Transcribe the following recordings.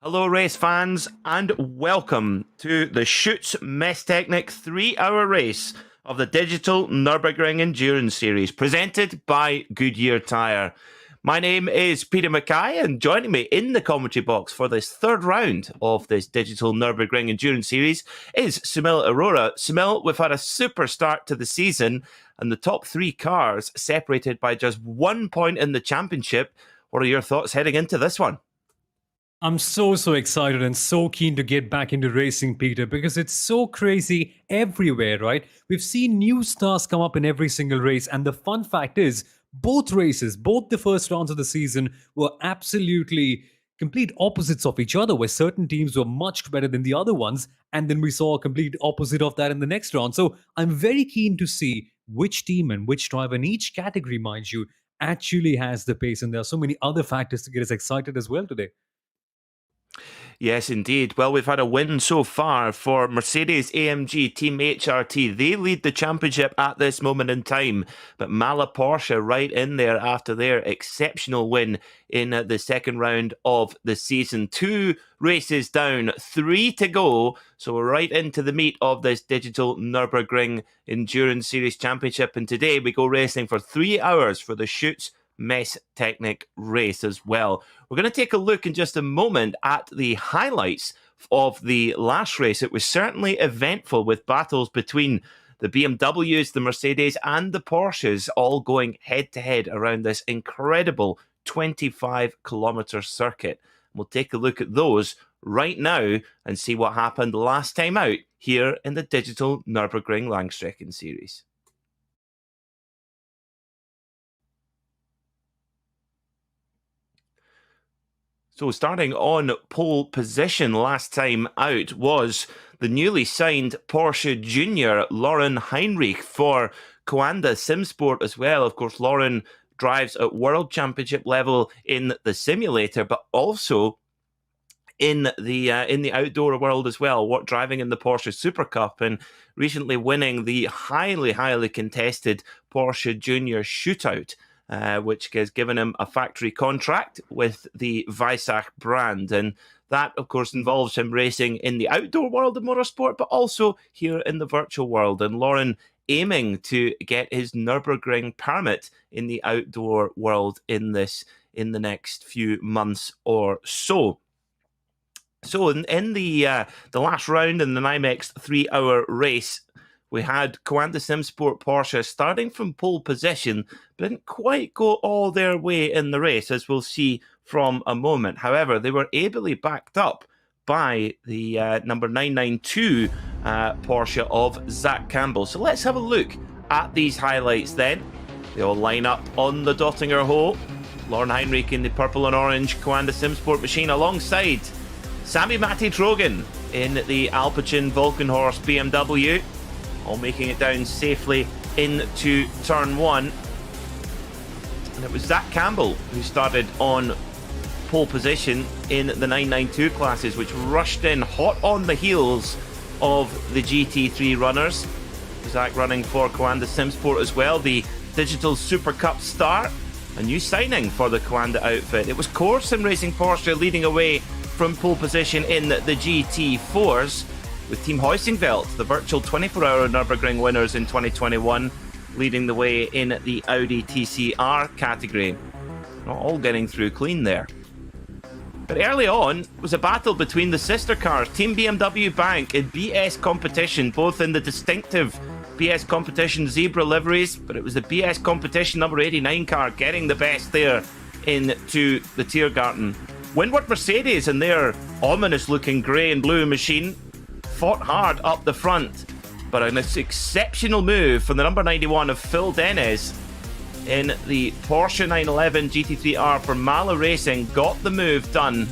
Hello race fans and welcome to the Schütz Messtechnik 3-hour race of the Digital Nürburgring Endurance Series presented by Goodyear tyre. My name is Peter Mackay and joining me in the commentary box for this third round of this Digital Nürburgring Endurance Series is Sumil Arora. Sumil, we've had a super start to the season and the top three cars separated by just 1 point in the championship. What are your thoughts heading into this one? I'm so excited and so keen to get back into racing, Peter, because it's so crazy everywhere, right? We've seen new stars come up in every single race, and the fun fact is, both races, both the first rounds of the season were absolutely complete opposites of each other, where certain teams were much better than the other ones, and then we saw a complete opposite of that in the next round. So I'm very keen to see which team and which driver in each category, mind you, actually has the pace, and there are so many other factors to get us excited as well today. Yes, indeed. Well, we've had a win so far for Mercedes-AMG Team HRT. They lead the championship at this moment in time, but Mala Porsche right in there after their exceptional win in the second round of the season. 2 races down, 3 to go. So we're right into the meat of this Digital Nürburgring Endurance Series Championship. And today we go racing for 3 hours for the Schütz Messtechnik race as well. We're going to take a look in just a moment at the highlights of the last race. It was certainly eventful with battles between the BMWs, the Mercedes and the Porsches all going head to head around this incredible 25-kilometer circuit. We'll take a look at those right now and see what happened last time out here in the Digital Nürburgring Langstrecken Series. So starting on pole position last time out was the newly signed Porsche Junior Lauren Heinrich for Coanda SimSport as well. Of course, Lauren drives at World Championship level in the simulator, but also in the outdoor world as well, driving in the Porsche Super Cup and recently winning the highly contested Porsche Junior Shootout. Which has given him a factory contract with the Weissach brand. And that, of course, involves him racing in the outdoor world of motorsport, but also here in the virtual world. And Lauren aiming to get his Nürburgring permit in the outdoor world in the next few months or so. So in the last round in the NYMEX 3-hour race, we had Coanda SimSport Porsche starting from pole position, but didn't quite go all their way in the race, as we'll see from a moment. However, they were ably backed up by the number 992 Porsche of Zach Campbell. So let's have a look at these highlights then. They all line up on the Dottinger hole. Lauren Heinrich in the purple and orange Coanda SimSport machine alongside Sami Matti-Trogen in the Alpecin Vulcanhorse BMW. All making it down safely into turn 1. And it was Zach Campbell who started on pole position in the 992 classes, which rushed in hot on the heels of the GT3 runners. Zach running for Coanda SimSport as well, the Digital Super Cup star, a new signing for the Coanda outfit. It was Core Sim Racing Porsche leading away from pole position in the GT4s, with Team Heusingveld, the virtual 24-hour Nürburgring winners in 2021, leading the way in the Audi TCR category. Not all getting through clean there. But early on was a battle between the sister cars, Team BMW Bank and BS Competition, both in the distinctive BS Competition Zebra liveries, but it was the BS Competition number 89 car getting the best there into the Tiergarten. Windward Mercedes and their ominous-looking grey and blue machine fought hard up the front, but an exceptional move from the number 91 of Phil Dennis in the Porsche 911 GT3R for Mala Racing got the move done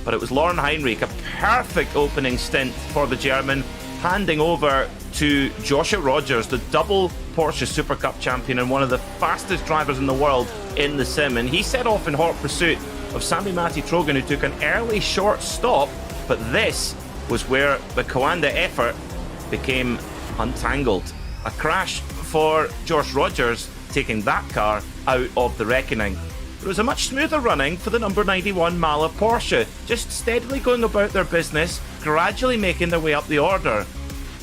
but it was Lauren Heinrich, a perfect opening stint for the German, handing over to Joshua Rogers, the double Porsche Super Cup champion and one of the fastest drivers in the world in the sim. And he set off in hot pursuit of Sami-Matti Trojan, who took an early short stop, but this was where the Coanda effort became untangled. A crash for Josh Rogers, taking that car out of the reckoning. It was a much smoother running for the number 91 Mala Porsche, just steadily going about their business, gradually making their way up the order.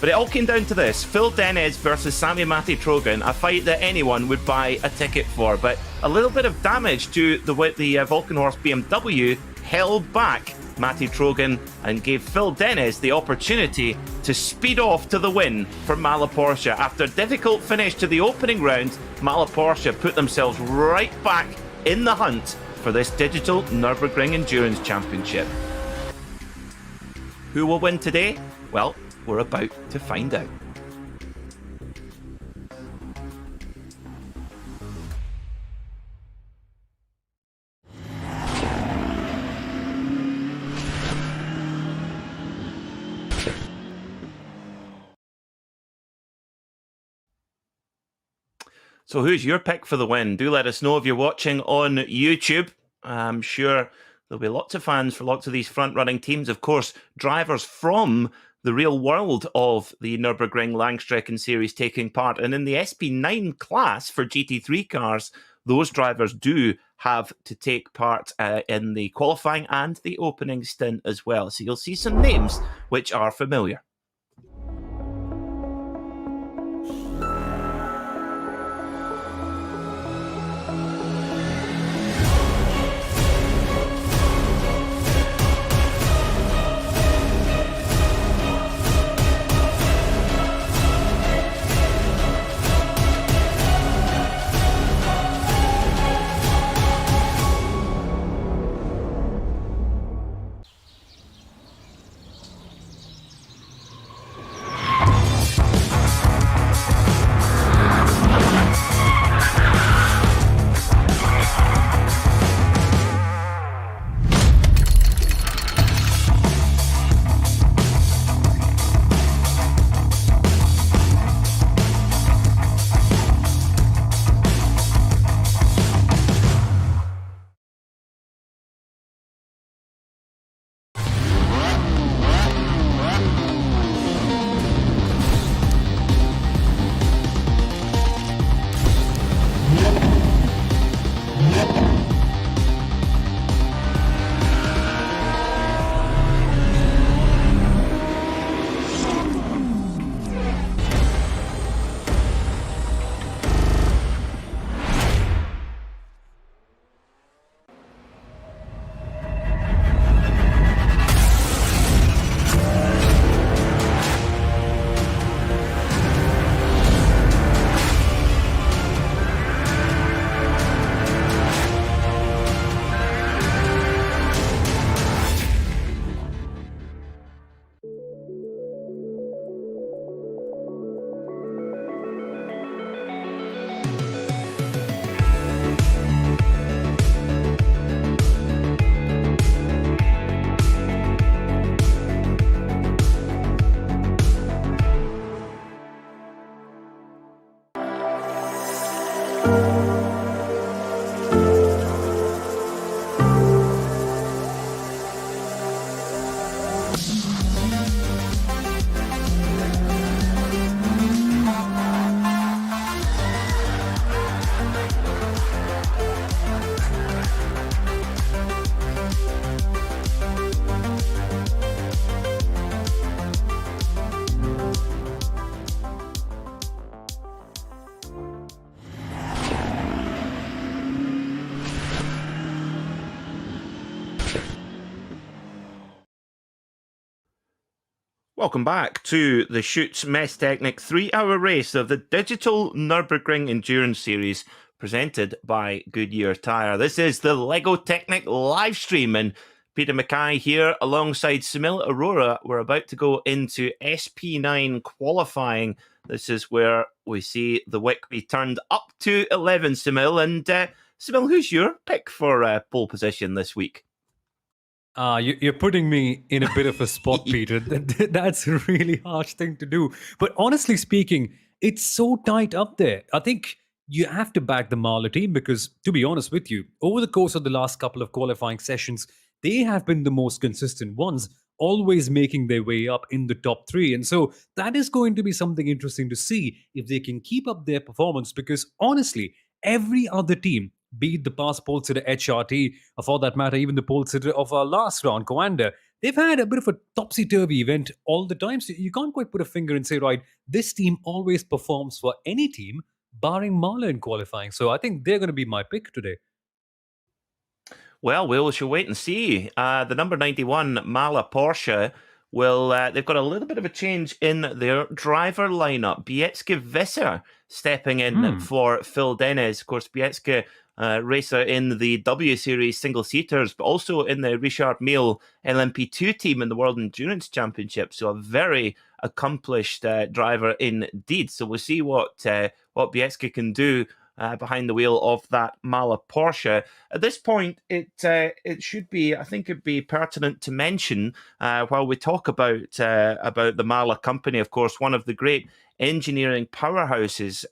But it all came down to this: Phil Denez versus Sami-Matti Trojan, a fight that anyone would buy a ticket for. But a little bit of damage to the Volkenhorst BMW held back Matti Trojan and gave Phil Denez the opportunity to speed off to the win for Mala Porsche. After a difficult finish to the opening round, Mala Porsche put themselves right back in the hunt for this Digital Nürburgring Endurance Championship. Who will win today? Well, we're about to find out. So who's your pick for the win? Do let us know if you're watching on YouTube. I'm sure there'll be lots of fans for lots of these front-running teams. Of course, drivers from the real world of the Nürburgring Langstrecken Series taking part. And in the SP9 class for GT3 cars, those drivers do have to take part in the qualifying and the opening stint as well. So you'll see some names which are familiar. Welcome back to the Schütz Messtechnik 3-hour race of the Digital Nürburgring Endurance Series presented by Goodyear Tyre. This is the LEGO Technic live stream, and Peter Mackay here alongside Semil Aurora. We're about to go into SP9 qualifying. This is where we see the wick be turned up to 11, Semil. And Semil, who's your pick for pole position this week? You're putting me in a bit of a spot, Peter. That's a really harsh thing to do. But honestly speaking, it's so tight up there. I think you have to back the Marla team because, to be honest with you, over the course of the last couple of qualifying sessions, they have been the most consistent ones, always making their way up in the top three. And so that is going to be something interesting to see if they can keep up their performance because, honestly, every other team, be it the past pole sitter HRT, or for that matter, even the pole sitter of our last round, Coanda, they've had a bit of a topsy turvy event all the time. So you can't quite put a finger and say, right, this team always performs for any team, barring Marla in qualifying. So I think they're going to be my pick today. Well, we shall wait and see. The number 91 Mala Porsche will. They've got a little bit of a change in their driver lineup. Bietske Visser stepping in for Phil Dennis. Of course, Bietske, racer in the W Series single seaters, but also in the Richard Mille LMP2 team in the World Endurance Championship. So a very accomplished driver indeed. So we'll see what Bietske can do behind the wheel of that Mala Porsche. At this point, it should be, I think it'd be pertinent to mention while we talk about the Mala company, of course, one of the great engineering powerhouses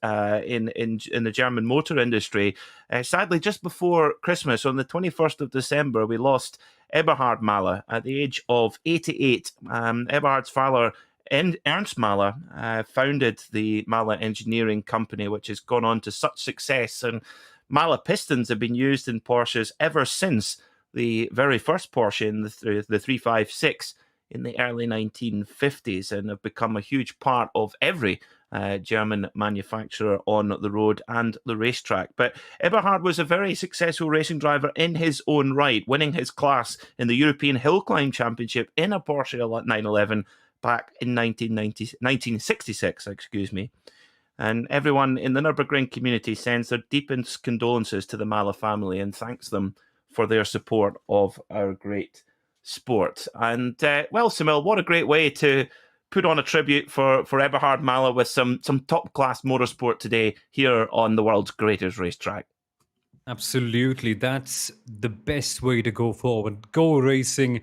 in the German motor industry. Sadly, just before Christmas, on the 21st of December, we lost Eberhard Mahler at the age of 88. Eberhard's father, Ernst Mahler, founded the Mahler Engineering Company, which has gone on to such success. And Mahler pistons have been used in Porsches ever since the very first Porsche in the 356 in the early 1950s, and have become a huge part of every German manufacturer on the road and the racetrack. But Eberhard was a very successful racing driver in his own right, winning his class in the European Hill Climb Championship in a Porsche 911 back in 1966, excuse me. And everyone in the Nürburgring community sends their deepest condolences to the Mahler family and thanks them for their support of our great sport. And, well, Samil, what a great way to put on a tribute for Eberhard Mahler with some top-class motorsport today here on the world's greatest racetrack. Absolutely. That's the best way to go forward. Go racing.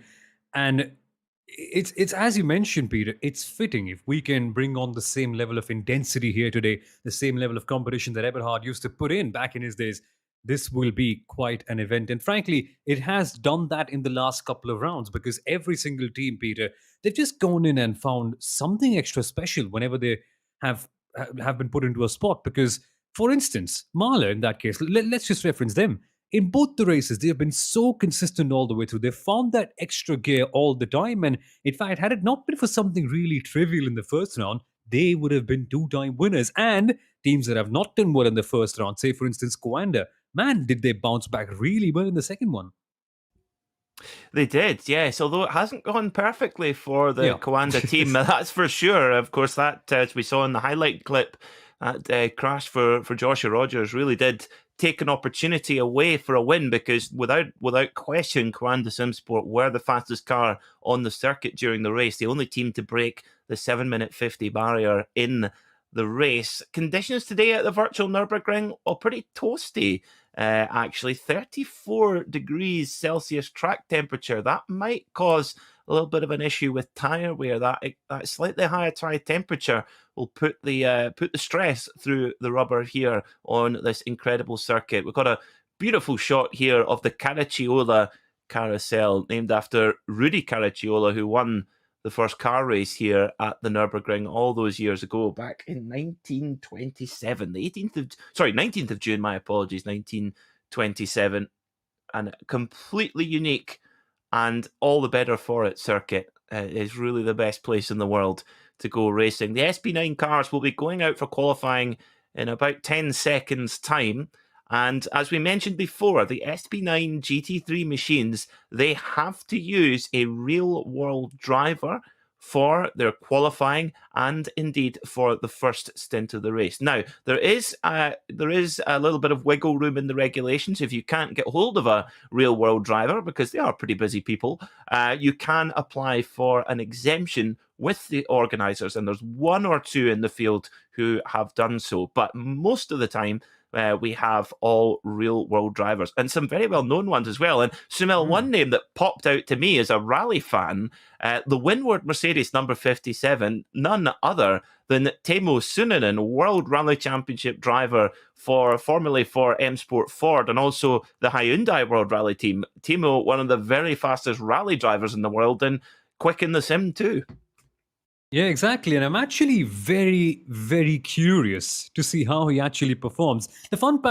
And it's as you mentioned, Peter, it's fitting if we can bring on the same level of intensity here today, the same level of competition that Eberhard used to put in back in his days. This will be quite an event. And frankly, it has done that in the last couple of rounds because every single team, Peter, they've just gone in and found something extra special whenever they have have been put into a spot. Because, for instance, Mahler, in that case, let's just reference them. In both the races, they have been so consistent all the way through. They've found that extra gear all the time. And in fact, had it not been for something really trivial in the first round, they would have been two-time winners. And teams that have not done well in the first round, say, for instance, Coanda, man, did they bounce back really well in the second one. They did, yes, although it hasn't gone perfectly for the Coanda team, that's for sure. Of course, that, as we saw in the highlight clip, that crash for Joshua Rogers really did take an opportunity away for a win because without question, Coanda Simsport were the fastest car on the circuit during the race, the only team to break the 7-minute 50 barrier in the race. Conditions today at the virtual Nürburgring are pretty toasty. Actually, 34 degrees Celsius track temperature. That might cause a little bit of an issue with tyre wear. That slightly higher tyre temperature will put the stress through the rubber here on this incredible circuit. We've got a beautiful shot here of the Caracciola carousel, named after Rudy Caracciola, who won the first car race here at the Nürburgring all those years ago, back in 1927, the 19th of June, my apologies, 1927, and completely unique and all the better for it circuit. Is really the best place in the world to go racing. The SB9 cars will be going out for qualifying in about 10 seconds time. And as we mentioned before, the SB9 GT3 machines, they have to use a real-world driver for their qualifying and indeed for the first stint of the race. Now, there is a little bit of wiggle room in the regulations. If you can't get hold of a real-world driver, because they are pretty busy people, you can apply for an exemption with the organisers, and there's one or two in the field who have done so. But most of the time, we have all real-world drivers and some very well-known ones as well. And Sumil, one name that popped out to me as a rally fan, the Windward Mercedes number 57, none other than Teemu Sunninen, World Rally Championship driver for Formula 4 M Sport Ford, and also the Hyundai World Rally team. Teemu, one of the very fastest rally drivers in the world, and quick in the sim too. Yeah, exactly. And I'm actually very, very curious to see how he actually performs. The fun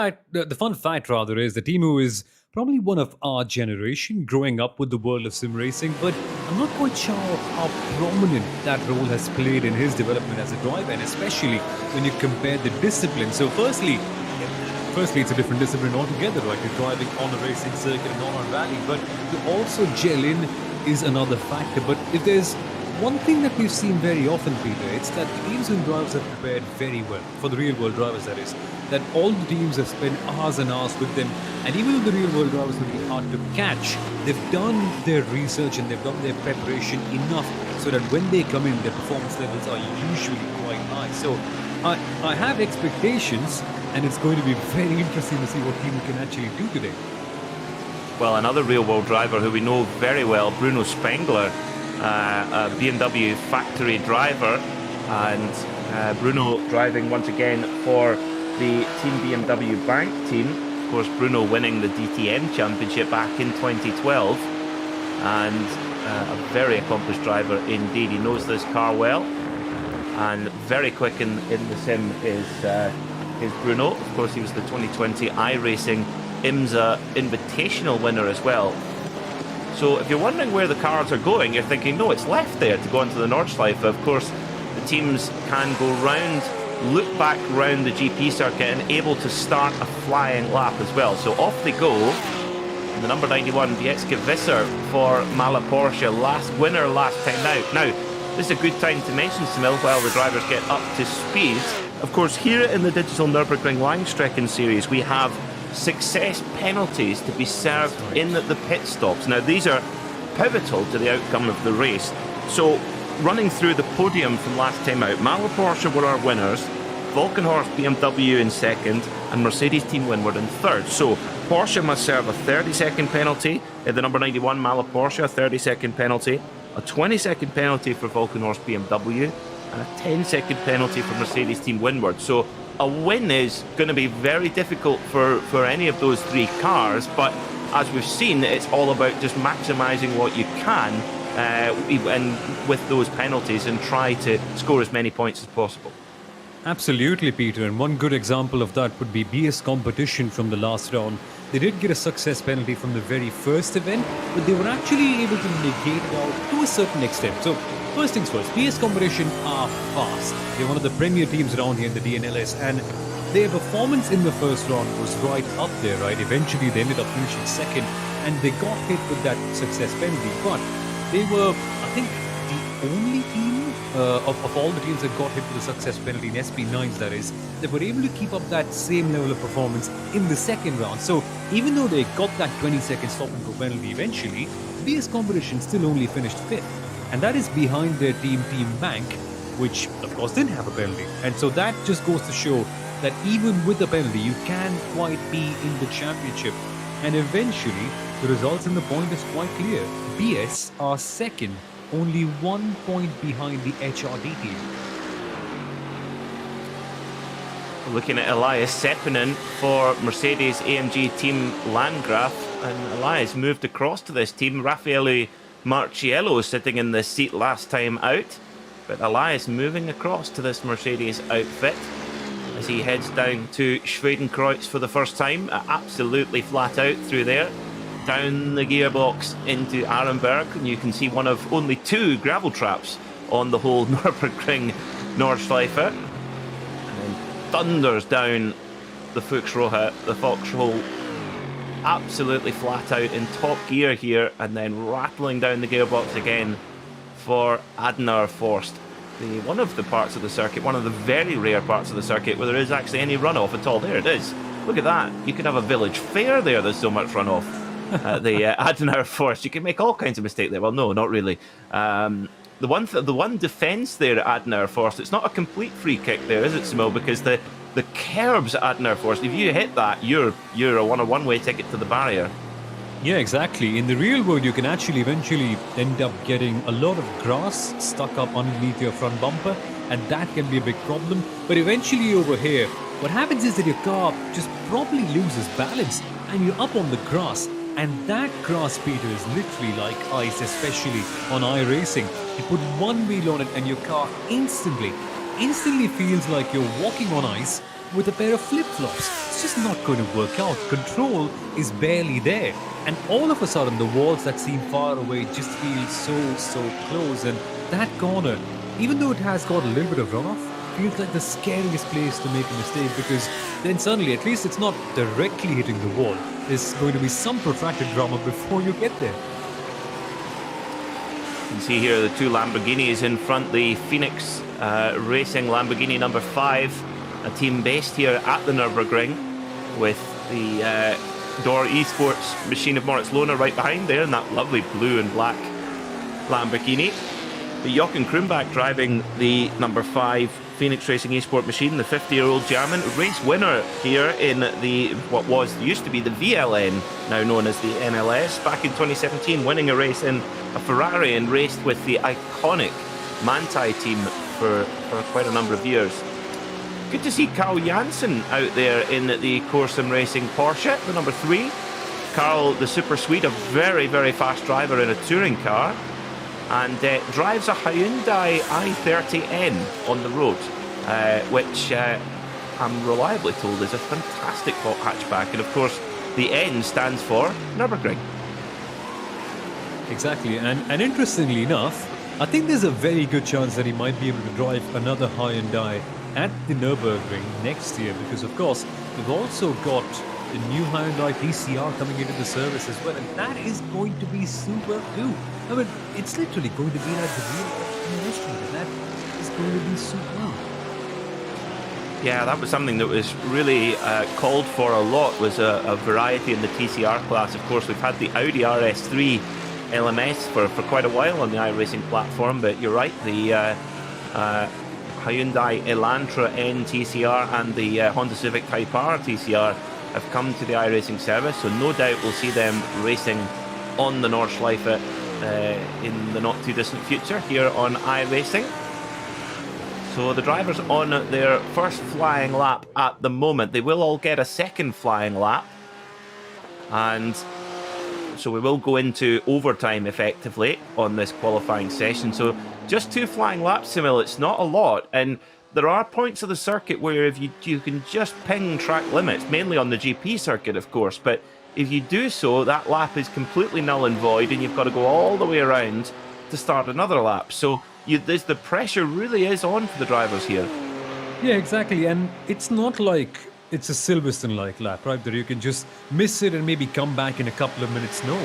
fact rather is that Timu is probably one of our generation growing up with the world of sim racing, but I'm not quite sure how prominent that role has played in his development as a driver, and especially when you compare the discipline. So firstly, it's a different discipline altogether, right? You're driving on a racing circuit and not on rally, but to also gel in is another factor. But if there's one thing that we've seen very often, Peter, it's that the teams and drivers have prepared very well for the real-world drivers, that is. That all the teams have spent hours and hours with them, and even though the real-world drivers will be hard to catch, they've done their research and they've done their preparation enough so that when they come in, their performance levels are usually quite high. So I have expectations, and it's going to be very interesting to see what Timu can actually do today. Well, another real-world driver who we know very well, Bruno Spengler, a BMW factory driver, and Bruno driving once again for the Team BMW Bank team. Of course, Bruno winning the DTM championship back in 2012, and a very accomplished driver indeed. He knows this car well, and very quick in the sim is Bruno. Of course, he was the 2020 iRacing IMSA Invitational winner as well. So if you're wondering where the cars are going, you're thinking, no, it's left there to go onto the Nordschleife. Of course, the teams can go round, loop back round the GP circuit, and able to start a flying lap as well. So off they go. And the number 91, Wiecka Visser for Mala Porsche, last winner last time out. Now, this is a good time to mention, Sumil, while the drivers get up to speed. Of course, here in the Digital Nürburgring Langstrecken series, we have success penalties to be served in the pit stops. Now, these are pivotal to the outcome of the race. So, running through the podium from last time out, Mala Porsche were our winners, Volkenhorst BMW in second, and Mercedes Team Windward in third. So, Porsche must serve a 30-second penalty, the number 91 Mala Porsche, a 30-second penalty, a 20-second penalty for Volkenhorst BMW, and a 10-second penalty for Mercedes Team Windward. So, a win is going to be very difficult for any of those three cars, but as we've seen, it's all about just maximising what you can and with those penalties, and try to score as many points as possible. Absolutely, Peter. And one good example of that would be BS Competition from the last round. They did get a success penalty from the very first event, but they were actually able to negate it out to a certain extent. So, first things first, BS Competition are fast. They're one of the premier teams around here in the DNLS, and their performance in the first round was right up there, right? Eventually, they ended up finishing second, and they got hit with that success penalty. But they were, I think, the only team of all the teams that got hit with a success penalty in SP9s, that is, that were able to keep up that same level of performance in the second round. So even though they got that 20-second stop and go penalty eventually, BS Competition still only finished fifth. And that is behind their Team Bank, which of course didn't have a penalty. And so that just goes to show that even with the penalty, you can quite be in the championship. And eventually, the results in the point is quite clear. BS are second, only 1 point behind the HRD team. Looking at Elias Seppinen for Mercedes AMG Team Landgraf, and Elias moved across to this team. Raffaele Marciello sitting in the seat last time out, but Elias moving across to this Mercedes outfit as he heads down to Schwedenkreuz for the first time. Absolutely flat out through there, down the gearbox into Arenberg, and you can see one of only two gravel traps on the whole Nürburgring Nordschleife, and then thunders down the Fuchsrohe, the Foxhole, absolutely flat out in top gear here, and then rattling down the gearbox again for Adenauer Forst. One of the parts of the circuit, one of the very rare parts of the circuit where there is actually any runoff at all. There it is. Look at that. You could have a village fair there, there's so much runoff. The Adenauer Forst. You can make all kinds of mistakes there. Well, no, not really. The one defence there at Adenauer Forst, it's not a complete free kick there, is it, Simo? Because the the curbs at Nürburgring, if you hit that, you're on a one-way ticket to the barrier. Yeah, exactly. In the real world, you can actually eventually end up getting a lot of grass stuck up underneath your front bumper, and that can be a big problem. But eventually over here, what happens is that your car just probably loses balance and you're up on the grass. And that grass, Peter, is literally like ice, especially on iRacing. You put one wheel on it and your car instantly feels like you're walking on ice with a pair of flip-flops. It's just not going to work out. Control is barely there. And all of a sudden, the walls that seem far away just feel so close. And that corner, even though it has got a little bit of runoff, feels like the scariest place to make a mistake, because then suddenly, at least it's not directly hitting the wall. There's going to be some protracted drama before you get there. You can see here the two Lamborghinis in front, the Phoenix Racing Lamborghini number 5, a team based here at the Nürburgring, with the Door Esports machine of Moritz Lohner right behind there in that lovely blue and black Lamborghini. The Jochen Krumbach driving the number 5 Phoenix Racing Esport machine, the 50-year-old German, race winner here in the used to be the VLN, now known as the NLS, back in 2017, winning a race in a Ferrari and raced with the iconic Manthey team for quite a number of years. Good to see Carl Janssen out there in the Corsim Racing Porsche, the number 3. Carl, the super Swede, a very, very fast driver in a touring car, and drives a Hyundai i30N on the road, which I'm reliably told is a fantastic hot hatchback. And of course, the N stands for Nürburgring. Exactly, and interestingly enough, I think there's a very good chance that he might be able to drive another Hyundai at the Nürburgring next year, because of course we've also got the new Hyundai TCR coming into the service as well, and that is going to be super cool. I mean, it's literally going to be like the real restaurant, and that is going to be super. Yeah, that was something that was really called for a lot, was a variety in the TCR class. Of course, we've had the Audi RS3 LMS for quite a while on the iRacing platform, but you're right, the Hyundai Elantra N TCR and the Honda Civic Type R TCR have come to the iRacing service, so no doubt we'll see them racing on the Nordschleife in the not too distant future here on iRacing. So the drivers on their first flying lap at the moment. They will all get a second flying lap, and so we will go into overtime effectively on this qualifying session. So just 2 flying laps, Simil, it's not a lot, and there are points of the circuit where if you can just ping track limits, mainly on the GP circuit, of course, but if you do so, that lap is completely null and void, and you've got to go all the way around to start another lap. So the pressure really is on for the drivers here. Yeah, exactly, and it's not like it's a Silverstone-like lap, right, that you can just miss it and maybe come back in a couple of minutes. No.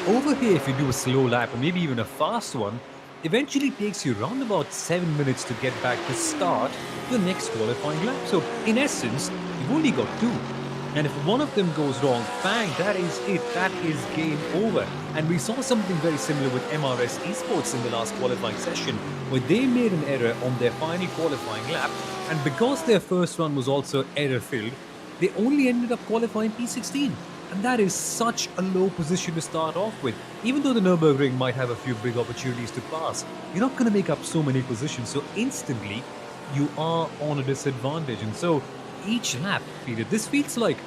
Over here, if you do a slow lap, or maybe even a fast one, eventually takes you around about 7 minutes to get back to start the next qualifying lap. So, in essence, you've only got 2. And if one of them goes wrong, bang, that is it. That is game over. And we saw something very similar with MRS Esports in the last qualifying session, where they made an error on their final qualifying lap, and because their first run was also error-filled, they only ended up qualifying P16. And that is such a low position to start off with. Even though the Nürburgring might have a few big opportunities to pass, you're not going to make up so many positions, so instantly you are on a disadvantage. And so each lap, Peter, this feels like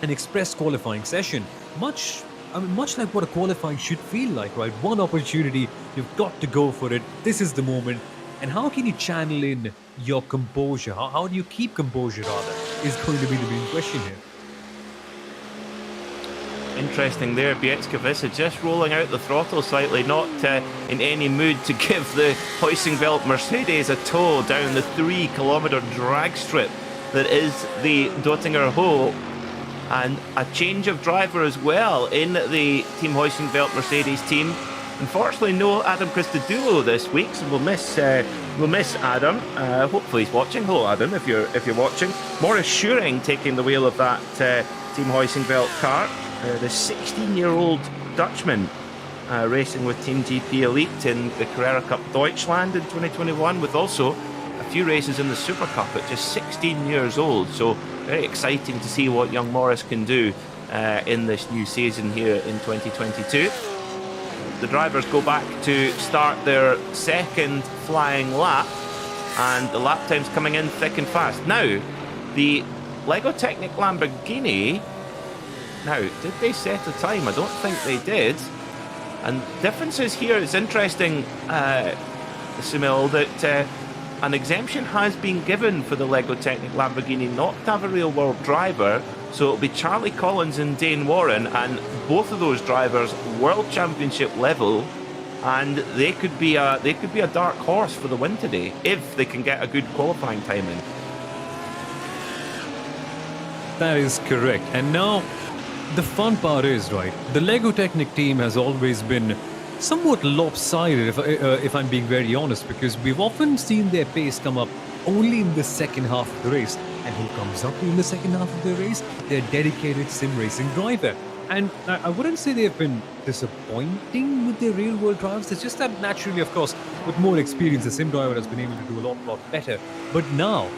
an express qualifying session, much like what a qualifying should feel like, right? One opportunity, you've got to go for it. This is the moment. And how can you channel in your composure? How do you keep composure, rather, is going to be the main question here. Interesting there, Bietskavisa just rolling out the throttle slightly, not in any mood to give the Heusinkveld Mercedes a tow down the 3-kilometre drag strip that is the Dottinger Ho. And a change of driver as well in the Team Heusinkveld Mercedes team. Unfortunately, no Adam Christodoulou this week, so we'll miss Adam. Hopefully he's watching. Hello, Adam, if you're watching. Maurice Schuring taking the wheel of that Team Heusinkveld car. The 16-year-old Dutchman racing with Team GP Elite in the Carrera Cup Deutschland in 2021, with also a few races in the Super Cup at just 16 years old. So very exciting to see what young Morris can do in this new season here in 2022. The drivers go back to start their second flying lap, and the lap time's coming in thick and fast. Now, the LEGO Technic Lamborghini, now, did they set a time? I don't think they did. And differences here, it's interesting, Sunil, that an exemption has been given for the LEGO Technic Lamborghini not to have a real-world driver. So it'll be Charlie Collins and Dane Warren, and both of those drivers World Championship level, and they could be a dark horse for the win today if they can get a good qualifying time in. That is correct. And now, the fun part is, right, the LEGO Technic team has always been somewhat lopsided, if I'm being very honest, because we've often seen their pace come up only in the second half of the race. And who comes up in the second half of the race? Their dedicated sim racing driver. And I wouldn't say they've been disappointing with their real-world drivers. It's just that naturally, of course, with more experience, the sim driver has been able to do a lot better. But now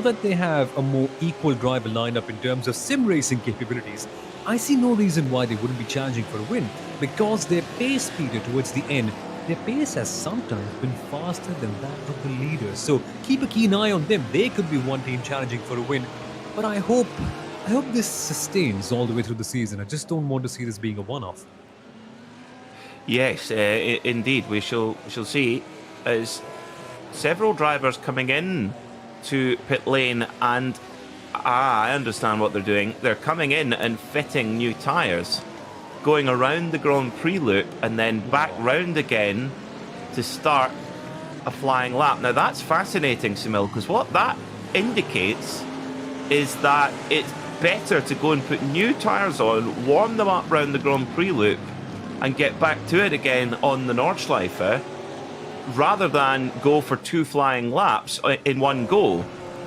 that they have a more equal driver lineup in terms of sim racing capabilities, I see no reason why they wouldn't be challenging for a win, because their pace, Peter, towards the end, their pace has sometimes been faster than that of the leaders. So keep a keen eye on them. They could be one team challenging for a win. But I hope this sustains all the way through the season. I just don't want to see this being a one-off. Yes, indeed. We shall see as several drivers coming in to pit lane, and I understand what they're doing. They're coming in and fitting new tyres, going around the Grand Prix loop and then back round again to start a flying lap. Now that's fascinating, Sunil, because what that indicates is that it's better to go and put new tyres on, warm them up round the Grand Prix loop and get back to it again on the Nordschleife, rather than go for two flying laps in one go.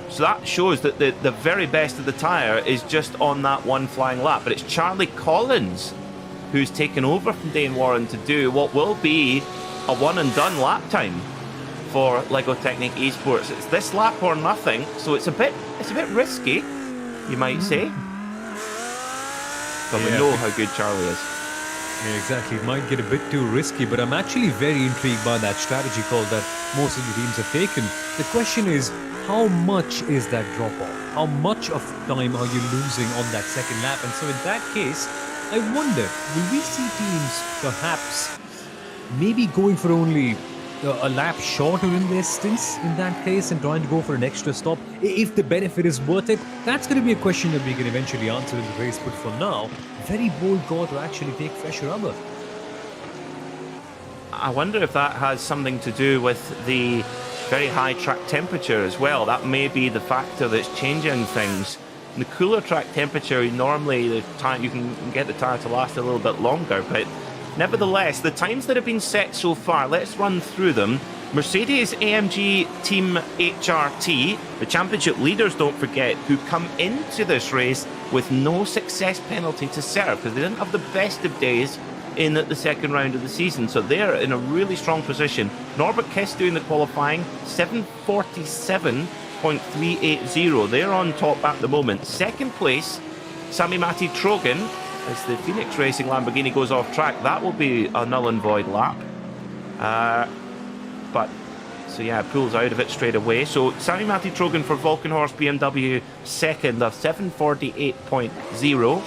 So that shows that the very best of the tyre is just on that one flying lap. But it's Charlie Collins who's taken over from Dane Warren to do what will be a one-and-done lap time for LEGO Technic Esports. It's this lap or nothing, so it's a bit risky, you might say. But we know how good Charlie is. Yeah, exactly. It might get a bit too risky, but I'm actually very intrigued by that strategy call that most of the teams have taken. The question is, how much is that drop-off? How much of time are you losing on that second lap? And so in that case, I wonder, will we see teams perhaps maybe going for only a lap shorter in their stints in that case and trying to go for an extra stop if the benefit is worth it? That's going to be a question that we can eventually answer in the race, but for now, very bold call to actually take fresher rubber. I wonder if that has something to do with the very high track temperature as well. That may be the factor that's changing things. In the cooler track temperature, normally you can get the tyre to last a little bit longer, but nevertheless, the times that have been set so far, let's run through them. Mercedes AMG Team HRT, the championship leaders, don't forget, who come into this race with no success penalty to serve because they didn't have the best of days in the second round of the season, so they're in a really strong position. Norbert Kiss doing the qualifying, 7:47.380. They're on top at the moment. Second place, Sami Matti Trogan, as the Phoenix Racing Lamborghini goes off track. That will be a null and void lap. Pulls out of it straight away. So Sami Matti Trogan for Volkenhorst BMW second of 7:48.0.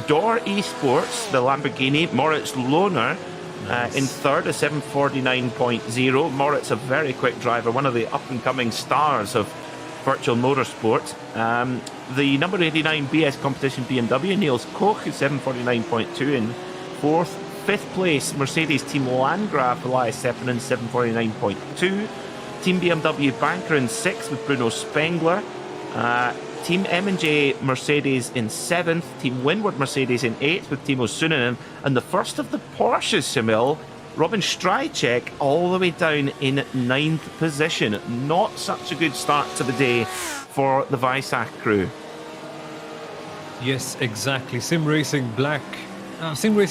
Door Esports, the Lamborghini, Moritz Lohner in third, a 7:49.0. Moritz, a very quick driver, one of the up-and-coming stars of virtual motorsport. The number 89 BS competition BMW, Niels Koch, is 7:49.2 in fourth. Fifth place, Mercedes Team Landgraf, Elias Sepinen, 7:49.2. Team BMW Banker in sixth with Bruno Spengler. Team M&J Mercedes in seventh. Team Windward Mercedes in eighth with Timo Sunonen. And the first of the Porsches, Simil, Robin Strycek, all the way down in ninth position. Not such a good start to the day for the Weissach crew. Yes, exactly. Sim Racing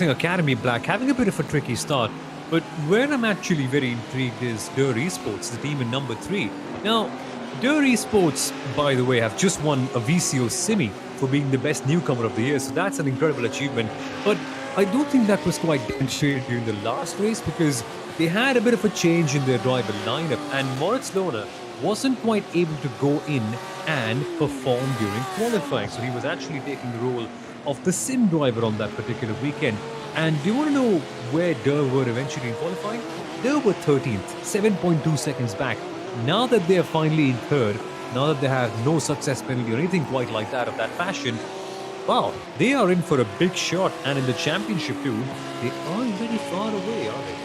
Academy Black having a bit of a tricky start. But where I'm actually very intrigued is 3h Esports, the team in number 3. Now, 3h Esports, by the way, have just won a VCO Semi for being the best newcomer of the year, so that's an incredible achievement. But I don't think that was quite demonstrated during the last race because they had a bit of a change in their driver lineup, and Moritz Lohner wasn't quite able to go in and perform during qualifying. So he was actually taking the role of the sim driver on that particular weekend. And do you want to know where Durr were eventually in qualifying? Durr were 13th, 7.2 seconds back. Now that they are finally in third, now that they have no success penalty or anything quite like that of that fashion, wow, they are in for a big shot. And in the championship too, they aren't very far away, are they?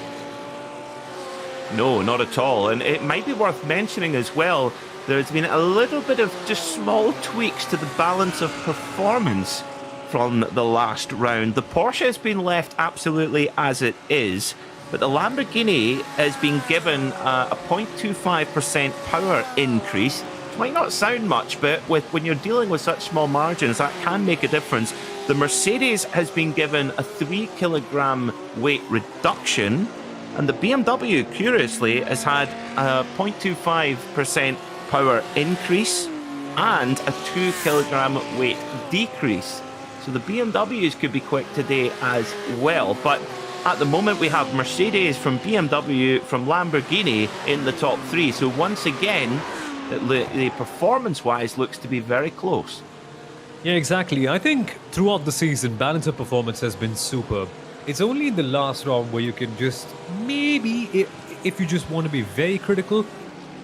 No, not at all. And it might be worth mentioning as well, there's been a little bit of just small tweaks to the balance of performance from the last round. The Porsche has been left absolutely as it is, but the Lamborghini has been given a 0.25% power increase. It might not sound much, but when you're dealing with such small margins, that can make a difference. The Mercedes has been given a 3 kilogram weight reduction, and the BMW, curiously, has had a 0.25% power increase and a 2 kilogram weight decrease. So the BMWs could be quick today as well. But at the moment, we have Mercedes from BMW, from Lamborghini in the top 3. So once again, the performance-wise looks to be very close. Yeah, exactly. I think throughout the season, balance of performance has been superb. It's only in the last round where you can just maybe, if you just want to be very critical,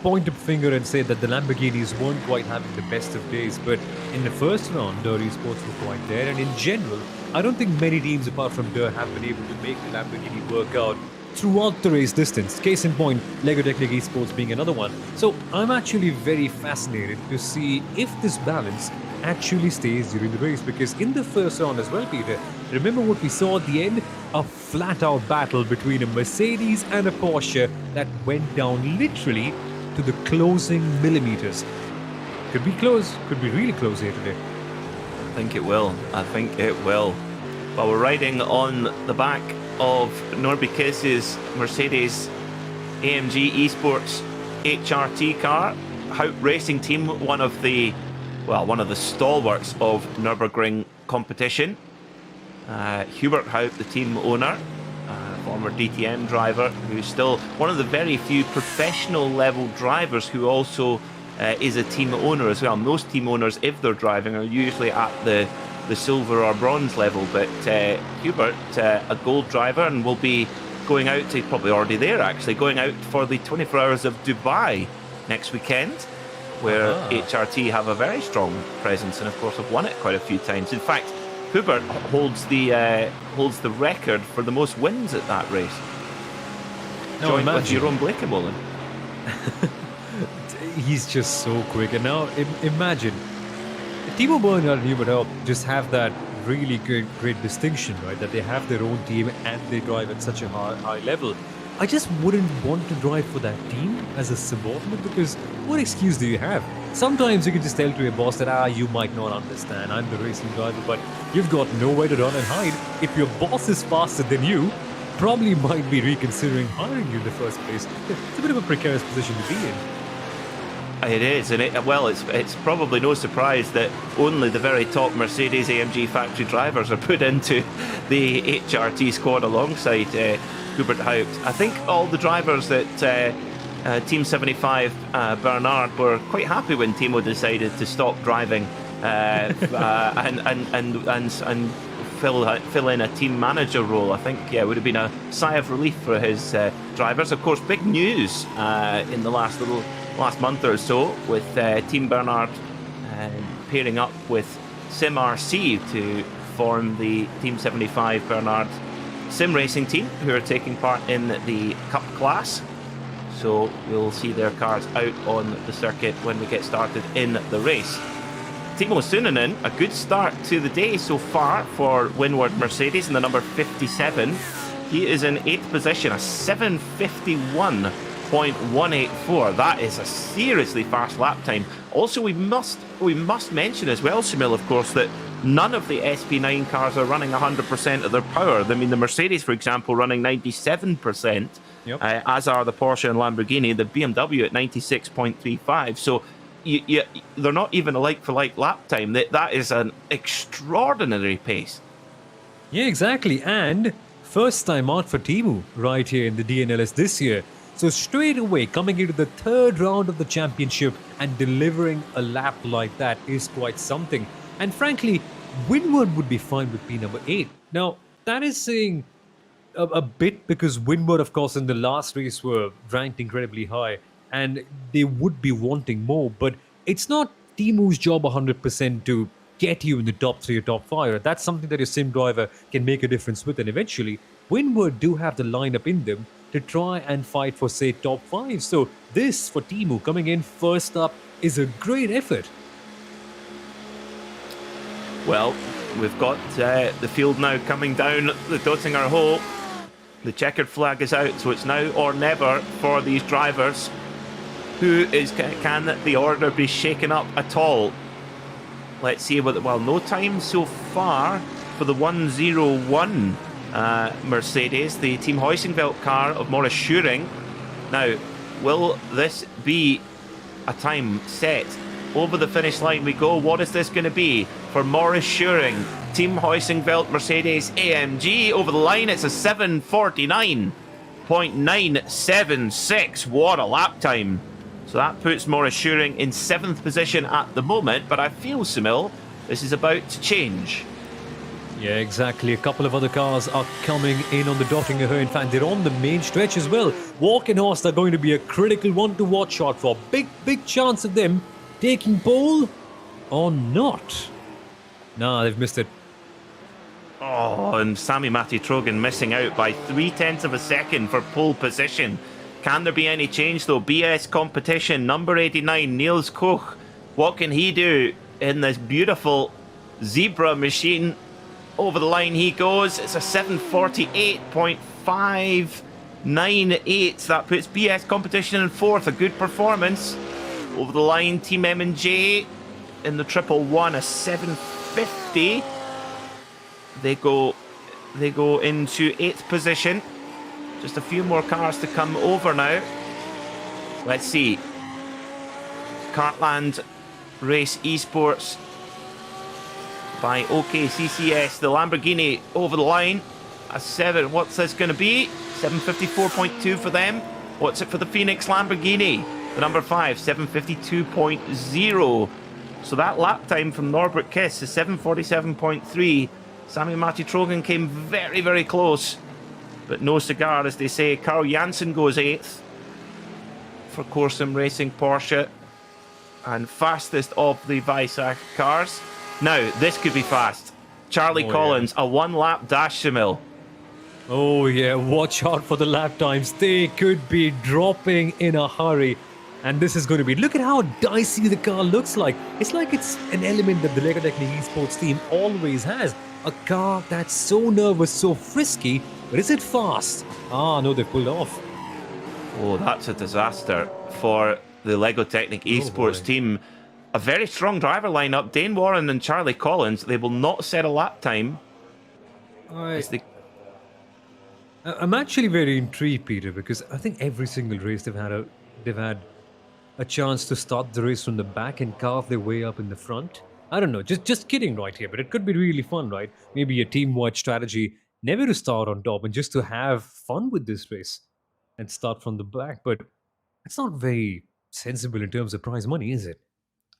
point a finger and say that the Lamborghinis weren't quite having the best of days. But in the first round, 3h Esports were quite there. And in general, I don't think many teams apart from 3h have been able to make the Lamborghini work out throughout the race distance. Case in point, LEGO Technic Esports being another one. So I'm actually very fascinated to see if this balance actually stays during the race, because in the first round as well, Peter, remember what we saw at the end? A flat-out battle between a Mercedes and a Porsche that went down literally to the closing millimeters. Could be close, could be really close here today. I think it will. I think it will. Well, we're riding on the back of Norby Kiss's Mercedes AMG Esports HRT car. Haupt Racing Team, one of the stalwarts of Nürburgring competition. Hubert Haupt, the team owner, former DTM driver, who's still one of the very few professional level drivers who also is a team owner as well. Most team owners, if they're driving, are usually at the silver or bronze level, but Hubert, a gold driver, and will be going out to, probably already there actually, going out for the 24 Hours of Dubai next weekend, where HRT have a very strong presence and of course have won it quite a few times. In fact, Hubert holds the record for the most wins at that race. Now joined imagine. with Jeroen Blekemolen. He's just so quick. And now imagine Timo Bernhard and Hubert Haupt just have that really great distinction, right? That they have their own team and they drive at such a high level. I just wouldn't want to drive for that team as a subordinate, because what excuse do you have? Sometimes you can just tell to your boss that, you might not understand, I'm the racing driver, but you've got nowhere to run and hide. If your boss is faster than you, probably might be reconsidering hiring you in the first place. It's a bit of a precarious position to be in. It is, and it's probably no surprise that only the very top Mercedes AMG factory drivers are put into the HRT squad alongside Hubert Haupt. I think all the drivers that Team 75 Bernard were quite happy when Timo decided to stop driving and fill in a team manager role. I think it would have been a sigh of relief for his drivers. Of course, big news in the last month or so with Team Bernard pairing up with SimRC to form the Team 75 Bernard sim racing team, who are taking part in the Cup class. So we'll see their cars out on the circuit when we get started in the race. Timo Sunonen, a good start to the day so far for Windward Mercedes in the number 57. He is in 8th position, a 7:51.184. That is a seriously fast lap time. Also, we must mention as well, Shamil, of course, that None of the SP9 cars are running 100% of their power. I mean, the Mercedes, for example, running 97%, Yep. as are the Porsche and Lamborghini, the BMW at 96.35. So they're not even a like-for-like lap time. That is an extraordinary pace. Yeah, exactly. And first time out for Timu right here in the DNLS this year. So straight away coming into the third round of the championship and delivering a lap like that is quite something. And frankly, Winward would be fine with P number 8. Now, that is saying a bit because Winward, of course, in the last race were ranked incredibly high and they would be wanting more. But it's not Timu's job 100% to get you in the top 3 or top 5. That's something that your sim driver can make a difference with. And eventually, Winward do have the lineup in them to try and fight for, say, top 5. So this, for Timu, coming in first up, is a great effort. Well, we've got the field now coming down the Dottinger hole. The checkered flag is out, so it's now or never for these drivers. Can the order be shaken up at all? Let's see. Well, no time so far for the 101 Mercedes, the Team Heusinkveld car of Morris Schuring. Now, will this be a time set? Over the finish line we go. What is this going to be for Morris Schuring? Team Heusinkveld Mercedes AMG. Over the line, it's a 7:49.976. What a lap time. So that puts Morris Schuring in 7th position at the moment. But I feel, Samil, this is about to change. Yeah, exactly. A couple of other cars are coming in on the Dottinger here. In fact, they're on the main stretch as well. Walkenhorst are going to be a critical one to watch out for. Big chance of them taking pole or not. Nah, they've missed it. Oh, and Sami-Matti Trojan missing out by 0.3 of a second for pole position. Can there be any change though? BS competition, number 89, Niels Koch. What can he do in this beautiful zebra machine? Over the line he goes. It's a 7:48.598. That puts BS competition in 4th. A good performance. Over the line, Team M&J in the 111, a 7:50. They go into 8th position. Just a few more cars to come over now. Let's see. Cartland Race Esports by OKCCS. The Lamborghini over the line. A 7. What's this going to be? 7:54.2 for them. What's it for the Phoenix Lamborghini? The number 5, 7:52.0. So that lap time from Norbert Kiss is 7:47.3. Sami-Matti Trojan came very, very close. But no cigar, as they say. Carl Janssen goes 8th for Corsim Racing Porsche. And fastest of the Weissach cars. Now, this could be fast. Charlie Collins, a 1-lap dash, Samil. Oh yeah, watch out for the lap times. They could be dropping in a hurry. And this is going to be, look at how dicey the car looks like. It's like it's an element that the LEGO Technic esports team always has. A car that's so nervous, so frisky, but is it fast? Ah, no, they pulled off. Oh, that's a disaster for the LEGO Technic esports team. A very strong driver lineup. Dane Warren and Charlie Collins. They will not set a lap time. I'm actually very intrigued, Peter, because I think every single race they've had a chance to start the race from the back and carve their way up in the front. I don't know, just kidding right here, but it could be really fun, right? Maybe a team-wide strategy, never to start on top and just to have fun with this race and start from the back. But it's not very sensible in terms of prize money, is it?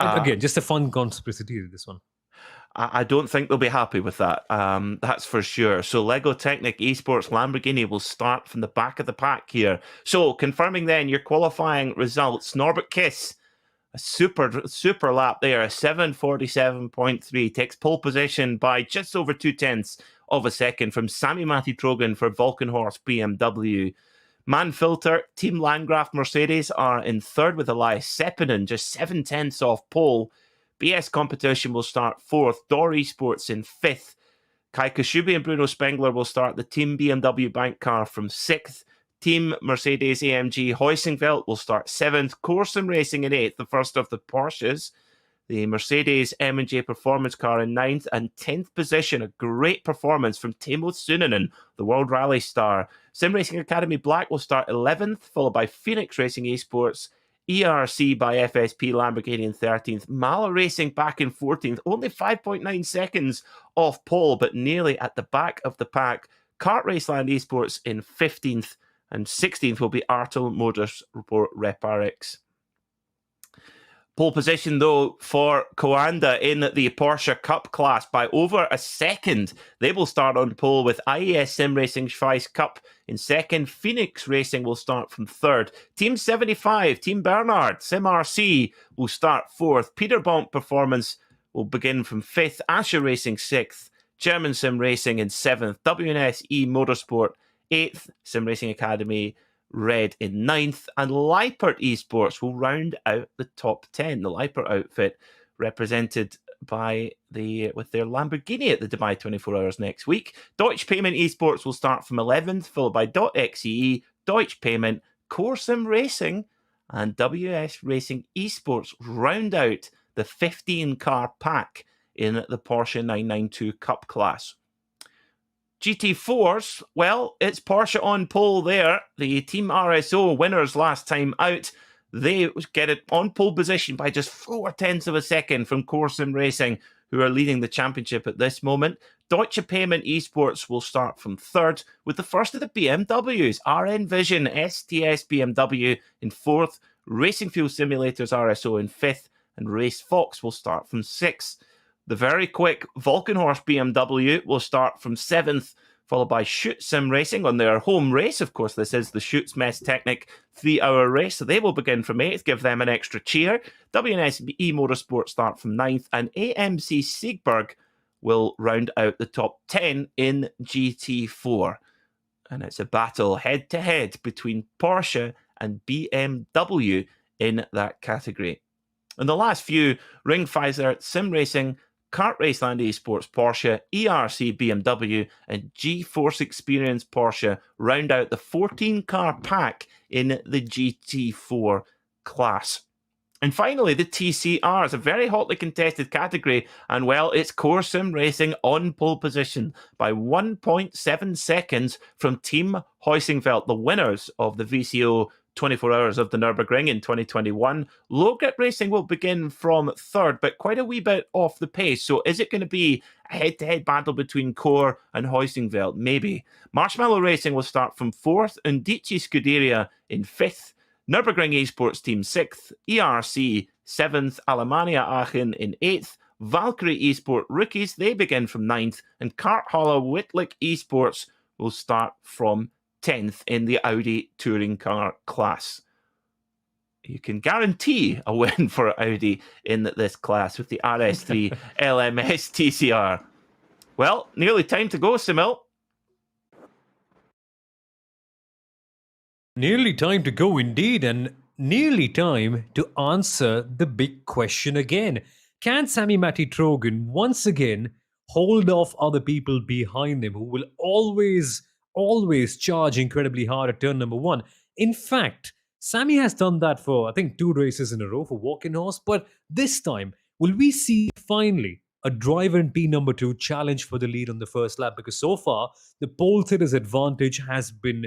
Again, just a fun conspiracy theory, this one. I don't think they'll be happy with that. That's for sure. So LEGO Technic Esports Lamborghini will start from the back of the pack here. So confirming then your qualifying results. Norbert Kiss, a super lap there, a 7:47.3, takes pole position by just over 0.2 of a second from Sami-Matti Trojan for Volkenhorst BMW. Manfilter, Team Landgraf Mercedes are in 3rd with Elias Seppinen, just 0.7 off pole. BS competition will start 4th. Dor Esports in 5th. Kai Kashubi and Bruno Spengler will start the Team BMW Bank car from 6th. Team Mercedes AMG Heusinkveld will start 7th. Corsim Racing in 8th, the first of the Porsches. The Mercedes M&J Performance car in 9th and 10th position. A great performance from Teemu Sunninen, the World Rally star. Sim Racing Academy Black will start 11th, followed by Phoenix Racing Esports, ERC by FSP Lamborghini in 13th. Mala Racing back in 14th, only 5.9 seconds off pole, but nearly at the back of the pack. Kart Raceland Esports in 15th, and 16th will be Artel Motorsport Reparix. Pole position, though, for Coanda in the Porsche Cup class by over a second. They will start on pole with IES Sim Racing Schweiz Cup in second. Phoenix Racing will start from third. Team 75, Team Bernard, Sim RC will start fourth. Peterbomb Performance will begin from fifth. Asher Racing sixth. German Sim Racing in seventh. WNSE Motorsport eighth. Sim Racing Academy Red in ninth, and Leipert Esports will round out the top 10. The Leipert outfit represented by with their Lamborghini at the Dubai 24 Hours next week. Deutsche Payment Esports will start from 11th, followed by .xce, Deutsche Payment, Core Sim Racing, and WS Racing Esports round out the 15-car pack in the Porsche 992 Cup class. GT4s, well, it's Porsche on pole there. The Team RSO winners last time out. They get it on pole position by just 0.4 of a second from Core Sim Racing, who are leading the championship at this moment. Deutsche Payment Esports will start from third, with the first of the BMWs. RN Vision STS BMW in fourth. Racing Fuel Simulators RSO in fifth, and Race Fox will start from sixth. The very quick Volkenhorst BMW will start from 7th, followed by Schütz Sim Racing on their home race. Of course, this is the Schütz Messtechnik 3-hour race, so they will begin from 8th. Give them an extra cheer. WNSE Motorsport start from 9th, and AMC Siegberg will round out the top 10 in GT4. And it's a battle head-to-head between Porsche and BMW in that category. In the last few, Ringpfizer Sim Racing, Kart Raceland Esports Porsche, ERC BMW, and G-Force Experience Porsche round out the 14-car pack in the GT4 class. And finally, the TCR is a very hotly contested category, and well, it's Core Sim Racing on pole position by 1.7 seconds from Team Heusingfeld, the winners of the VCO 24 Hours of the Nürburgring in 2021. Low Grip Racing will begin from third, but quite a wee bit off the pace. So is it going to be a head-to-head battle between Core and Heusingfeld? Maybe. Marshmallow Racing will start from fourth, Undici Scuderia in fifth, Nürburgring Esports Team 6th, ERC 7th, Alemannia Aachen in 8th, Valkyrie Esport Rookies, they begin from 9th, and Karthalle Whitlick Esports will start from 10th in the Audi touring car class. You can guarantee a win for Audi in this class with the RS3 LMS TCR. Well, nearly time to go, Simil. Nearly time to go indeed, and nearly time to answer the big question again. Can Sami Matti Trojan once again hold off other people behind him who will always charge incredibly hard at turn number one? In fact, Sami has done that for, I think, 2 races in a row for Walkenhorst, but this time, will we see finally a driver in P number 2 challenge for the lead on the first lap? Because so far, the pole sitter's advantage has been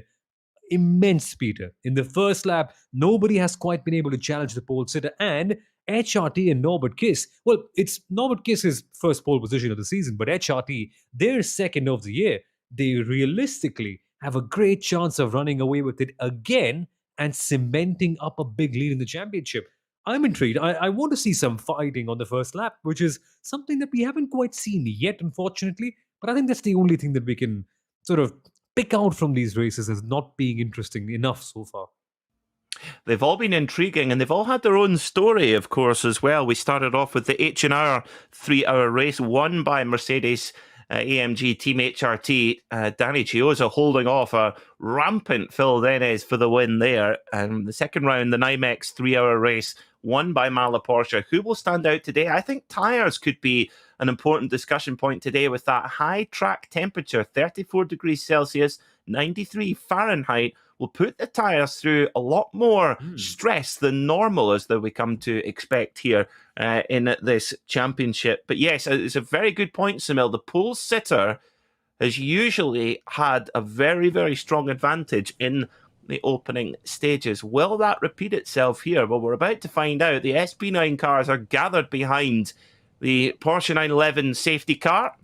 immense, Peter. In the first lap, nobody has quite been able to challenge the pole sitter, and HRT and Norbert Kiss, well, it's Norbert Kiss's first pole position of the season, but HRT, their second of the year, they realistically have a great chance of running away with it again and cementing up a big lead in the championship. I'm intrigued. I want to see some fighting on the first lap, which is something that we haven't quite seen yet, unfortunately, but I think that's the only thing that we can sort of pick out from these races as not being interesting enough so far. They've all been intriguing, and they've all had their own story, of course, as well. We started off with the H&R 3-hour race won by Mercedes AMG Team HRT. Danny Chioza holding off a rampant Phil Dennis for the win there. And the second round, the Nymex 3-hour race won by Mala Porsche. Who will stand out today? I think tyres could be an important discussion point today with that high track temperature, 34 degrees Celsius, 93 Fahrenheit. will put the tyres through a lot more stress than normal, as we come to expect here in this championship. But yes, it's a very good point, Samil. The pole sitter has usually had a very, very strong advantage in the opening stages. Will that repeat itself here? Well, we're about to find out. The SP9 cars are gathered behind the Porsche 911 safety car,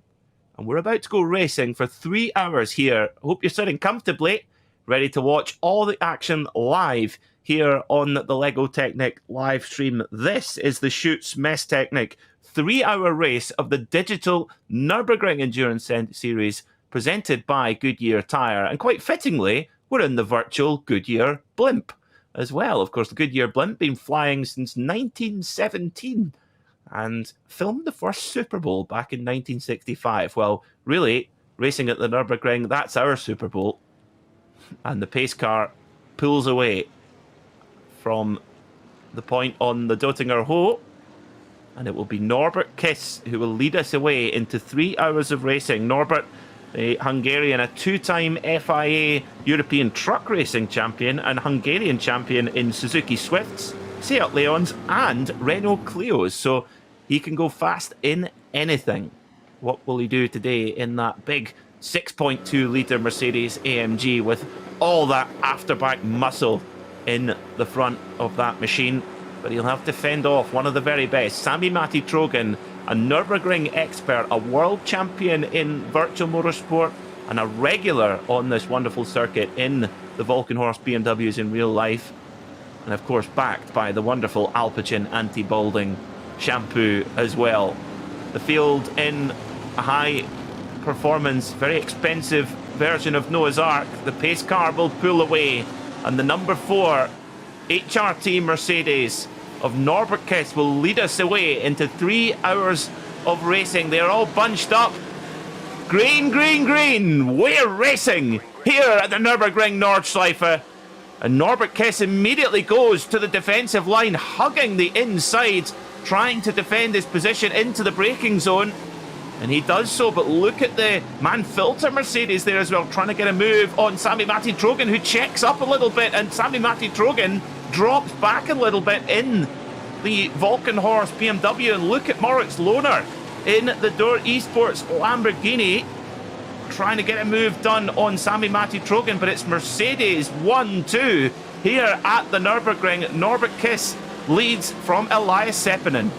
and we're about to go racing for 3 hours here. Hope you're sitting comfortably, ready to watch all the action live here on the LEGO Technic live stream. This is the Schütz Messtechnik 3-hour race of the Digital Nürburgring Endurance Series presented by Goodyear Tyre. And quite fittingly, we're in the virtual Goodyear blimp as well. Of course, the Goodyear blimp been flying since 1917 and filmed the first Super Bowl back in 1965. Well, really, racing at the Nürburgring, that's our Super Bowl. And the pace car pulls away from the point on the Döttinger Hohe. And it will be Norbert Kiss who will lead us away into 3 hours of racing. Norbert, the Hungarian, a two-time FIA European Truck Racing Champion and Hungarian champion in Suzuki Swifts, Seat Leons and Renault Clios. So he can go fast in anything. What will he do today in that big 6.2-litre Mercedes AMG with all that afterback muscle in the front of that machine? But he'll have to fend off one of the very best, Sami Matti-Trogen, a Nürburgring expert, a world champion in virtual motorsport, and a regular on this wonderful circuit in the Volkenhorst BMWs in real life. And of course, backed by the wonderful Alpecin anti-balding shampoo as well. The field in a high-performance, very expensive version of Noah's Ark. The pace car will pull away, and the number 4 HRT Mercedes of Norbert Kiss will lead us away into 3 hours of racing. They're all bunched up. Green, green, green. We're racing here at the Nürburgring Nordschleife. And Norbert Kiss immediately goes to the defensive line, hugging the inside, trying to defend his position into the braking zone. And he does so, but look at the Mann-Filter Mercedes there as well, trying to get a move on Sami Matti-Trogen, who checks up a little bit, and Sami Matti-Trogen drops back a little bit in the Volkenhorst BMW. And look at Moritz Lohner in the Dor Esports Lamborghini, trying to get a move done on Sami Matti-Trogen, but it's Mercedes 1-2 here at the Nürburgring. Norbert Kiss leads from Elias Seppinen.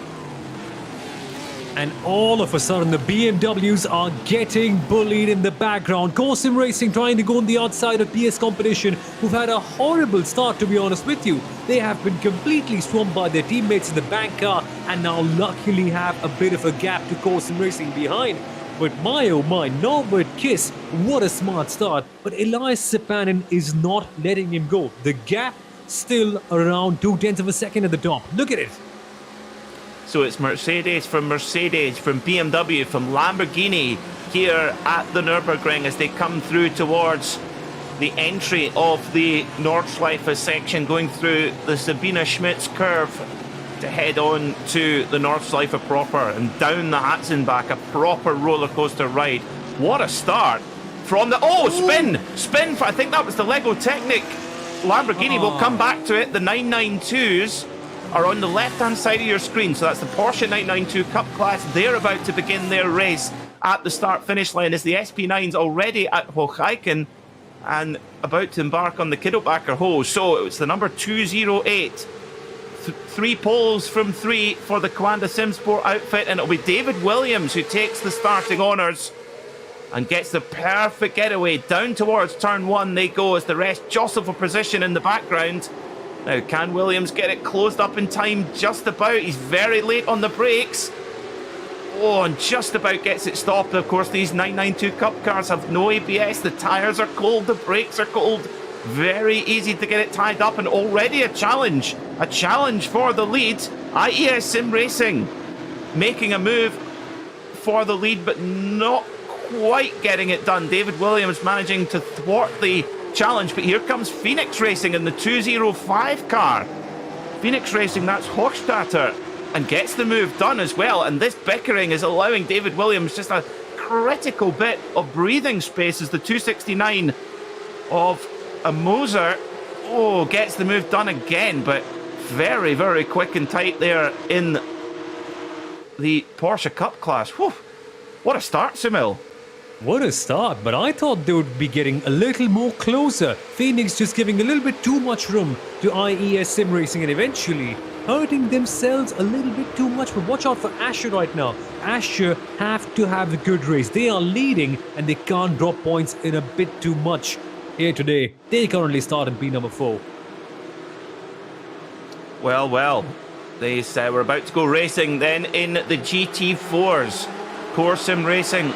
And all of a sudden, the BMWs are getting bullied in the background. Sim Racing trying to go on the outside of PS Competition, who've had a horrible start, to be honest with you. They have been completely swamped by their teammates in the bank car, and now luckily have a bit of a gap to Sim Racing behind. But my oh my, Norbert Kiss, what a smart start. But Elias Seppanen is not letting him go. The gap still around 0.2 of a second at the top. Look at it. So it's Mercedes, from BMW, from Lamborghini here at the Nürburgring as they come through towards the entry of the Nordschleife section, going through the Sabine Schmitz curve to head on to the Nordschleife proper and down the Hatzenbach, a proper roller coaster ride. What a start from the spin! I think that was the LEGO Technic Lamborghini. We'll come back to it. The 992s are on the left-hand side of your screen. So that's the Porsche 992 Cup class. They're about to begin their race at the start-finish line as the SP9's already at Hocheichen and about to embark on the Kiddelbacher Ho. So it's the number 208. 3 poles from 3 for the Coanda Simsport outfit, and it'll be David Williams who takes the starting honours and gets the perfect getaway. Down towards turn 1 they go as the rest jostle for position in the background. Now, can Williams get it closed up in time? Just about. He's very late on the brakes. And just about gets it stopped. Of course, these 992 Cup cars have no ABS. The tyres are cold. The brakes are cold. Very easy to get it tied up, and already a challenge. A challenge for the lead. IES Sim Racing making a move for the lead, but not quite getting it done. David Williams managing to thwart the challenge, but here comes Phoenix Racing in the 205 car. Phoenix Racing, that's Hochstadter, and gets the move done as well. And this bickering is allowing David Williams just a critical bit of breathing space as the 269 of And Moser, gets the move done again, but very, very quick and tight there in the Porsche Cup class. Whew, what a start, Sunil. What a start, but I thought they would be getting a little more closer. Phoenix just giving a little bit too much room to IES Sim Racing and eventually hurting themselves a little bit too much. But watch out for Asher right now. Asher have to have a good race. They are leading and they can't drop points in a bit too much here today. They currently start in P number 4. Well, they said we're about to go racing then in the GT4s. Core Sim Racing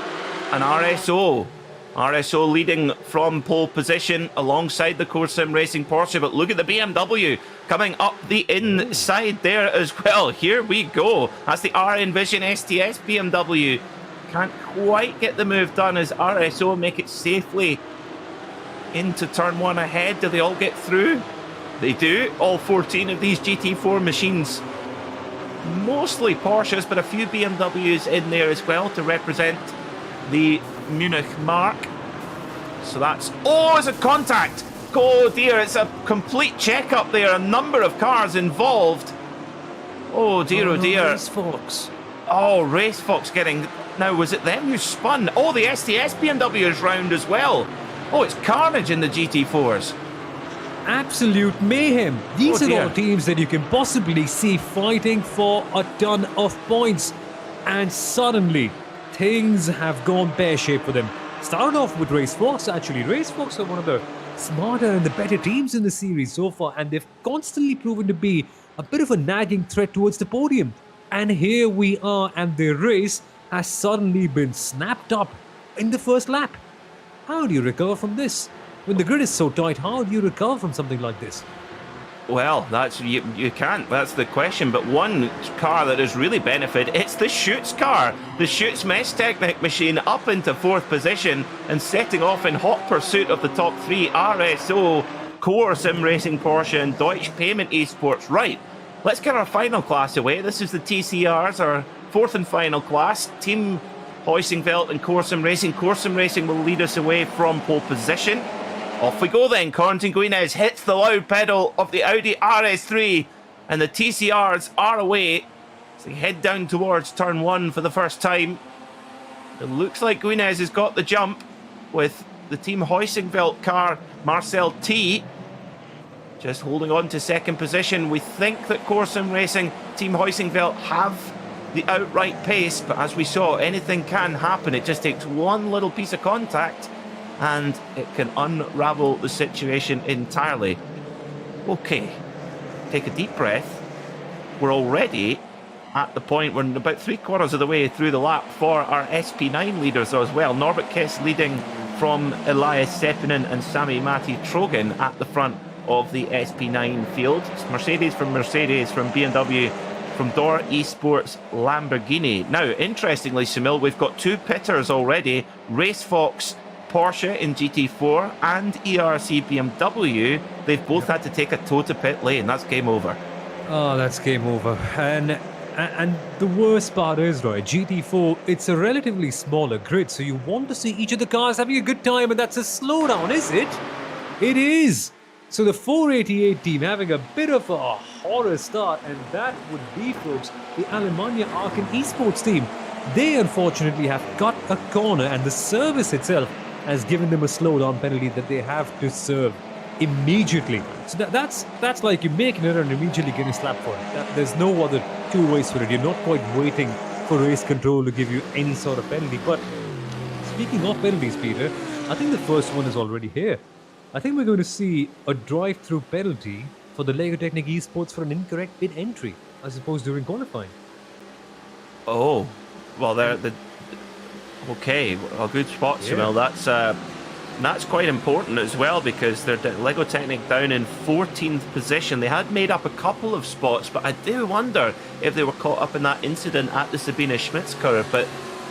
and RSO. RSO leading from pole position alongside the Core Sim Racing Porsche. But look at the BMW coming up the inside there as well. Here we go. That's the R Envision STS BMW. Can't quite get the move done as RSO make it safely into turn 1 ahead. Do they all get through? They do. All 14 of these GT4 machines. Mostly Porsches, but a few BMWs in there as well to represent the Munich mark. So that's... it's a contact! Oh dear, it's a complete checkup there. A number of cars involved. Oh dear, oh dear. Race Fox. Oh, Race Fox getting... Now, was it them who spun? Oh, the STS BMW is round as well. Oh, it's carnage in the GT4s. Absolute mayhem. These are dear. all teams that you can possibly see fighting for a ton of points. And suddenly, things have gone pear-shaped for them. Started off with Race Fox, actually. Race Fox are one of the smarter and the better teams in the series so far, and they've constantly proven to be a bit of a nagging threat towards the podium. And here we are, and their race has suddenly been snapped up in the first lap. How do you recover from this? When the grid is so tight, how do you recover from something like this? Well, that's you can't. That's the question. But one car that has really benefited, it's the Schütz car. The Schütz Messtechnik machine up into 4th position and setting off in hot pursuit of the top 3 RSO, Core Sim Racing Porsche and Deutsche Payment Esports. Right, let's get our final class away. This is the TCRs, our 4th and final class. Team Heusingveld and Core Sim Racing. Core Sim Racing will lead us away from pole position. Off we go then. Corentin Guinez hits the loud pedal of the Audi RS3 and the TCRs are away as they head down towards turn 1 for the first time. It looks like Guinez has got the jump with the Team Heusingveld car, Marcel T, just holding on to 2nd position. We think that Core Sim Racing, Team Heusingveld have the outright pace, but as we saw, anything can happen. It just takes one little piece of contact and it can unravel the situation entirely. Okay, take a deep breath. We're already at the point, we're about 3/4 of the way through the lap for our SP9 leaders as well. Norbert Kiss leading from Elias Seppinen and Sami Matti Trogen at the front of the SP9 field. It's Mercedes, from BMW, from Dor Esports, Lamborghini. Now, interestingly, Sunil, we've got 2 pitters already. Race Fox Porsche in GT4 and ERC BMW. They've both had to take a toe to pit lane. That's game over. Oh, that's game over. And the worst part is, right, GT4, it's a relatively smaller grid, so you want to see each of the cars having a good time, and that's a slowdown, is it? It is! So the 488 team having a bit of a horror start, and that would be, folks, the Alemannia Aachen Esports team. They unfortunately have cut a corner, and the service itself has given them a slowdown penalty that they have to serve immediately. So that's like you make an error and immediately getting slapped for it. There's no other two ways for it. You're not quite waiting for race control to give you any sort of penalty. But speaking of penalties, Peter, I think the first one is already here. I think we're going to see a drive-through penalty for the LEGO Technic Esports for an incorrect pit entry, as opposed during qualifying. Oh, well, okay, a good spot, Sunil. That's quite important as well, because they're LEGO Technic down in 14th position. They had made up a couple of spots, but I do wonder if they were caught up in that incident at the Sabine Schmitz curve. But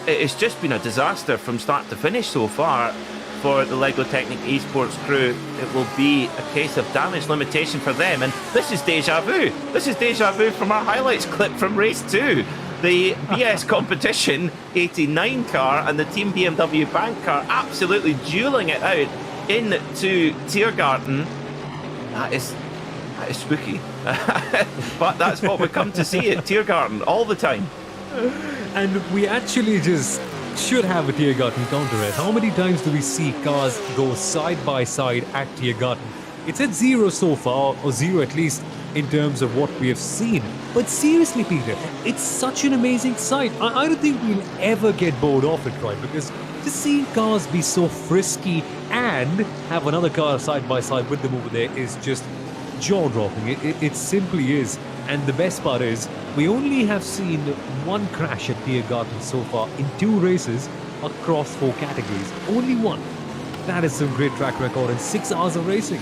it's just been a disaster from start to finish so far for the LEGO Technic Esports crew. It will be a case of damage limitation for them. And this is deja vu. This is deja vu from our highlights clip from race 2. The BS competition 89 car and the Team BMW Bank car absolutely dueling it out into Tiergarten. That is spooky. But that's what we come to see at Tiergarten all the time. And we actually just should have a Tiergarten counter. How many times do we see cars go side by side at Tiergarten? It's at 0 so far, or 0 at least in terms of what we have seen. But seriously, Peter, it's such an amazing sight. I don't think we'll ever get bored of it, right? Because just seeing cars be so frisky and have another car side by side with them over there is just jaw-dropping. It simply is. And the best part is, we only have seen one crash at Tiergarten so far in 2 races across 4 categories. Only one. That is some great track record in 6 hours of racing.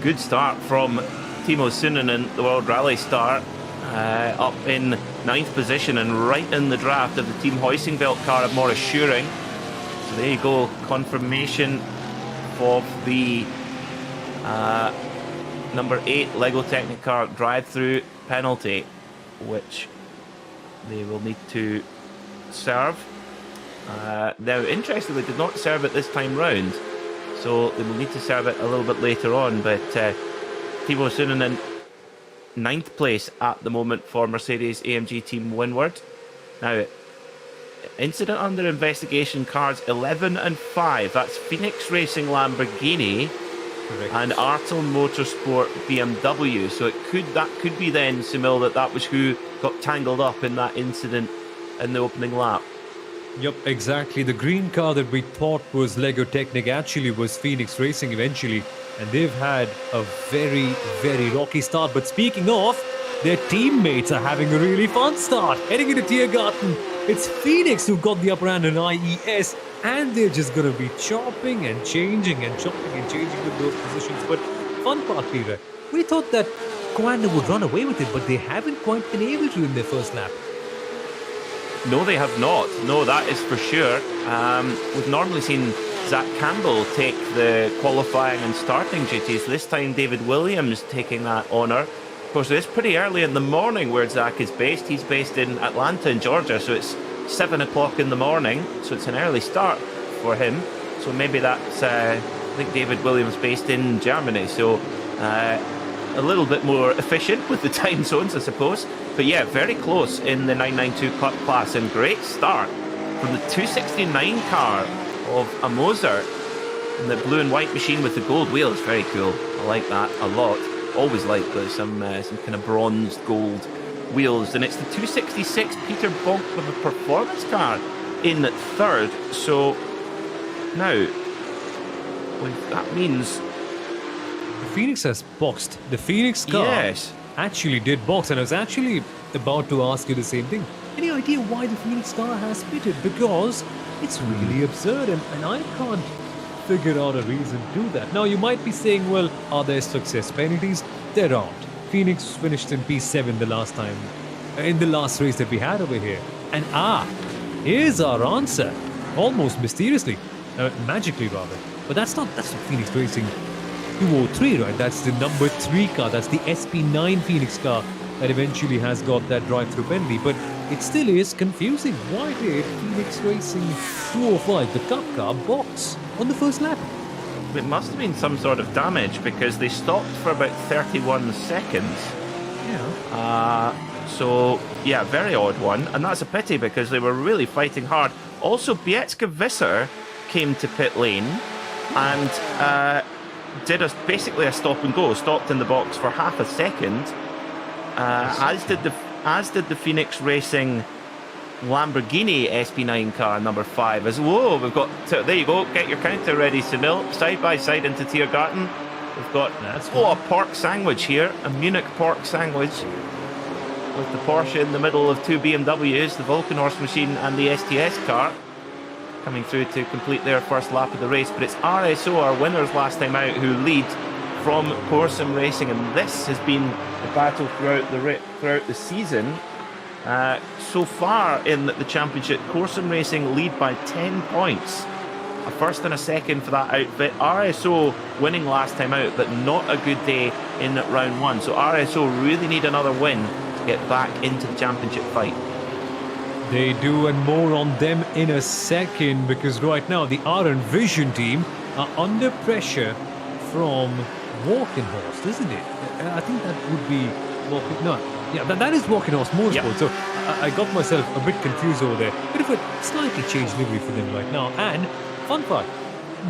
Good start from Timo Sunninen, the World Rally star, up in 9th position and right in the draft of the Team Hoisingveld car of Morris Schuring. So there you go, confirmation of the number 8 LEGO Technic car drive-through penalty, which they will need to serve. Now, interestingly, did not serve it this time round, so they will need to serve it a little bit later on. But Timo Sunninen, 9th place at the moment for Mercedes AMG Team Windward. Now, incident under investigation cars 11 and 5. That's Phoenix Racing Lamborghini. Correct. And Artel Motorsport BMW. So that could be then, Sunil, that was who got tangled up in that incident in the opening lap. Yep, exactly. The green car that we thought was LEGO Technic actually was Phoenix Racing eventually. And they've had a very, very rocky start. But speaking of, their teammates are having a really fun start. Heading into Tiergarten, it's Phoenix who got the upper hand in IES. And they're just going to be chopping and changing with those positions. But fun part, Peter, we thought that Coanda would run away with it, but they haven't quite been able to in their first lap. No, they have not. No, that is for sure. We've normally seen Zach Campbell take the qualifying and starting duties. This time, David Williams taking that honour. Of course, it's pretty early in the morning where Zach is based. He's based in Atlanta, in Georgia, so it's 7 o'clock in the morning. So it's an early start for him. So maybe that's, I think, David Williams based in Germany. So a little bit more efficient with the time zones, I suppose. But yeah, very close in the 992 class, and great start from the 269 car of a Moser in the blue and white machine with the gold wheels. Very cool. I like that a lot. Always like some kind of bronzed gold wheels. And it's the 266 Peter Bonk with a performance car in 3rd. So now, that means the Phoenix has boxed. The Phoenix car actually did box, and I was actually about to ask you the same thing. Any idea why the Phoenix car has pitted? Because it's really absurd, and I can't figure out a reason to do that. Now, you might be saying, well, are there success penalties? There aren't. Phoenix finished in P7 the last time, in the last race that we had over here. And here's our answer. Almost mysteriously, magically rather. But that's not Phoenix Racing 203, right? That's the number 3 car. That's the SP9 Phoenix car that eventually has got that drive-through penalty. But it still is confusing. Why did Phoenix Racing 205, the Cup car, box on the first lap? it must have been some sort of damage, because they stopped for about 31 seconds. So, yeah, very odd one. And that's a pity, because they were really fighting hard. Also, Bietska Visser came to pit lane and did basically a stop and go. Stopped in the box for half a second. As did the Phoenix Racing Lamborghini SP9 car number 5. Whoa, we've got... there you go. Get your counter ready, Sunil. Side by side into Tiergarten. We've got a pork sandwich here. A Munich pork sandwich. With the Porsche in the middle of two BMWs, the Volkenhorst machine and the STS car, coming through to complete their first lap of the race. But it's RSO, our winners last time out, who lead from Corsum Racing, and this has been the battle throughout the season. So far in the championship, Corsum Racing lead by 10 points. A first and a second for that outfit. RSO winning last time out, but not a good day in round one. So RSO really need another win to get back into the championship fight. They do, and more on them in a second, because right now the RN Vision team under pressure from Walking Horse, isn't it? I think that would be Walking. No, yeah, that is Walking Horse Motorsport. Yep. So I got myself a bit confused over there. Bit of a slightly changed livery for them right now. And fun fact,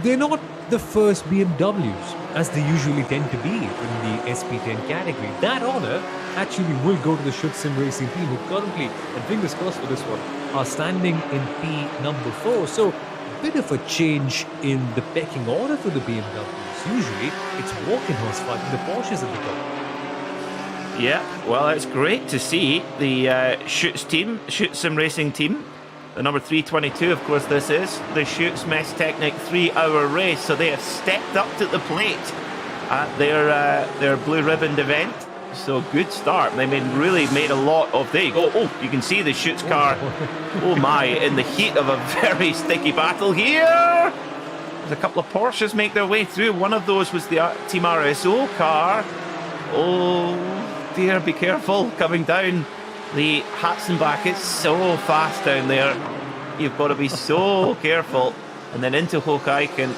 they're not the first BMWs as they usually tend to be in the SP10 category. That honor actually will go to the Schütz Sim Racing team, who currently, and fingers crossed for this one, are standing in P number 4. So bit of a change in the pecking order for the BMWs. Usually, it's Walking Horse fighting the Porsches at the top. Yeah, well, it's great to see the Schütz Sim Racing team. The number 322, of course, this is the Schütz Messtechnik 3-hour race. So they have stepped up to the plate at their blue ribboned event. So good start. They really made a lot of. There you go. Oh, you can see the Schütz car. Oh my! In the heat of a very sticky battle here. There's a couple of Porsches make their way through. One of those was the Team RSO car. Oh dear, be careful coming down the Hatzenbach. It's so fast down there. You've got to be so careful. And then into Hocheichen.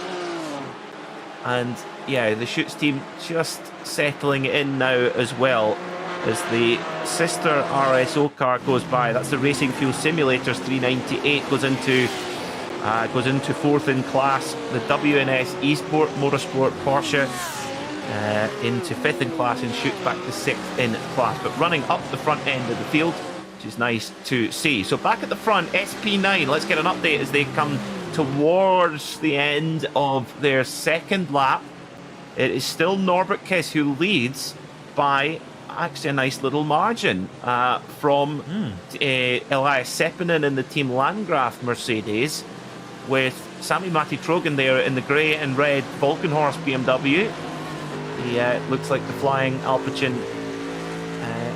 And yeah, the Schütz team just settling in now as well as the sister RSO car goes by. That's the Racing Fuel Simulators 398 goes into fourth in class. The WNS Esport Motorsport Porsche into fifth in class, and Schütz back to sixth in class. But running up the front end of the field, which is nice to see. So back at the front, SP9. Let's get an update as they come towards the end of their second lap. It is still Norbert Kiss who leads by actually a nice little margin from Elias Seppinen in the Team Landgraf Mercedes, with Sami Matti Trogen there in the grey and red Volkenhorst BMW. He looks like the flying Alpecin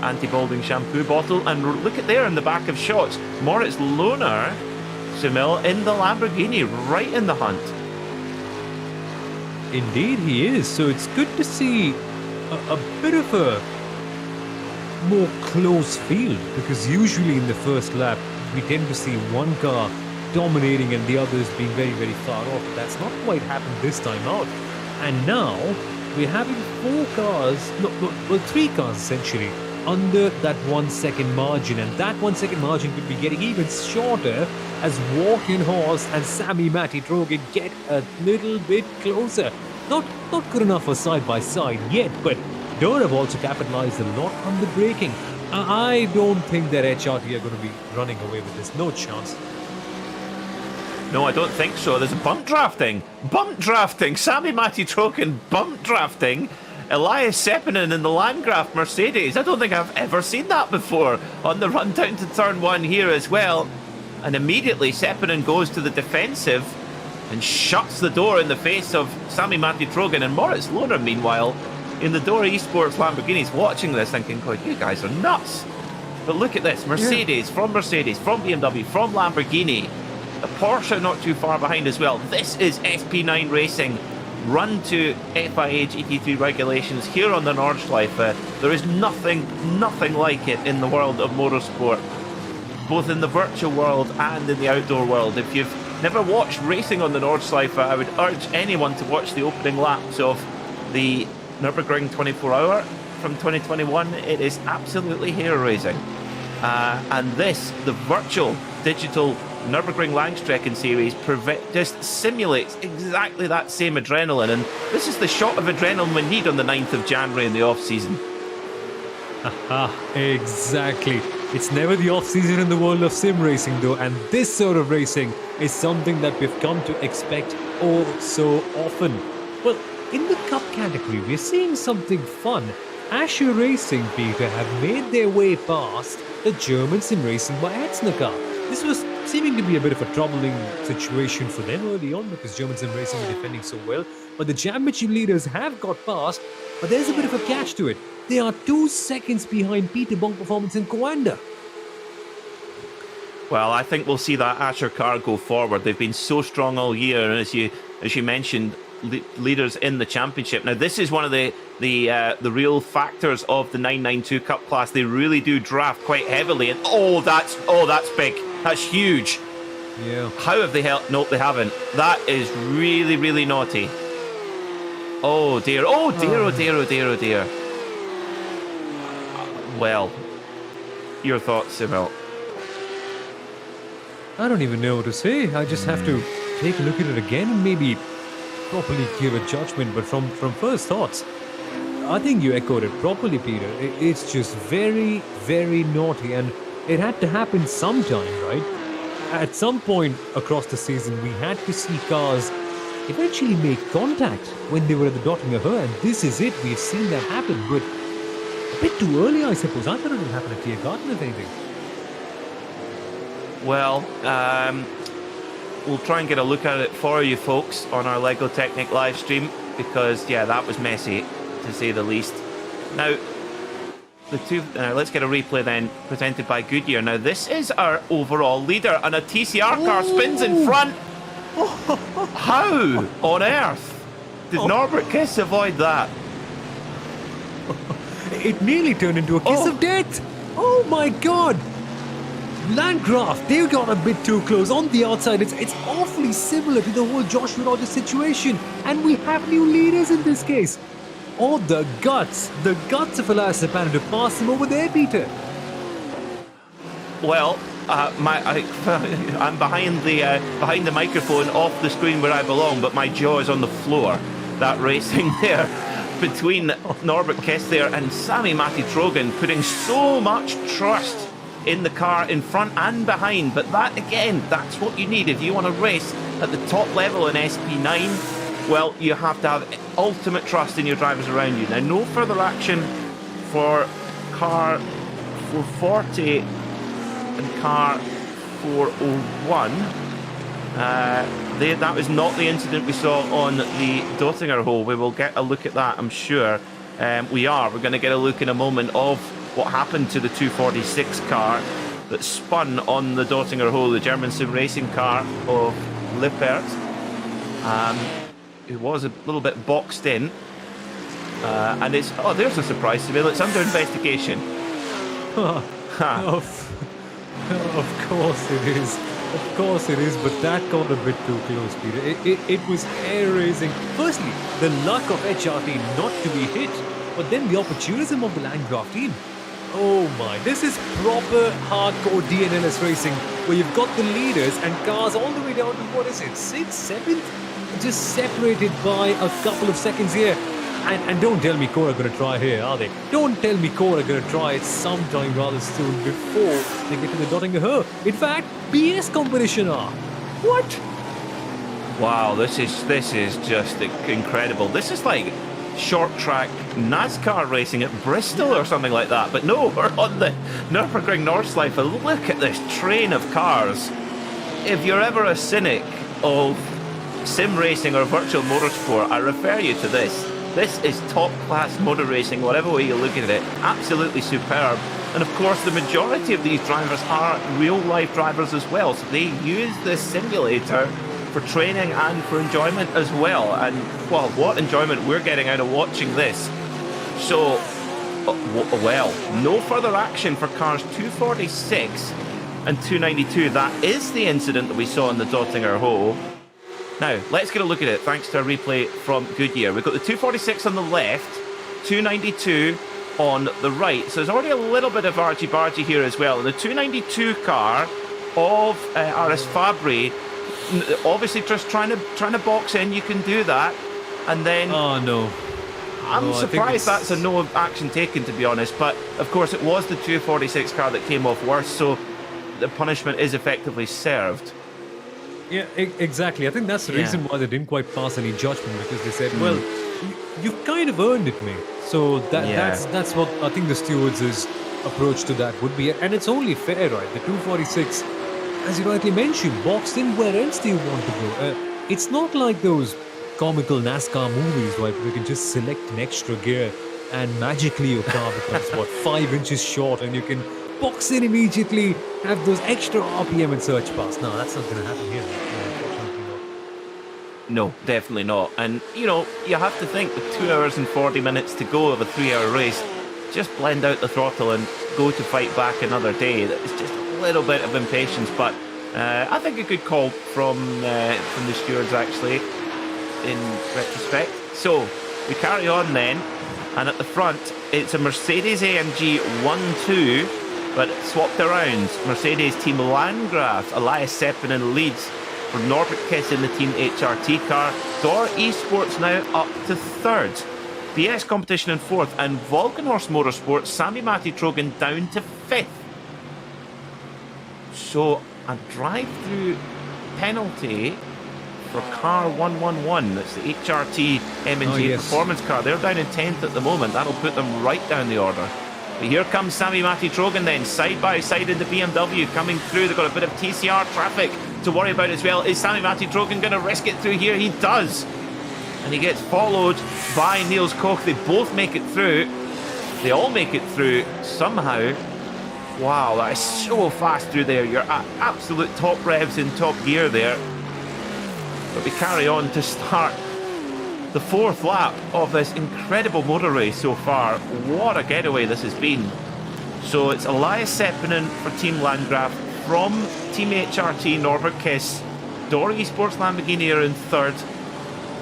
anti-balding shampoo bottle. And look at there in the back of shots, Moritz Lohner, Sumil, in the Lamborghini, right in the hunt. Indeed he is. So it's good to see a bit of a more close field, because usually in the first lap we tend to see one car dominating and the others being very, very far off. But that's not quite happened this time out. And now we're having three cars essentially under that 1 second margin, and that 1 second margin could be getting even shorter as Walking Horse and Sami Matti Trogen get a little bit closer. Not good enough for side by side yet, but Dürr have also capitalized a lot on the braking. I don't think that HRT are going to be running away with this. No chance. No, I don't think so. There's a bump drafting. Bump drafting. Sami Matti Trogen bump drafting. Elias Seppinen in the Landgraf Mercedes. I don't think I've ever seen that before on the run down to turn one here as well. And immediately Seppinen goes to the defensive and shuts the door in the face of Sami Matti Trogen. And Moritz Lohner, meanwhile, in the Dora Esports Lamborghinis, watching this thinking, God, you guys are nuts. But look at this. Mercedes, from BMW, from Lamborghini. A Porsche not too far behind as well. This is SP9 Racing. Run to FIA GT3 regulations here on the Nordschleife. There is nothing like it in the world of motorsport, both in the virtual world and in the outdoor world. If you've never watched racing on the Nordschleife, I would urge anyone to watch the opening laps of the Nürburgring 24-hour from 2021. It is absolutely hair-raising. And this, the virtual digital Nürburgring Langstrecken series, just simulates exactly that same adrenaline, and this is the shot of adrenaline we need on the 9th of January in the off-season. Exactly. It's never the off-season in the world of sim racing though, and this sort of racing is something that we've come to expect all so often. Well, in the Cup category, we're seeing something fun. Asher Racing, Peter, have made their way past the German sim racing by Hetzner. This was seeming to be a bit of a troubling situation for them early on because German sim racing were defending so well. But the championship leaders have got past, but there's a bit of a catch to it. They are 2 seconds behind Peter Bonk Performance and Coanda. Well, I think we'll see that Asher car go forward. They've been so strong all year, and as you mentioned, leaders in the championship. Now, this is one of the real factors of the 992 Cup class. They really do draft quite heavily, and that's big. That's huge. Yeah. How have they helped? Nope, they haven't. That is really, really naughty. Oh dear, oh dear, oh dear, oh dear, oh dear. Well, your thoughts, Emil? I don't even know what to say. I just have to take a look at it again and maybe properly give a judgment. But from first thoughts, I think you echoed it properly, Peter. It's just very, very naughty, and it had to happen sometime, right? At some point across the season, we had to see cars eventually make contact when they were at the Dottinger Her, and this is it. We've seen that happen, but a bit too early, I suppose. I thought it would happen at Tiergarten, if anything. Well, we'll try and get a look at it for you folks on our LEGO Technic live stream, because, yeah, that was messy, to say the least. Now, let's get a replay then, presented by Goodyear. Now, this is our overall leader, and a TCR car spins in front. How on earth did Norbert Kiss avoid that? It nearly turned into a kiss of death. Oh my god! Landgraf, they got a bit too close. On the outside, it's awfully similar to the whole Joshua Rogers situation. And we have new leaders in this case. Oh, the guts of Elias Sepana to pass him over there, Peter. Well, I'm behind the microphone off the screen where I belong, but my jaw is on the floor. That racing there between Norbert Kiss there and Sami Matti Trogan, putting so much trust in the car in front and behind. But that, again, that's what you need if you want to race at the top level in SP9. Well, you have to have ultimate trust in your drivers around you. Now, no further action for car 440 and car 401. That was not the incident we saw on the Dottinger hole. We will get a look at that, I'm sure. We're going to get a look in a moment of what happened to the 246 car that spun on the Dottinger hole, the German sim racing car of Lippert. It was a little bit boxed in. And it's... Oh, there's a surprise, Seville. It's under investigation. Of course it is. Of course it is, but that got a bit too close, Peter. It was hair-raising. Firstly, the luck of HRT not to be hit, but then the opportunism of the Landgraf team. Oh my, this is proper hardcore DNLS racing, where you've got the leaders and cars all the way down to, what is it, 6th, 7th? Just separated by a couple of seconds here. And don't tell me Cora are going to try here, are they? Don't tell me Cora are going to try it sometime rather soon before they get to the Dottinger Her. In fact, BS competition are. What? Wow, this is just incredible. This is like short track NASCAR racing at Bristol or something like that. But no, we're on the Nürburgring Nordschleife. Look at this train of cars. If you're ever a cynic of sim racing or virtual motorsport, I refer you to this. This is top-class motor racing, whatever way you look at it. Absolutely superb. And of course, the majority of these drivers are real-life drivers as well. So they use this simulator for training and for enjoyment as well. And, well, what enjoyment we're getting out of watching this. So, well, no further action for cars 246 and 292. That is the incident that we saw in the Dottinger hole. Now, let's get a look at it, thanks to a replay from Goodyear. We've got the 246 on the left, 292 on the right. So there's already a little bit of argy-bargy here as well. And the 292 car of RS Fabri, obviously just trying to box in. You can do that. And then... Oh, no. I'm surprised that's a no action taken, to be honest. But, of course, it was the 246 car that came off worse, so the punishment is effectively served. Yeah, exactly. I think that's the reason why they didn't quite pass any judgment, because they said, well, you've kind of earned it, mate. So that's what I think the stewards' approach to that would be. And it's only fair, right? The 246, as you rightly mentioned, boxed in, where else do you want to go? It's not like those comical NASCAR movies, right, where you can just select an extra gear and magically your car becomes, 5 inches short, and you can box in immediately, have those extra RPM and search pass. No, that's not going to happen here. Unfortunately not. No, definitely not. And, you have to think with 2 hours and 40 minutes to go of a 3-hour race, just blend out the throttle and go to fight back another day. It's just a little bit of impatience, but I think a good call from the stewards, actually, in retrospect. So we carry on then, and at the front it's a Mercedes AMG 1-2, but swapped around. Mercedes Team Landgraf, Elias Seppinen leads for Norbert Kiss in the Team HRT car. Dor Esports now up to third. BS Competition in fourth, and Volkenhorst Motorsport, Sami Matti Trogan down to fifth. So a drive-through penalty for car 111. That's the HRT M&G performance car. They're down in 10th at the moment. That'll put them right down the order. But here comes Sami Matti Trogan then, side by side in the BMW coming through. They've got a bit of TCR traffic to worry about as well. Is Sami Matti Trogan going to risk it through here? He does. And he gets followed by Niels Koch. They both make it through. They all make it through somehow. Wow, that is so fast through there. You're at absolute top revs in top gear there. But we carry on to start the fourth lap of this incredible motor race so far. What a getaway this has been. So it's Elias Seppinen for Team Landgraf from Team HRT, Norbert Kiss. Dor Esports Lamborghini are in third.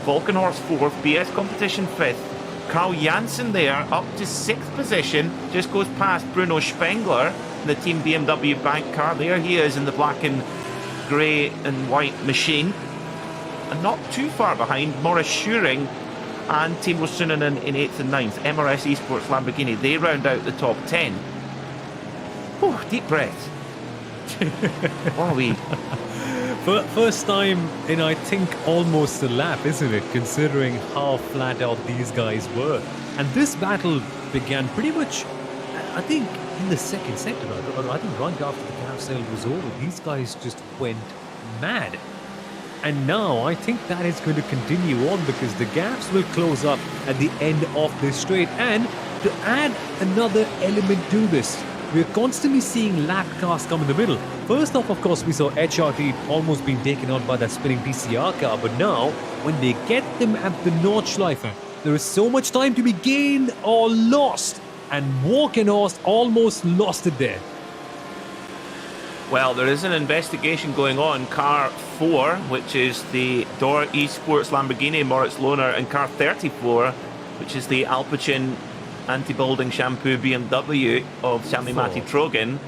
Volkenhorst fourth. BS Competition fifth. Carl Janssen there up to sixth position. Just goes past Bruno Spengler in the Team BMW bank car. There he is in the black and grey and white machine. And not too far behind, Morris Schuring and Timo Sunonen in 8th and 9th. MRS Esports Lamborghini, they round out the top 10. Whew, deep breath. What are we? First time in, I think, almost a lap, isn't it? Considering how flat out these guys were. And this battle began pretty much, I think, in the second sector. Or I think right after the carousel was over, these guys just went mad. And now I think that is going to continue on because the gaps will close up at the end of this straight. And to add another element to this, we're constantly seeing lap cars come in the middle. First off, of course, we saw HRT almost being taken out by that spinning TCR car. But now, when they get them at the Nordschleife, there is so much time to be gained or lost. And Volkenhorst almost lost it there. Well, there is an investigation going on. Car 4, which is the Dor Esports Lamborghini Moritz Lohner, and car 34, which is the Alpecin anti-balding shampoo BMW of Sami Matti Trogan.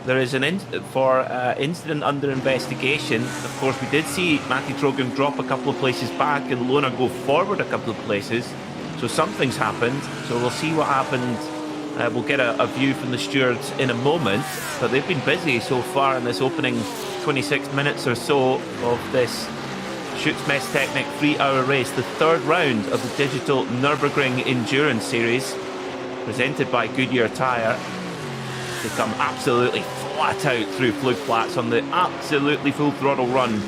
There is an incident under investigation. Of course, we did see Matti Trogan drop a couple of places back and Lohner go forward a couple of places. So something's happened. So we'll see what happened. We'll get a view from the stewards in a moment, but they've been busy so far in this opening 26 minutes or so of this Schütz Messtechnik 3-hour race, the third round of the Digital Nürburgring Endurance Series, presented by Goodyear tyre. They come absolutely flat out through Flugplatz on the absolutely full throttle run,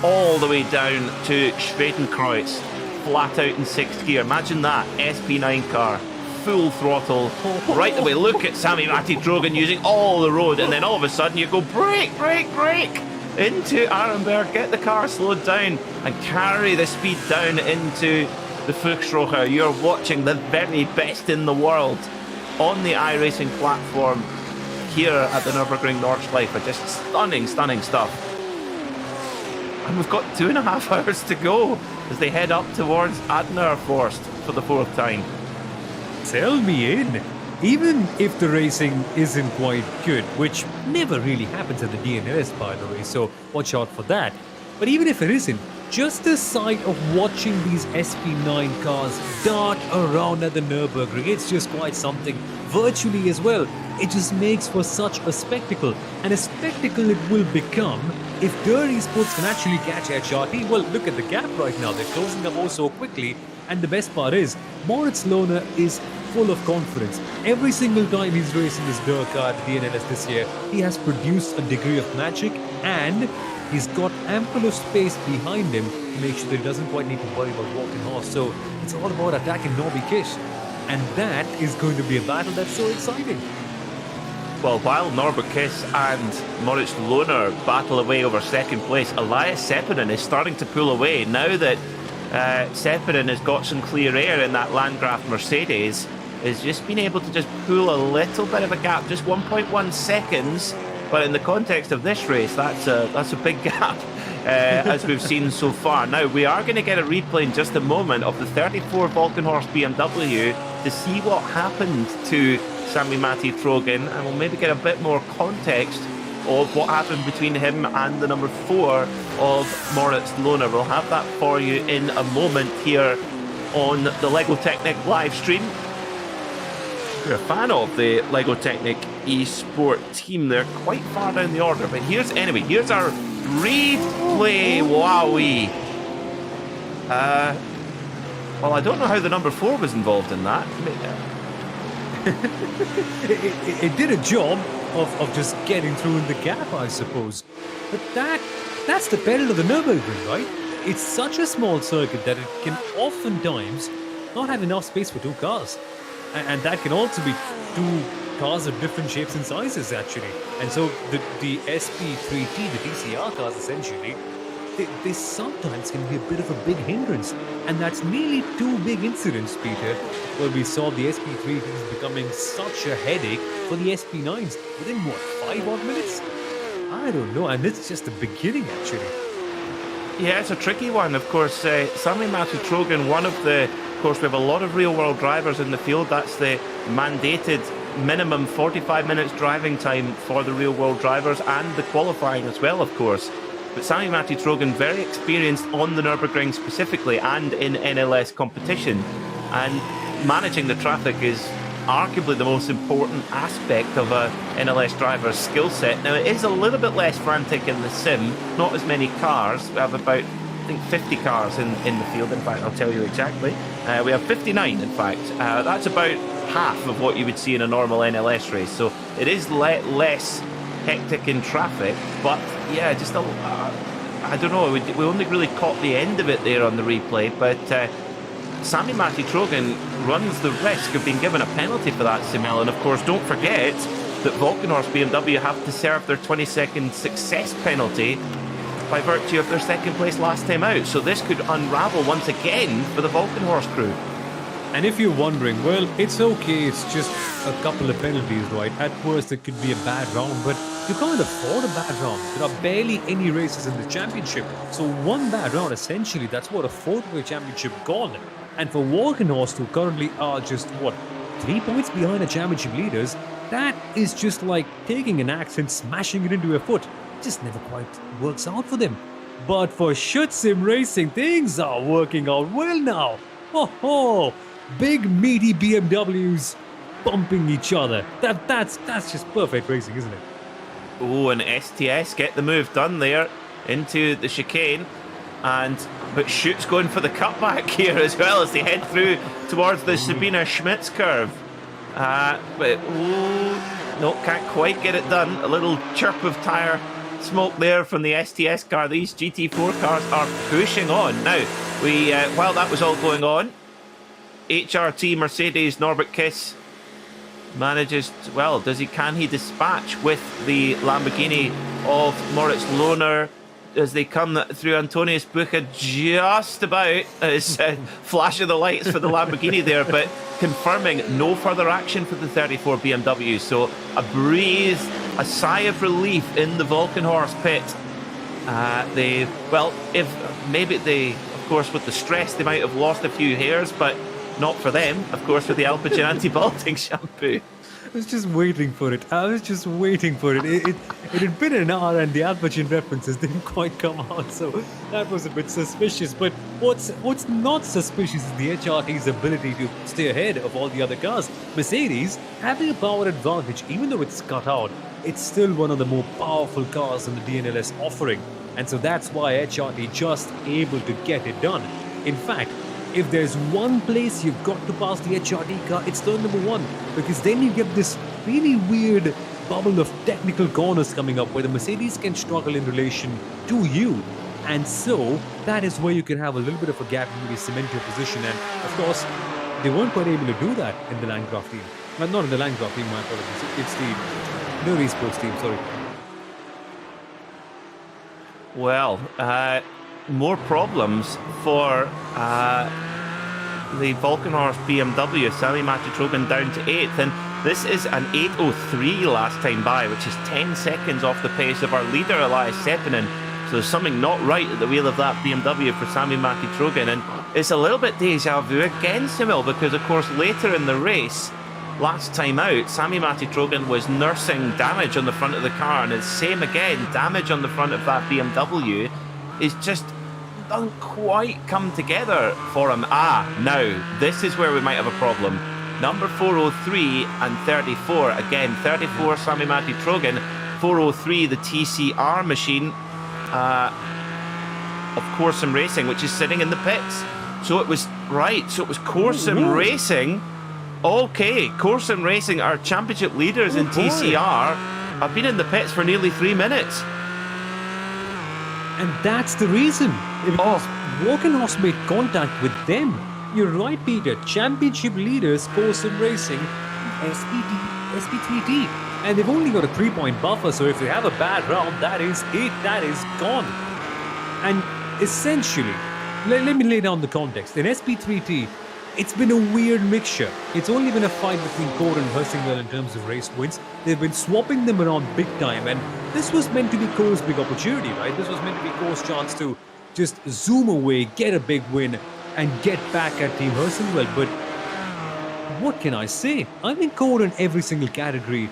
all the way down to Schwedenkreuz, flat out in sixth gear. Imagine that, SP9 car. Full throttle right away. Look at Sami Matti Trogan using all the road, and then all of a sudden you go brake, brake, brake into Arenberg, get the car slowed down and carry the speed down into the Fuchsrocher. You're watching the very best in the world on the iRacing platform here at the Nürburgring Nordschleife. Just stunning, stunning stuff. And we've got 2.5 hours to go as they head up towards Adner Forst for the fourth time. Tell me in. Even if the racing isn't quite good, which never really happens at the DNS, by the way, so watch out for that. But even if it isn't, just the sight of watching these SP9 cars dart around at the Nürburgring, it's just quite something. Virtually as well, it just makes for such a spectacle. And a spectacle it will become if Dor Esports can actually catch HRT. Well, look at the gap right now. They're closing up oh so quickly. And the best part is, Moritz Lohner is full of confidence. Every single time he's racing this Dor car at the DNLS this year, he has produced a degree of magic, and he's got ample of space behind him to make sure that he doesn't quite need to worry about walking horse. So it's all about attacking Norby Kish. And that is going to be a battle that's so exciting. Well, while Norbert Kiss and Moritz Lohner battle away over second place, Elias Seppinen is starting to pull away now that Seppinen has got some clear air in that Landgraf Mercedes. Has just been able to just pull a little bit of a gap, just 1.1 seconds But in the context of this race, that's a big gap, as we've seen so far. Now, we are going to get a replay in just a moment of the 34 Volkenhorst BMW to see what happened to Sami-Matti Trojan, and we'll maybe get a bit more context of what happened between him and the number 4 of Moritz Lohner. We'll have that for you in a moment here on the LEGO Technic live stream. If you're a fan of the LEGO Technic eSport team, they're quite far down the order. But here's our replay. Wowee. Well, I don't know how the number 4 was involved in that. It did a job of just getting through in the gap, I suppose. But that's the peril of the Nürburgring, right? It's such a small circuit that it can oftentimes not have enough space for 2 cars. And that can also be 2 cars of different shapes and sizes, actually. And so the SP3T, the DCR cars, essentially, they sometimes can be a bit of a big hindrance. And that's nearly 2 big incidents, Peter, where we saw the SP3Ts becoming such a headache for the SP9s within, 5 odd minutes? I don't know, and it's just the beginning, actually. Yeah, it's a tricky one. Of course, Sami-Matti Trojan, of course, we have a lot of real-world drivers in the field. That's the mandated minimum 45 minutes driving time for the real-world drivers, and the qualifying as well, of course. But Sami-Matti Trojan, very experienced on the Nürburgring specifically and in NLS competition. And managing the traffic is arguably the most important aspect of a NLS driver's skill set. Now, it is a little bit less frantic in the sim, not as many cars. We have about, I think, 50 cars in the field. In fact, I'll tell you exactly. We have 59, in fact. That's about half of what you would see in a normal NLS race. So it is less hectic in traffic, but yeah, just I don't know, we only really caught the end of it there on the replay, but Sami-Matti Trojan runs the risk of being given a penalty for that, Simel. And of course, don't forget that Volkenhorst BMW have to serve their 20-second success penalty by virtue of their second place last time out. So this could unravel once again for the Volkenhorst crew. And if you're wondering, well, it's okay, it's just a couple of penalties, right? At worst, it could be a bad round, but you can't afford a bad round. There are barely any races in the championship. So one bad round, essentially, that's what a 4-way championship gone. And for Volkenhorst, who currently are just, 3 points behind the championship leaders, that is just like taking an axe and smashing it into a foot. It just never quite works out for them. But for Schütz Racing, things are working out well now. Ho! Big meaty BMWs bumping each other. That's just perfect racing, isn't it? Oh, and STS get the move done there into the chicane, but Schütz going for the cutback here as well as they head through towards the Sabina Schmitz curve. No, can't quite get it done. A little chirp of tyre smoke there from the STS car. These GT4 cars are pushing on. Now, while that was all going on, HRT Mercedes Norbert Kiss manages can he dispatch with the Lamborghini of Moritz Lohner as they come through Antonius Bucher just about as flash of the lights for the Lamborghini there, but confirming no further action for the 34 BMW. So a sigh of relief in the Volkenhorst pit. Of course, with the stress, they might have lost a few hairs, but not for them, of course, with the Alpagen anti-balding shampoo. I was just waiting for it. It had been an hour and the Alpagen references didn't quite come out, so that was a bit suspicious. But what's not suspicious is the HRT's ability to stay ahead of all the other cars. Mercedes, having a power advantage, even though it's cut out, it's still one of the more powerful cars in the DNLS offering. And so that's why HRT just able to get it done. In fact, if there's one place you've got to pass the HRT car, it's turn number 1, because then you get this really weird bubble of technical corners coming up where the Mercedes can struggle in relation to you. And so that is where you can have a little bit of a gap and maybe cement your position. And of course, they weren't quite able to do that in the Landgraf team. Well, not in the Landgraf team, my apologies. It's the Nuri Sports team, sorry. Well, more problems for the Volkenhorst BMW. Sami-Matti Trojan down to 8th, and This is an 8:03 last time by, which is 10 seconds off the pace of our leader, Elias Seppänen. So there's something not right at the wheel of that BMW for Sami-Matti Trogan. And it's a little bit deja vu again, Simil, because, of course, later in the race, last time out, Sami-Matti Trogan was nursing damage on the front of the car. And it's same again, damage on the front of that BMW is just doesn't quite come together for him. Now, this is where we might have a problem. Number 403 and 34. Again, 34 Sami-Matti Trogan, 403 the TCR machine of Corsim Racing, which is sitting in the pits. So it was Corsim Racing. Okay, Corsim Racing, our championship leaders in TCR, have been in the pits for nearly 3 minutes. And that's the reason. Because Walkenhorst made contact with them. You're right, Peter. Championship leaders, Corsim Racing, SP3T. And they've only got a 3-point buffer, so if they have a bad round, that is it. That is gone. And essentially, let me lay down the context. In SP3T, it's been a weird mixture. It's only been a fight between Core and Helsingwell in terms of race wins. They've been swapping them around big time, and this was meant to be Core's big opportunity, right? This was meant to be Core's chance to just zoom away, get a big win, and get back at Team Helsingwell. But what can I say? I think Core in every single category,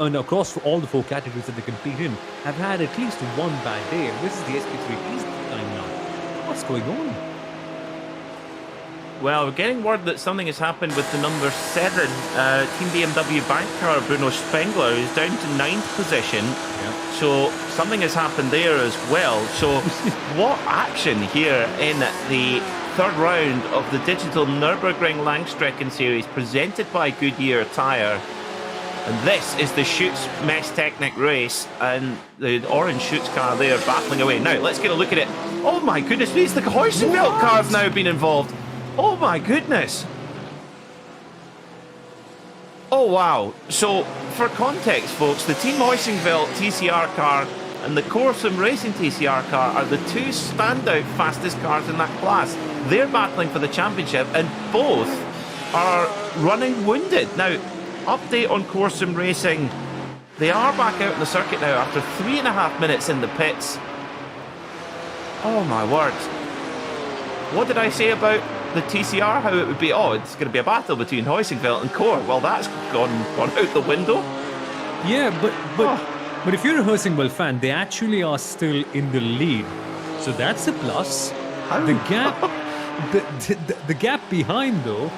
and across all the 4 categories that they compete in, have had at least one bad day. And this is the SP3T's time now. What's going on? Well, we're getting word that something has happened with the number 7 Team BMW bank car, Bruno Spengler, who's down to 9th position. Yeah. So something has happened there as well. So what action here in the third round of the Digital Nürburgring Langstrecken Series presented by Goodyear Tyre. And this is the Schütz Messtechnik race, and the orange Schütz car there battling away. Now, let's get a look at it. Oh my goodness, it's the Heusenfeld car have now been involved. Oh my goodness. Oh wow. So, for context, folks, the Team Heusenfeld TCR car and the Corsim Racing TCR car are the 2 standout fastest cars in that class. They're battling for the championship, and both are running wounded. Now, update on Corsim Racing. They are back out in the circuit now after 3.5 minutes in the pits. Oh my word. What did I say about the TCR? How it would be? Oh, it's going to be a battle between Heusenfeld and Core. Well, that's gone out the window. Yeah, but if you're a Helsingwell fan, they actually are still in the lead. So that's a plus. How? The gap the gap behind, though,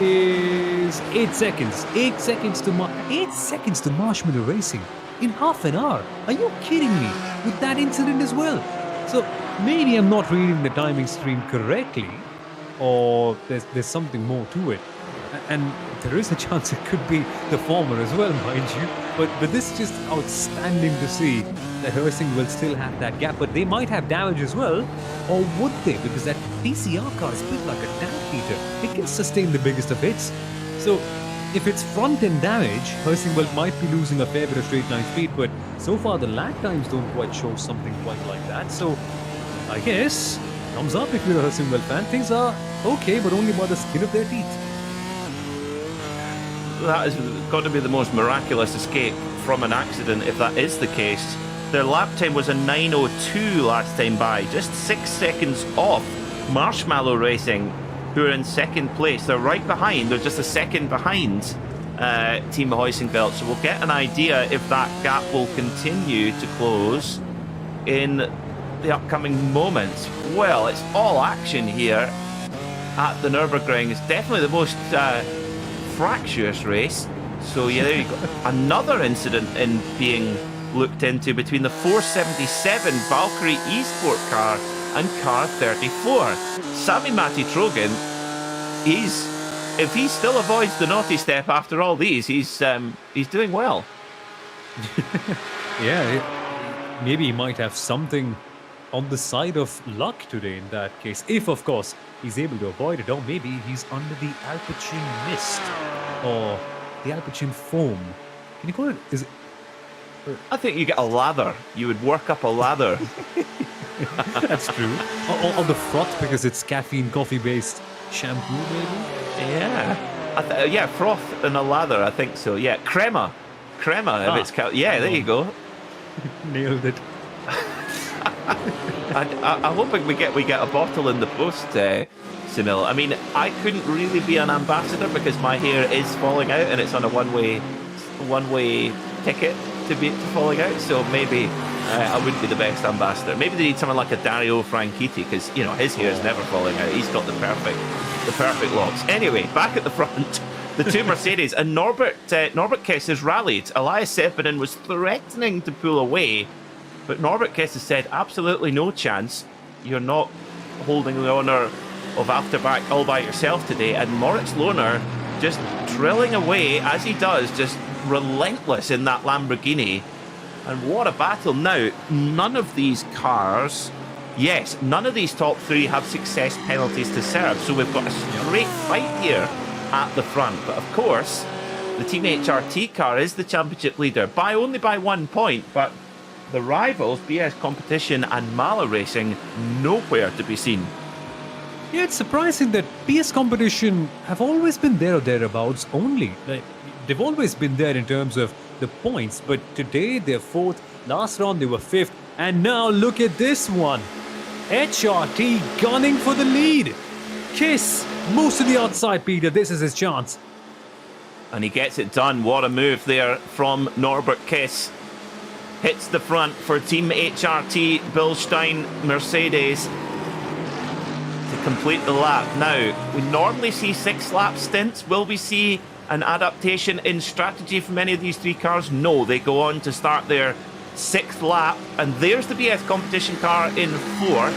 is 8 seconds. 8 seconds to 8 seconds to Marshmallow Racing in half an hour. Are you kidding me? With that incident as well. So maybe I'm not reading the timing stream correctly, or there's something more to it. And there is a chance it could be the former as well, mind you. But this is just outstanding to see that Helsing will still have that gap. But they might have damage as well, or would they? Because that TCR car is built like a tank heater. It can sustain the biggest of hits. So if it's front-end damage, Helsingwell might be losing a fair bit of straight-line speed. But so far the lag times don't quite show something quite like that. So I guess thumbs up if you're a Helsingwell fan. Things are okay, but only by the skin of their teeth. That has got to be the most miraculous escape from an accident, if that is the case. Their lap time was a 9:02 last time by, just 6 seconds off Marshmallow Racing, who are in second place. They're right behind, they're just a second behind Team Heusenfeld. So we'll get an idea if that gap will continue to close in the upcoming moments. Well, it's all action here at the Nürburgring. It's definitely the most fractious race. So yeah, there you go. Another incident in being looked into between the 477 Valkyrie Esport car and car 34. Sami-Matti Trogan, if he still avoids the naughty step after all these, he's doing well. Yeah, maybe he might have something on the side of luck today in that case, if of course he's able to avoid it, or maybe he's under the Alpecin mist or the Alpecin foam. Can you call it? Is it? I think you get a lather. You would work up a lather. That's true. Or the froth, because it's caffeine coffee based shampoo, maybe. Yeah. Yeah, froth and a lather, I think so. Yeah, crema. If it's yeah, there you go. Nailed it. I'm hoping we get a bottle in the post, Sunil. I mean, I couldn't really be an ambassador because my hair is falling out and it's on a one-way ticket to falling out. So maybe I wouldn't be the best ambassador. Maybe they need someone like a Dario Franchitti because his hair is never falling out. He's got the perfect locks. Anyway, back at the front. The two Mercedes and Norbert Kiss has rallied. Elias Sepinen was threatening to pull away, but Norbert Kiss has said absolutely no chance. You're not holding the honour of Afterback all by yourself today. And Moritz Lohner just drilling away as he does, just relentless in that Lamborghini. And what a battle. Now, none of these cars, none of these top three have success penalties to serve. So we've got a straight fight here at the front. But of course, the Team HRT car is the championship leader only by 1 point, but the rivals, BS Competition and Mala Racing, nowhere to be seen. Yeah, it's surprising that PS Competition have always been there or thereabouts only. They've always been there in terms of the points, but today they're fourth, last round they were fifth, and now look at this one. HRT gunning for the lead. Kiss, most to the outside, Peter. This is his chance. And he gets it done. What a move there from Norbert Kiss. Hits the front for Team HRT, Bilstein, Mercedes to complete the lap. Now, we normally see 6-lap stints. Will we see an adaptation in strategy from any of these three cars? No, they go on to start their 6th lap. And there's the BS Competition car in 4th.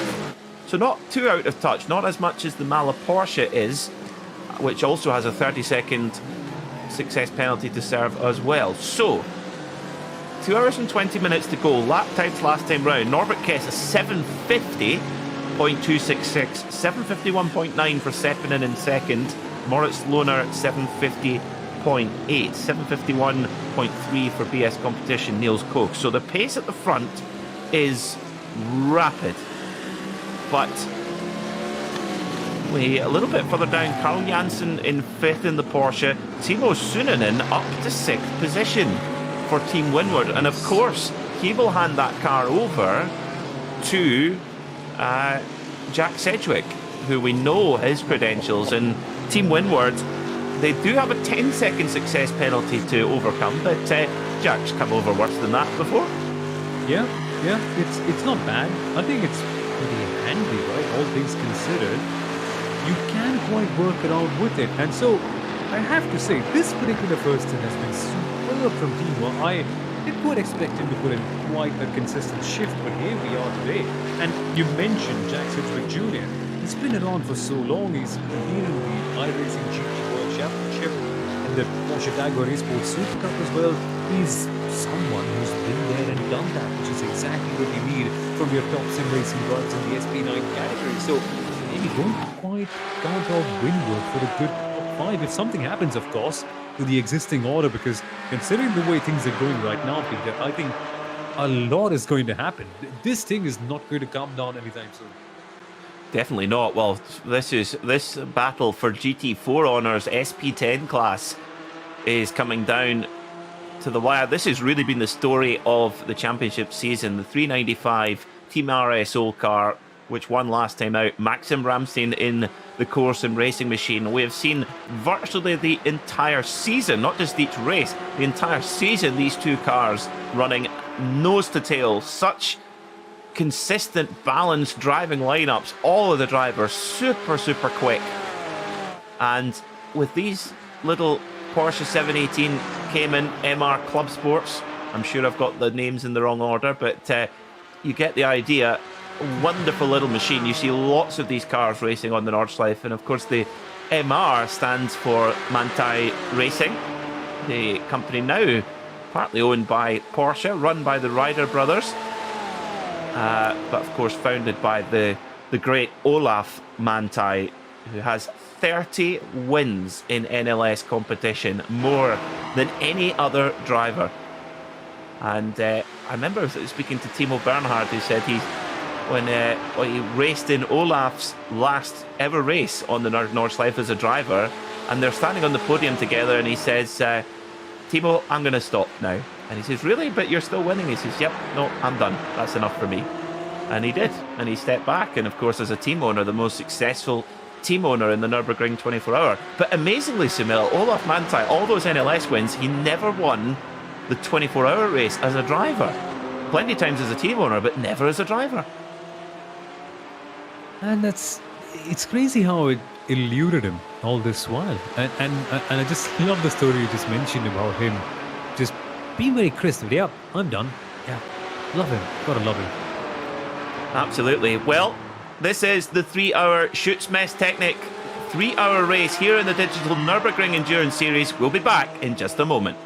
So not too out of touch, not as much as the Mala Porsche is, which also has a 30-second success penalty to serve as well. So, 2 hours and 20 minutes to go. Lap times last time round. Norbert Kiss, 750.266, 751.9 for Sepinen in second. Moritz Lohner, 750.8, 751.3 for BS Competition, Niels Koch. So the pace at the front is rapid. But a little bit further down, Carl Janssen in 5th in the Porsche. Timo Sunonen up to 6th position for Team Windward. And of course, he will hand that car over to Jack Sedgwick, who we know his credentials. And Team Windward, they do have a 10-second success penalty to overcome, but Jack's come over worse than that before. Yeah, it's not bad. I think it's pretty handy, right? All things considered, you can quite work around with it. And so, I have to say, this particular first stint has been superb from Timo. I didn't quite expect him to put in quite a consistent shift, but here we are today. And you mentioned Jack Sedgwick Jr. He's been around for so long. He's competed in the iRacing GT World Championship and the Porsche Jaguar Esports Super Cup as well. He's someone who's been there and done that, which is exactly what you need from your top sim racing drivers in the SP9 category. So maybe don't quite count off Windward for a good top 5 if something happens, of course, to the existing order, because considering the way things are going right now, Peter, I think a lot is going to happen. This thing is not going to calm down anytime soon. Definitely not. Well, this battle for GT4 honours SP10 class is coming down to the wire. This has really been the story of the championship season. The 395 Team RSO car, which won last time out, Maxim Ramstein in the course and racing machine. We have seen virtually the entire season, not just each race, the entire season, these two cars running nose to tail. Such consistent, balanced driving lineups. All of the drivers super quick. And with these little Porsche 718 Cayman MR Club Sports, I'm sure I've got the names in the wrong order, but you get the idea. Wonderful little machine. You see lots of these cars racing on the Nordschleife, and of course the MR stands for Manthey Racing, the company now partly owned by Porsche, run by the Ryder brothers, but of course founded by the great Olaf Manthey, who has 30 wins in NLS competition, more than any other driver. And I remember speaking to Timo Bernhard, who said when he raced in Olaf's last ever race on the Nordschleife as a driver, and they're standing on the podium together, and he says, Timo, I'm going to stop now. And he says, really? But you're still winning? He says, yep, no, I'm done. That's enough for me. And he did. And he stepped back. And of course, as a team owner, the most successful team owner in the Nürburgring 24-hour. But amazingly, Sunil, Olaf Manthey, all those NLS wins, he never won the 24-hour race as a driver. Plenty of times as a team owner, but never as a driver. And it's crazy how it eluded him all this while. And I just love the story you just mentioned about him just being very crisp. Yeah, I'm done. Yeah, love him. Gotta love him. Absolutely. Well, this is the 3-hour Schütz Messtechnik 3-hour race here in the Digital Nürburgring Endurance Series. We'll be back in just a moment.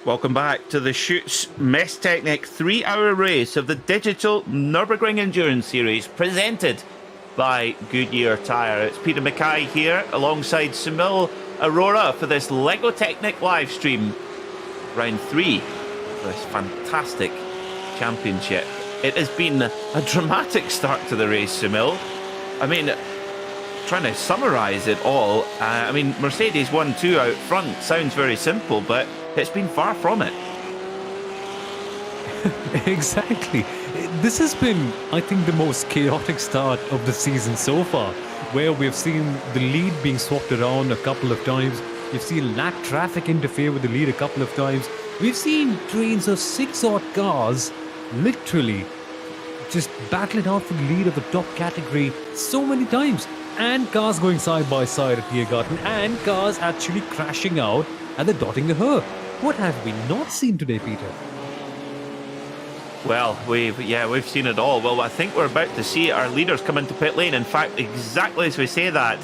Welcome back to the Schütz Messtechnik 3-hour race of the Digital Nürburgring Endurance Series, presented by Goodyear Tyre. It's Peter Mackay here alongside Sunil Arora for this LEGO Technic live stream. Round 3 of this fantastic championship. It has been a dramatic start to the race, Sunil. I mean, trying to summarise it all, Mercedes 1-2 out front sounds very simple, but it's been far from it. Exactly. This has been, I think, the most chaotic start of the season so far, where we've seen the lead being swapped around a couple of times. We've seen lap traffic interfere with the lead a couple of times. We've seen trains of 6 odd cars literally just battle it out for the lead of the top category so many times. And cars going side by side at Tiergarten, and cars actually crashing out at the Dottinger. What have we not seen today, Peter? Well, we've seen it all. Well, I think we're about to see our leaders come into pit lane. In fact, exactly as we say that,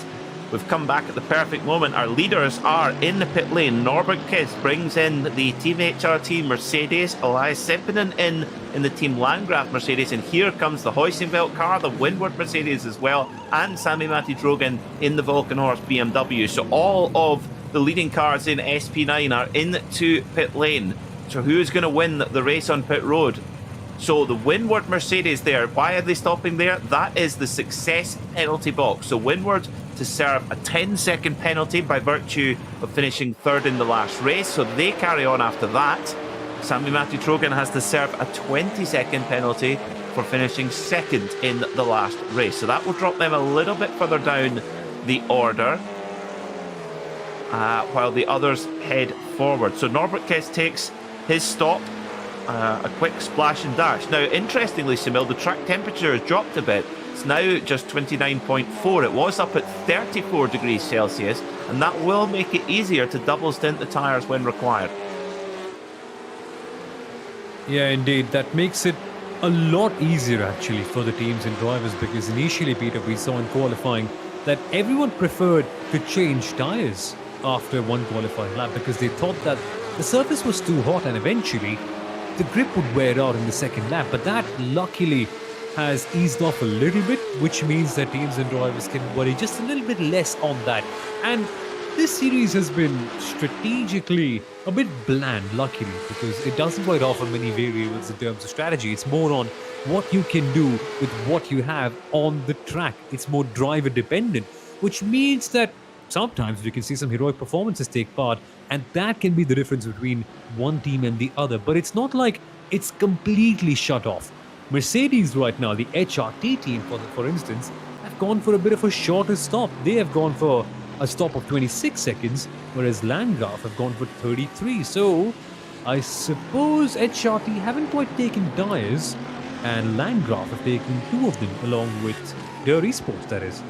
We've come back at the perfect moment. Our leaders are in the pit lane. Norbert Kiss brings in the Team HRT Mercedes, Elias Sepinen in the Team Landgraf Mercedes, and here comes the Heusinkveld car, the Windward Mercedes as well, and Sami-Matti Drogen in the Volkenhorst BMW. So all of the leading cars in SP9 are into pit lane. So who's going to win the race on pit road? So the Windward Mercedes there, why are they stopping there? That is the success penalty box. So Windward to serve a 10-second penalty by virtue of finishing third in the last race. So they carry on after that. Sami-Matti Trogen has to serve a 20-second penalty for finishing second in the last race. So that will drop them a little bit further down the order, while the others head forward. So Norbert Kiss takes his stop. A quick splash and dash. Now, interestingly, Samil, the track temperature has dropped a bit. It's now just 29.4. It was up at 34 degrees Celsius, and that will make it easier to double stint the tyres when required. Yeah, indeed. That makes it a lot easier, actually, for the teams and drivers, because initially, Peter, we saw in qualifying that everyone preferred to change tyres after one qualifying lap because they thought that the surface was too hot and eventually the grip would wear out in the second lap. But that luckily has eased off a little bit, which means that teams and drivers can worry just a little bit less on that. And this series has been strategically a bit bland, luckily, because it doesn't quite offer many variables in terms of strategy. It's more on what you can do with what you have on the track. It's more driver dependent, which means that sometimes we can see some heroic performances take part, and that can be the difference between one team and the other. But it's not like it's completely shut off. Mercedes right now, the HRT team, for instance, have gone for a bit of a shorter stop. They have gone for a stop of 26 seconds, whereas Landgraf have gone for 33. So I suppose HRT haven't quite taken tyres, and Landgraf have taken two of them, along with their esports, that is.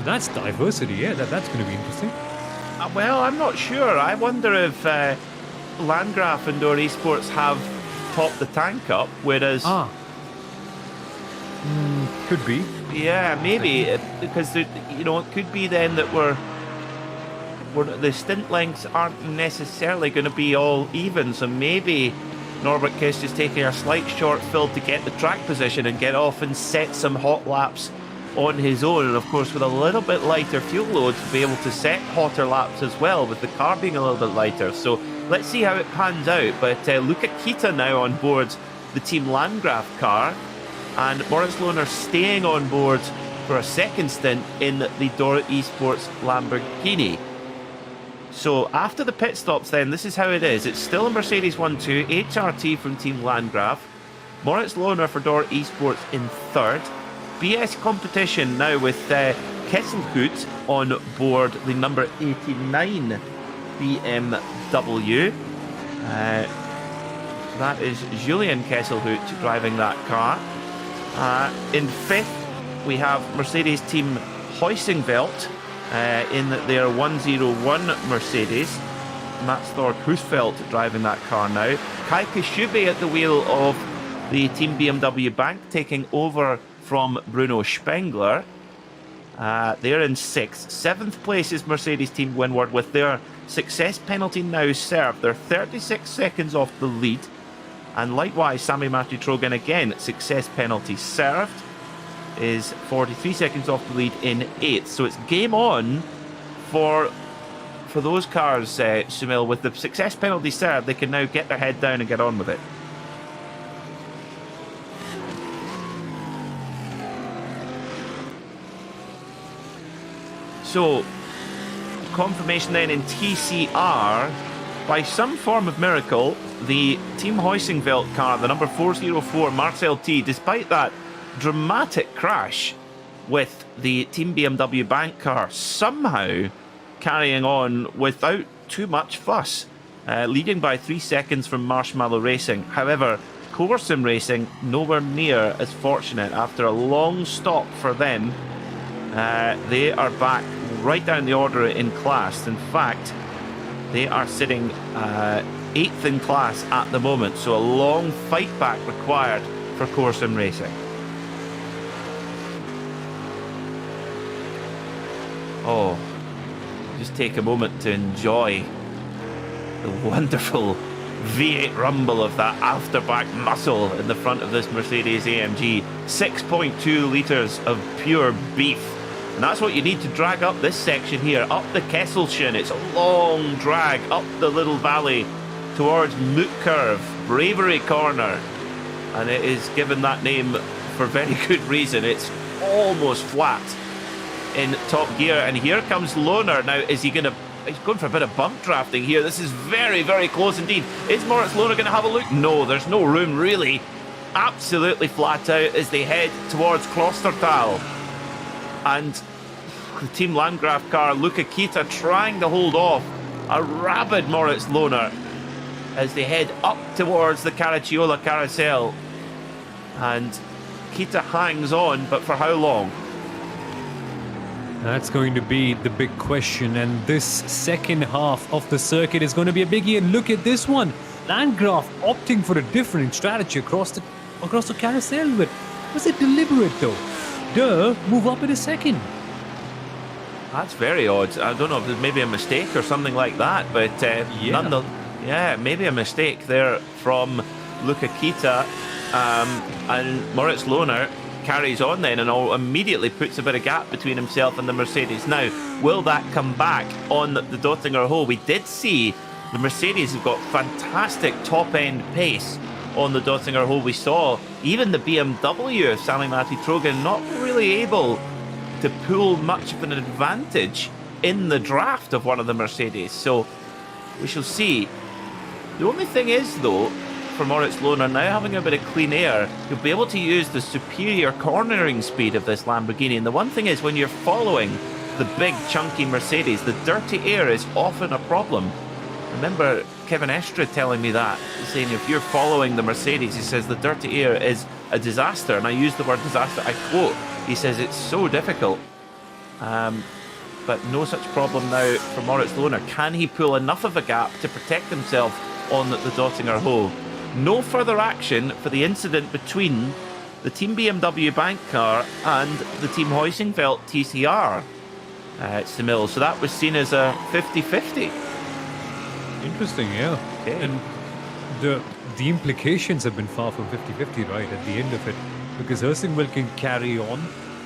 That's diversity, yeah, that's going to be interesting. Well, I'm not sure. I wonder if Landgraf and Door Esports have topped the tank up, whereas... Could be. Yeah, maybe, because, it could be then that the stint lengths aren't necessarily going to be all even, so maybe Norbert Kiss is taking a slight short fill to get the track position and get off and set some hot laps on his own, and of course with a little bit lighter fuel load to be able to set hotter laps as well, with the car being a little bit lighter. So let's see how it pans out. But look at Kita now on board the Team Landgraf car, and Moritz Lohner staying on board for a second stint in the Dora Esports Lamborghini. So after the pit stops then, this is how it is. It's still a Mercedes 1-2, HRT from Team Landgraf, Moritz Lohner for Dora Esports in third. BS competition now with Kesselhut on board the number 89 BMW. That is Julian Kesselhut driving that car. In fifth, we have Mercedes team Heusinkveld in their 101 Mercedes. Mats Thork Husfeldt driving that car now. Kai Kishube at the wheel of the Team BMW Bank, taking over from Bruno Spengler. They're in sixth. Seventh place is Mercedes Team Windward with their success penalty now served. They're 36 seconds off the lead. And likewise, Sami-Matti Trogen again, success penalty served, is 43 seconds off the lead in eighth. So it's game on for those cars, Sumil. With the success penalty served, they can now get their head down and get on with it. So, confirmation then in TCR, by some form of miracle, the Team Heusinkveld car, the number 404 Marcel T, despite that dramatic crash with the Team BMW Bank car, somehow carrying on without too much fuss, leading by 3 seconds from Marshmallow Racing. However, Corsim Racing nowhere near as fortunate. After a long stop for them, they are back right down the order in class. In fact, they are sitting 8th in class at the moment, so a long fight back required for Corsim Racing. Oh, just take a moment to enjoy the wonderful V8 rumble of that afterback muscle in the front of this Mercedes AMG. 6.2 litres of pure beef. And that's what you need to drag up this section here, up the Kesselchen. It's a long drag up the little valley towards Moot Curve, Bravery Corner. And it is given that name for very good reason. It's almost flat in top gear. And here comes Lohner. Now, is he going to... He's going for a bit of bump drafting here. This is very, very close indeed. Is Moritz Lohner going to have a look? No, there's no room really. Absolutely flat out as they head towards Klostertal. And the Team Landgraf car, Luca Kita, trying to hold off a rabid Moritz Lohner as they head up towards the Caracciola carousel. And Kita hangs on, but for how long? That's going to be the big question, and this second half of the circuit is going to be a biggie. And look at this one, Landgraf opting for a different strategy across the carousel. But was it deliberate though? Move up in a second. That's very odd. I don't know if there's maybe a mistake or something like that, but maybe a mistake there from Luca Kita, and Moritz Lohner carries on then and immediately puts a bit of gap between himself and the Mercedes. Now, will that come back on the Dottinger Hole? We did see the Mercedes have got fantastic top-end pace on the Dottinger Hole. We saw even the BMW of Sami-Matti Trojan not really able to pull much of an advantage in the draft of one of the Mercedes. So we shall see. The only thing is, though, for Moritz Lohner, now having a bit of clean air, you'll be able to use the superior cornering speed of this Lamborghini. And the one thing is, when you're following the big chunky Mercedes, the dirty air is often a problem. Remember Kevin Estre telling me that, saying if you're following the Mercedes, he says the dirty air is a disaster. And I use the word disaster, I quote. He says it's so difficult. But no such problem now for Moritz Lohner. Can he pull enough of a gap to protect himself on the Dottinger Hole? No further action for the incident between the Team BMW bank car and the Team Heusingfeld TCR Simil. So that was seen as a 50-50. Interesting, yeah. Okay. And the implications have been far from 50-50, right, at the end of it. Because Heusingfeld can carry on.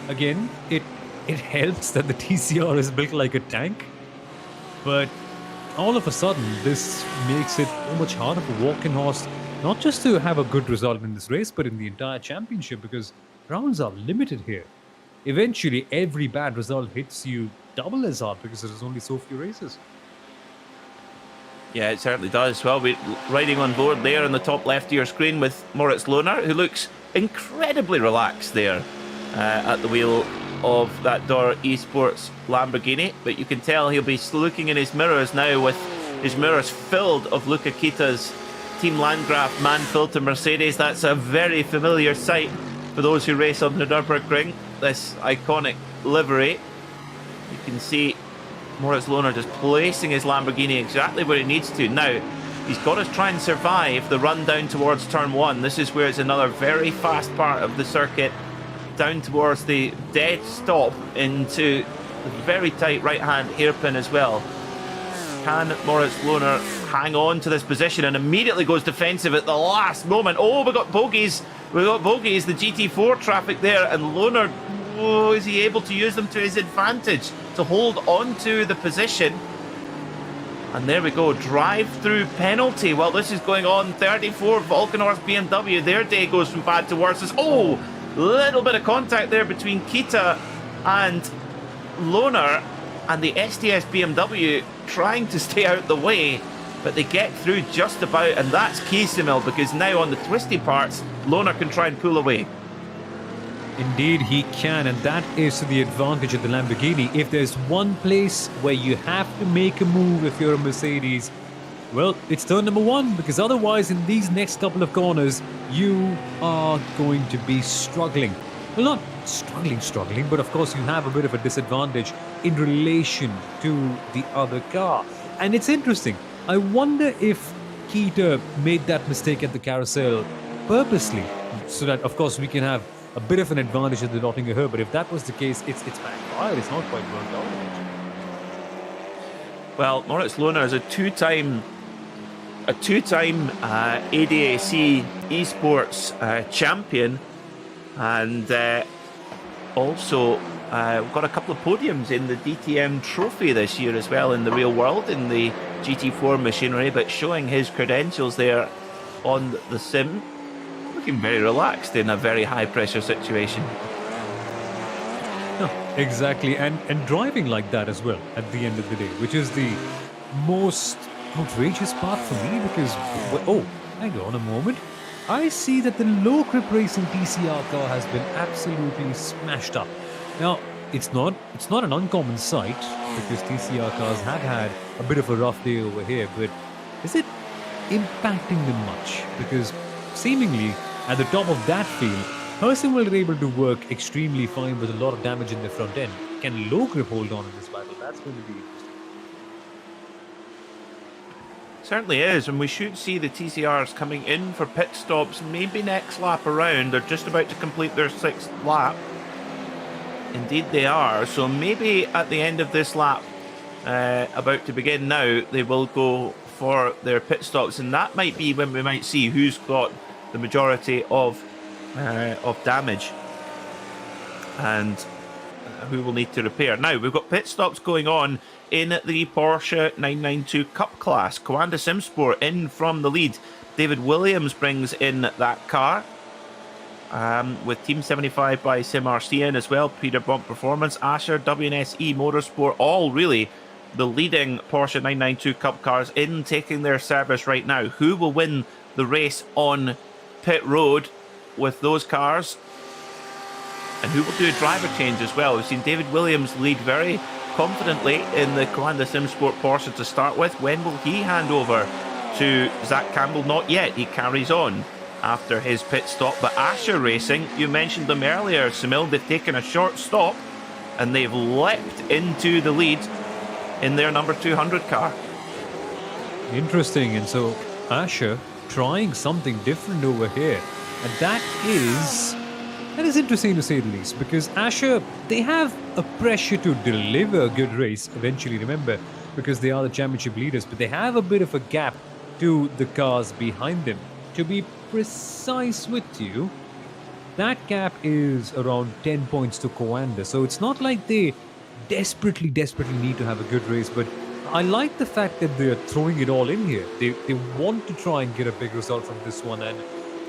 Again, it helps that the TCR is built like a tank. But all of a sudden, this makes it so much harder for Walkenhorst, not just to have a good result in this race, but in the entire championship, because rounds are limited here. Eventually, every bad result hits you double as hard because there's only so few races. Yeah, it certainly does. Well, we're riding on board there on the top left of your screen with Moritz Lohner, who looks incredibly relaxed there at the wheel of that Dor Esports Lamborghini. But you can tell he'll be looking in his mirrors now with his mirrors filled of Luca Kita's Team Landgraf man-filter Mercedes. That's a very familiar sight for those who race on the Nürburgring. This iconic livery. You can see Moritz Lohner just placing his Lamborghini exactly where he needs to. Now, he's got to try and survive the run down towards turn one. This is where it's another very fast part of the circuit, down towards the dead stop into the very tight right-hand hairpin as well. Can Moritz Lohner hang on to this position and immediately goes defensive at the last moment? Oh, we got bogies. We got bogies, the GT4 traffic there, and Lohner, oh, is he able to use them to his advantage to hold on to the position? And there we go, drive-through penalty. Well, this is going on. 34 Walkenhorst BMW, their day goes from bad to worse. Oh, little bit of contact there between Kita and Lohner, and the STS BMW trying to stay out the way, but they get through just about, and that's key, Simil, because now on the twisty parts, Lohner can try and pull away. Indeed, he can, and that is to the advantage of the Lamborghini. If there's one place where you have to make a move if you're a Mercedes, well, it's turn number one, because otherwise in these next couple of corners, you are going to be struggling. Well, not struggling, but of course you have a bit of a disadvantage in relation to the other car. And it's interesting. I wonder if Kita made that mistake at the carousel purposely, so that, of course, we can have a bit of an advantage at the Nottingham Hill. But if that was the case, it's backfired. It's not quite worked out. Well, Moritz Lohner is a two-time ADAC esports champion, and also we've got a couple of podiums in the DTM trophy this year as well in the real world in the GT4 machinery, but showing his credentials there on the sim, looking very relaxed in a very high pressure situation. No, exactly, and driving like that as well at the end of the day, which is the most outrageous part for me because, oh, hang on a moment. I see that the low grip racing TCR car has been absolutely smashed up. Now, it's not an uncommon sight because TCR cars have had a bit of a rough day over here, but is it impacting them much? Because seemingly at the top of that field, Percival are able to work extremely fine with a lot of damage in the front end. Can low grip hold on in this battle? That's going to be interesting. Certainly is, and we should see the TCRs coming in for pit stops maybe next lap around. They're just about to complete their 6th lap. Indeed they are, so maybe at the end of this lap, about to begin now, they will go for their pit stops, and that might be when we might see who's got the majority of damage and who will need to repair. Now, we've got pit stops going on in the Porsche 992 Cup class. Coanda Simsport in from the lead. David Williams brings in that car. With Team 75 by SimRC in as well. Peter Bump Performance, Asher, WNSE Motorsport, all really the leading Porsche 992 Cup cars in taking their service right now. Who will win the race on pit road with those cars? And who will do a driver change as well? We've seen David Williams lead very confidently in the Coanda Simsport Porsche to start with. When will he hand over to Zach Campbell? Not yet. He carries on after his pit stop. But Asher Racing, you mentioned them earlier, Semil, they've taken a short stop and they've leapt into the lead in their number 200 car. Interesting. And so Asher trying something different over here. And that is interesting to say the least, because Asher, they have a pressure to deliver a good race eventually, remember, because they are the championship leaders, but they have a bit of a gap to the cars behind them. To be precise with you, that gap is around 10 points to Coanda, so it's not like they desperately need to have a good race, but I like the fact that they're throwing it all in here. They want to try and get a big result from this one, and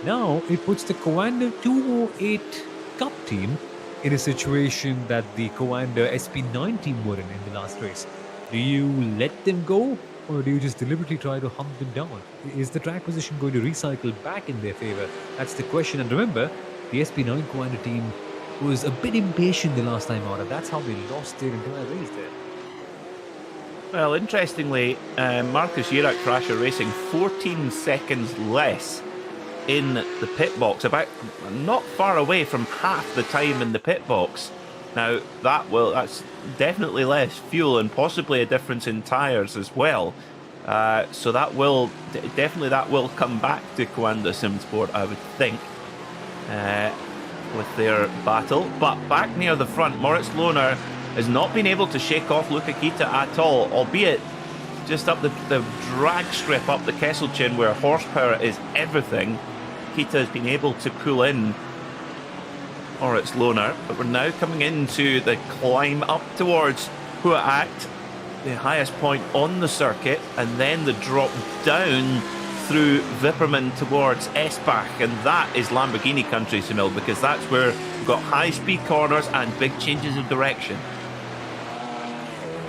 now it puts the Coanda 208 Cup team in a situation that the Coanda SP9 team were in the last race. Do you let them go, or do you just deliberately try to hunt them down? Is the track position going to recycle back in their favor? That's the question. And remember, the SP9 Coanda team was a bit impatient the last time out, and that's how they lost their entire race there. Well, interestingly, Marcus Jirak for Asher Racing, 14 seconds less in the pit box, about not far away from half the time in the pit box. Now that's definitely less fuel and possibly a difference in tyres as well. So that will definitely come back to Coanda Simsport, I would think, with their battle. But back near the front, Moritz Lohner has not been able to shake off Luca Kita at all, albeit just up the drag strip up the Kesselchin where horsepower is everything. Kita has been able to pull in Moritz Lohner, but we're now coming into the climb up towards Hua Act, the highest point on the circuit, and then the drop down through Wipperman towards Espach, and that is Lamborghini country, Semil, because that's where we've got high-speed corners and big changes of direction.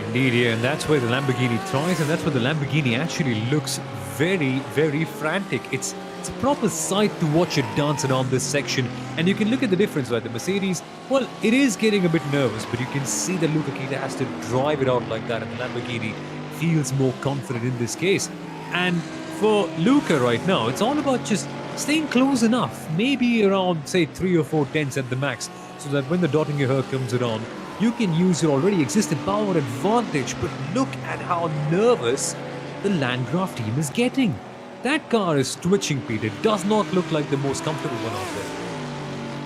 Indeed, yeah, and that's where the Lamborghini tries, and that's where the Lamborghini actually looks very frantic. It's a proper sight to watch it dance around this section, and you can look at the difference, right? The Mercedes, well, it is getting a bit nervous, but you can see that Luca Kita has to drive it out like that, and the Lamborghini feels more confident in this case. And for Luca right now, it's all about just staying close enough, maybe around, say, 3 or 4 tenths at the max, so that when the Dottinger Her comes around, you can use your already existing power advantage. But look at how nervous the Landgraf team is getting. That car is twitching, Pete. It does not look like the most comfortable one out there.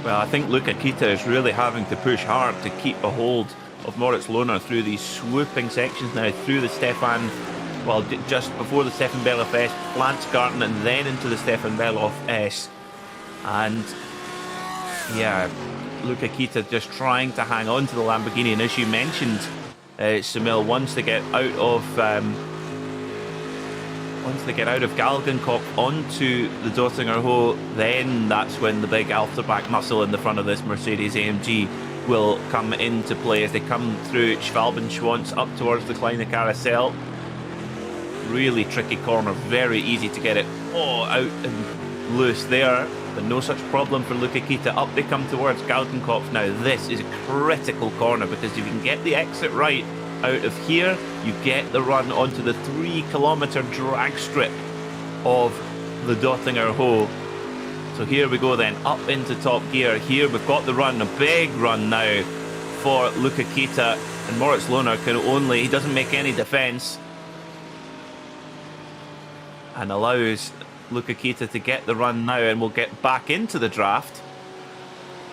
Well, I think Luca Kita is really having to push hard to keep a hold of Moritz Lohner through these swooping sections now, through the Stefan, well, just before the Stefan Beloff S, Landsgarten, and then into the Stefan Beloff S. And yeah, Luca Kita just trying to hang on to the Lamborghini. And as you mentioned, Sunil, once they get out of Galgenkopf onto the Dottinger Ho, then that's when the big Alterbach muscle in the front of this Mercedes AMG will come into play as they come through Schwalbenschwanz up towards the Kleine Carousel. Really tricky corner, very easy to get it out and loose there, but no such problem for Luca Kita. Up they come towards Galgenkopf. Now this is a critical corner, because if you can get the exit right out of here, you get the run onto the 3-kilometer drag strip of the Dottinger Ho. So here we go then, up into top gear. Here we've got the run, a big run now for Luca Kita, and Moritz Lohner he doesn't make any defence, and allows Luca Kita to get the run now, and we'll get back into the draft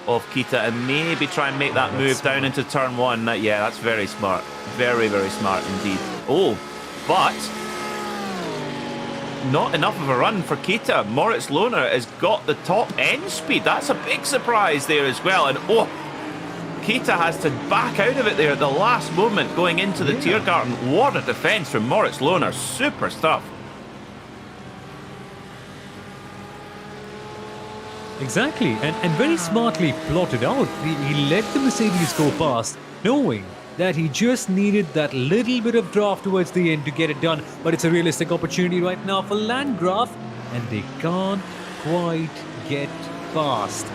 of Kita and maybe try and make that move down into turn 1. Yeah, that's very smart. Very, very smart indeed. Oh, but not enough of a run for Kita. Moritz Lohner has got the top end speed. That's a big surprise there as well. And Kita has to back out of it there at the last moment going into the Tiergarten. What a defence from Moritz Lohner. Super stuff. Exactly, and very smartly plotted out. He let the Mercedes go past, knowing that he just needed that little bit of draft towards the end to get it done. But it's a realistic opportunity right now for Landgraf, and they can't quite get past.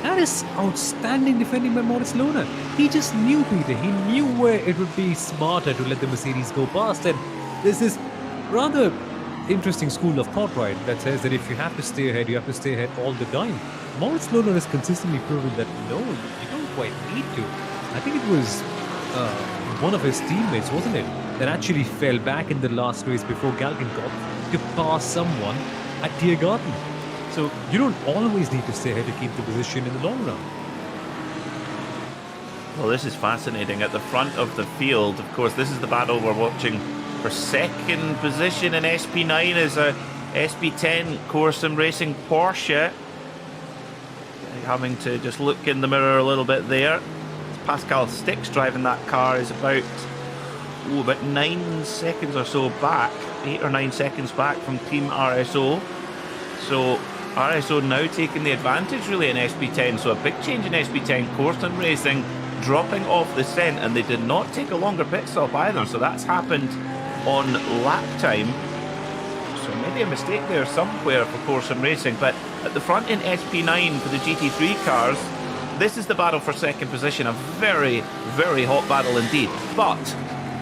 That is outstanding defending by Moritz Lohner. He just knew, Peter. He knew where it would be smarter to let the Mercedes go past. And there's this rather interesting school of thought, right, that says that if you have to stay ahead, you have to stay ahead all the time. Moritz Lohner has consistently proven that no, you don't quite need to. I think it was one of his teammates, wasn't it, that actually fell back in the last race before Galgenkopf to pass someone at Tiergarten. So you don't always need to stay ahead to keep the position in the long run. Well, this is fascinating. At the front of the field, of course, this is the battle we're watching for second position in SP9 is a SP10 Corsim Racing Porsche. Having to just look in the mirror a little bit there. Pascal Stix driving that car is about 9 seconds or so back, 8 or 9 seconds back from Team RSO. So RSO now taking the advantage really in SP10. So a big change in SP10 Corsim Racing dropping off the scent, and they did not take a longer pit stop either. So that's happened on lap time, so maybe a mistake there somewhere for Corsim Racing. But at the front in SP9 for the GT3 cars, this is the battle for second position, a very, very hot battle indeed. But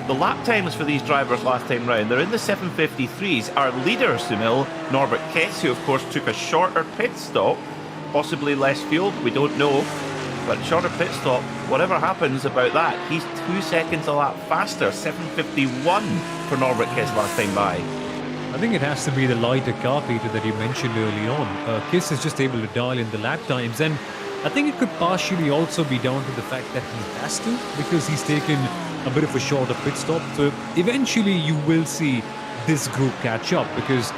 the lap times for these drivers last time round, they're in the 7:53s. Our leader, Sunil, Norbert Kess, who of course took a shorter pit stop, possibly less fuel, we don't know, but shorter pit stop, whatever happens about that, he's 2 seconds a lap faster. 7:51 for Norbert Kiss last time by. I think it has to be the lighter car, Peter, that you mentioned early on. Kiss is just able to dial in the lap times, and I think it could partially also be down to the fact that he has to, because he's taken a bit of a shorter pit stop. So eventually you will see this group catch up, because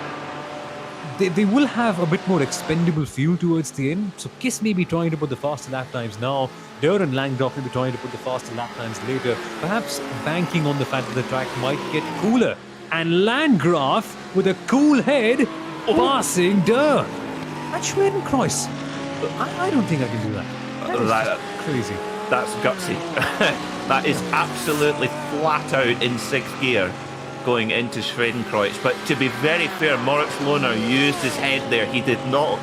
they will have a bit more expendable fuel towards the end. So Kiss may be trying to put the faster lap times now. Durr and Langdorf may be trying to put the faster lap times later, perhaps banking on the fact that the track might get cooler. And Landgraf with a cool head passing Durr. At Schwedenkreuz. I don't think I can do that. That is crazy. That's gutsy. That is absolutely flat out in sixth gear going into Schwedenkreuz. But to be very fair, Moritz Lohner used his head there. He did not.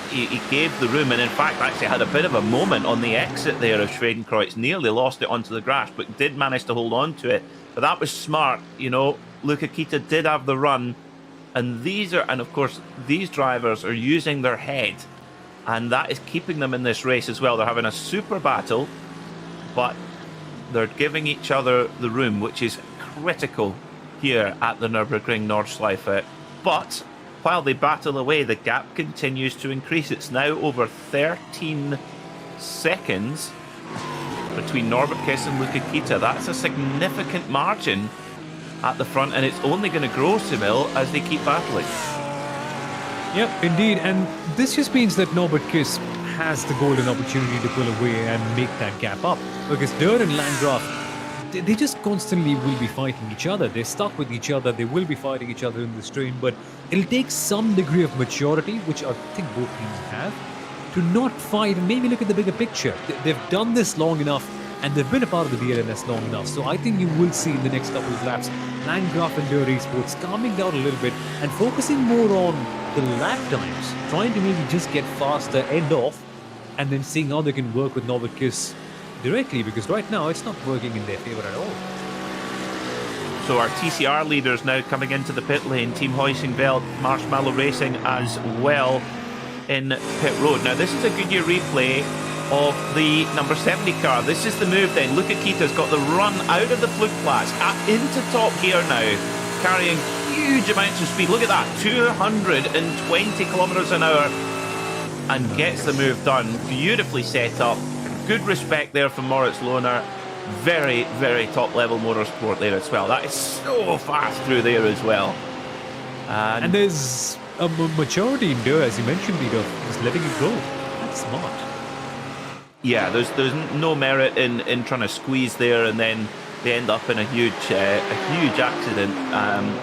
He gave the room, and in fact actually had a bit of a moment on the exit there of Schwedenkreuz. Nearly lost it onto the grass, but did manage to hold on to it. But that was smart, you know. Luca Kita did have the run, and of course these drivers are using their head, and that is keeping them in this race as well. They're having a super battle, but they're giving each other the room, which is critical here at the Nürburgring Nordschleife. But while they battle away, the gap continues to increase. It's now over 13 seconds between Norbert Kiss and Luka Kita. That's a significant margin at the front, and it's only going to grow, Sunil, as they keep battling. Yep, indeed. And this just means that Norbert Kiss has the golden opportunity to pull away and make that gap up. Because Durr and Landgraf, they just constantly will be fighting each other. They're stuck with each other. They will be fighting each other in this train. But it'll take some degree of maturity, which I think both teams have, to not fight and maybe look at the bigger picture. They've done this long enough, and they've been a part of the DLNS long enough. So I think you will see in the next couple of laps Landgraf and Durr Esports calming down a little bit and focusing more on the lap times, trying to maybe just get faster, end off, and then seeing how they can work with Norbert Kiss directly, because right now it's not working in their favour at all. So our TCR leaders now coming into the pit lane, Team Hoisingveld, Marshmallow Racing as well in pit road. Now this is a Goodyear replay of the number 70 car. This is the move then. Luka Kita's got the run out of the Flugplatz into top gear now, carrying huge amounts of speed. Look at that, 220 kilometers an hour, and gets the move done. Beautifully set up. Good respect there from Moritz Lohner. Very, very top level motorsport there as well. That is so fast through there as well. And there's a maturity in Durr, as you mentioned, Peter, is letting it go. That's smart. Yeah, there's no merit in trying to squeeze there and then they end up in a huge accident.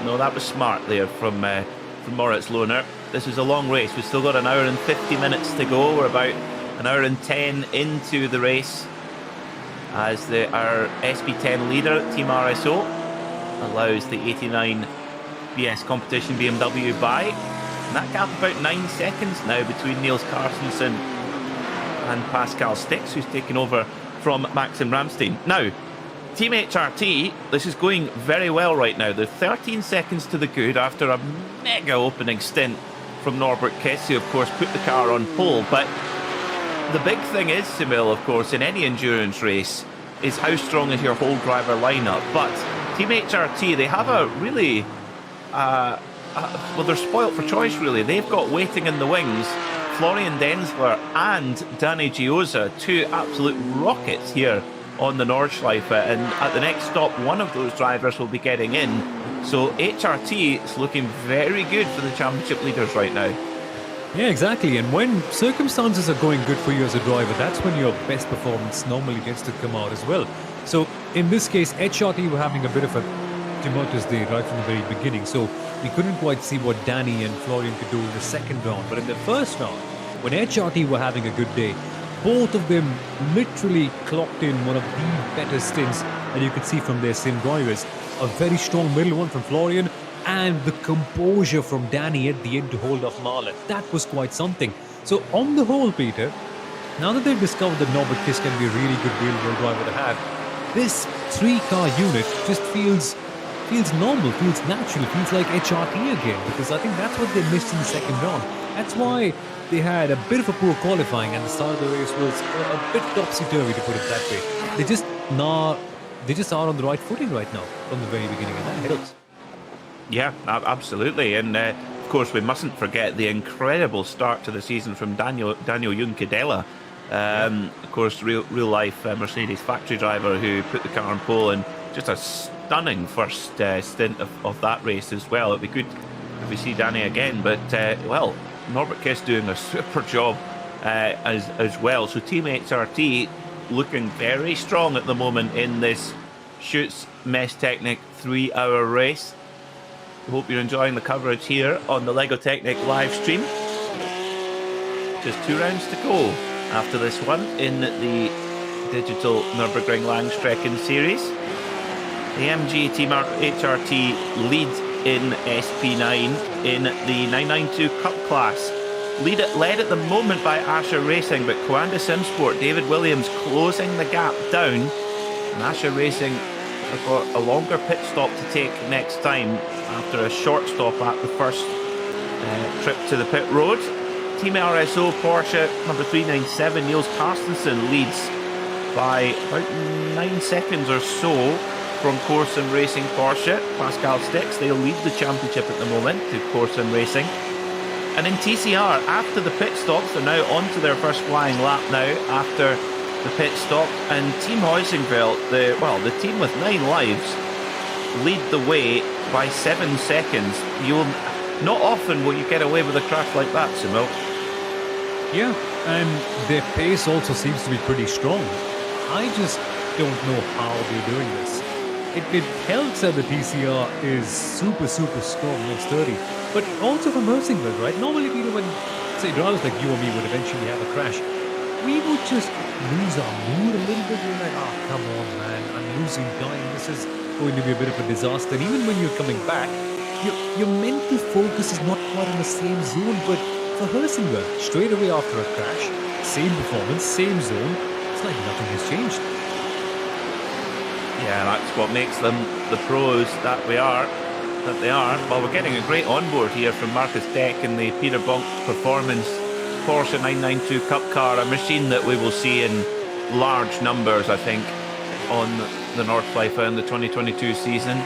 No, that was smart there from Moritz Lohner. This is a long race. We've still got an hour and 50 minutes to go. We're about an hour and 10 into the race as our SP10 leader, Team RSO, allows the 89 BS competition BMW by. And that gap about 9 seconds now between Niels Carstensen and Pascal Stix, who's taken over from Maxim Ramstein. Now, Team HRT, this is going very well right now. They're 13 seconds to the good after a mega opening stint from Norbert Kiss, who of course put the car on pole. But the big thing is, Sunil, of course, in any endurance race, is how strong is your whole driver lineup. But Team HRT, they have a really, well, they're spoilt for choice, really. They've got waiting in the wings Florian Denzler and Danny Giosa, two absolute rockets here on the Nordschleife. And at the next stop, one of those drivers will be getting in. So HRT is looking very good for the championship leaders right now. Yeah, exactly. And when circumstances are going good for you as a driver, that's when your best performance normally gets to come out as well. So in this case, HRT were having a bit of a tumultuous day right from the very beginning. So we couldn't quite see what Danny and Florian could do in the second round. But in the first round, when HRT were having a good day, both of them literally clocked in one of the better stints that you could see from their sim drivers. A very strong middle one from Florian, and the composure from Danny at the end to hold off Marlon. That was quite something. So on the whole, Peter, now that they've discovered that Norbert Kiss can be a really good real-world driver to have, this three-car unit just feels normal, feels natural, feels like HRT again, because I think that's what they missed in the second round. That's why they had a bit of a poor qualifying, and the start of the race was a bit topsy-turvy, to put it that way. They just are on the right footing right now from the very beginning, and that helps. Yeah, absolutely. And of course, we mustn't forget the incredible start to the season from Daniel Juncadella. Of course, real life Mercedes factory driver who put the car on pole, and just a stunning first stint of that race as well. It'd be good if we see Danny again. But, well, Norbert Kiss doing a super job as well. So Team HRT looking very strong at the moment in this Schütz Messtechnik 3-hour race. Hope you're enjoying the coverage here on the LEGO Technic live stream. Just 2 rounds to go after this one in the Digital Nürburgring Langstrecken Series. The MG Team HRT lead in SP9 in the 992 Cup class. Led at the moment by Asher Racing, but Coanda Simsport, David Williams closing the gap down. And Asher Racing have got a longer pit stop to take next time after a short stop at the first trip to the pit road. Team RSO Porsche number 397, Niels Carstensen leads by about 9 seconds or so from Corsim Racing Porsche. Pascal Stix, they'll lead the championship at the moment to Corsim Racing. And in TCR, after the pit stops, they're now on to their first flying lap now after the pit stop, and Team Huizenveld, the team with 9 lives, lead the way by 7 seconds. Not often will you get away with a crash like that, Simil. Yeah, and their pace also seems to be pretty strong. I just don't know how they're doing this. It helps that the TCR is super strong, next 30. But also from Huizenveld, right? Normally, when, say, drivers like you or me would eventually have a crash, we would just lose our mood a little bit. We're like, oh, come on, man, I'm losing time. This is going to be a bit of a disaster. And even when you're coming back, your mental focus is not quite in the same zone. But for Huizenveld, straight away after a crash, same performance, same zone, it's like nothing has changed. Yeah, that's what makes them the pros that they are. Well, we're getting a great onboard here from Marcus Deck in the Peter Bonk Performance Porsche 992 Cup car, a machine that we will see in large numbers, I think, on the Nordschleife in the 2022 season.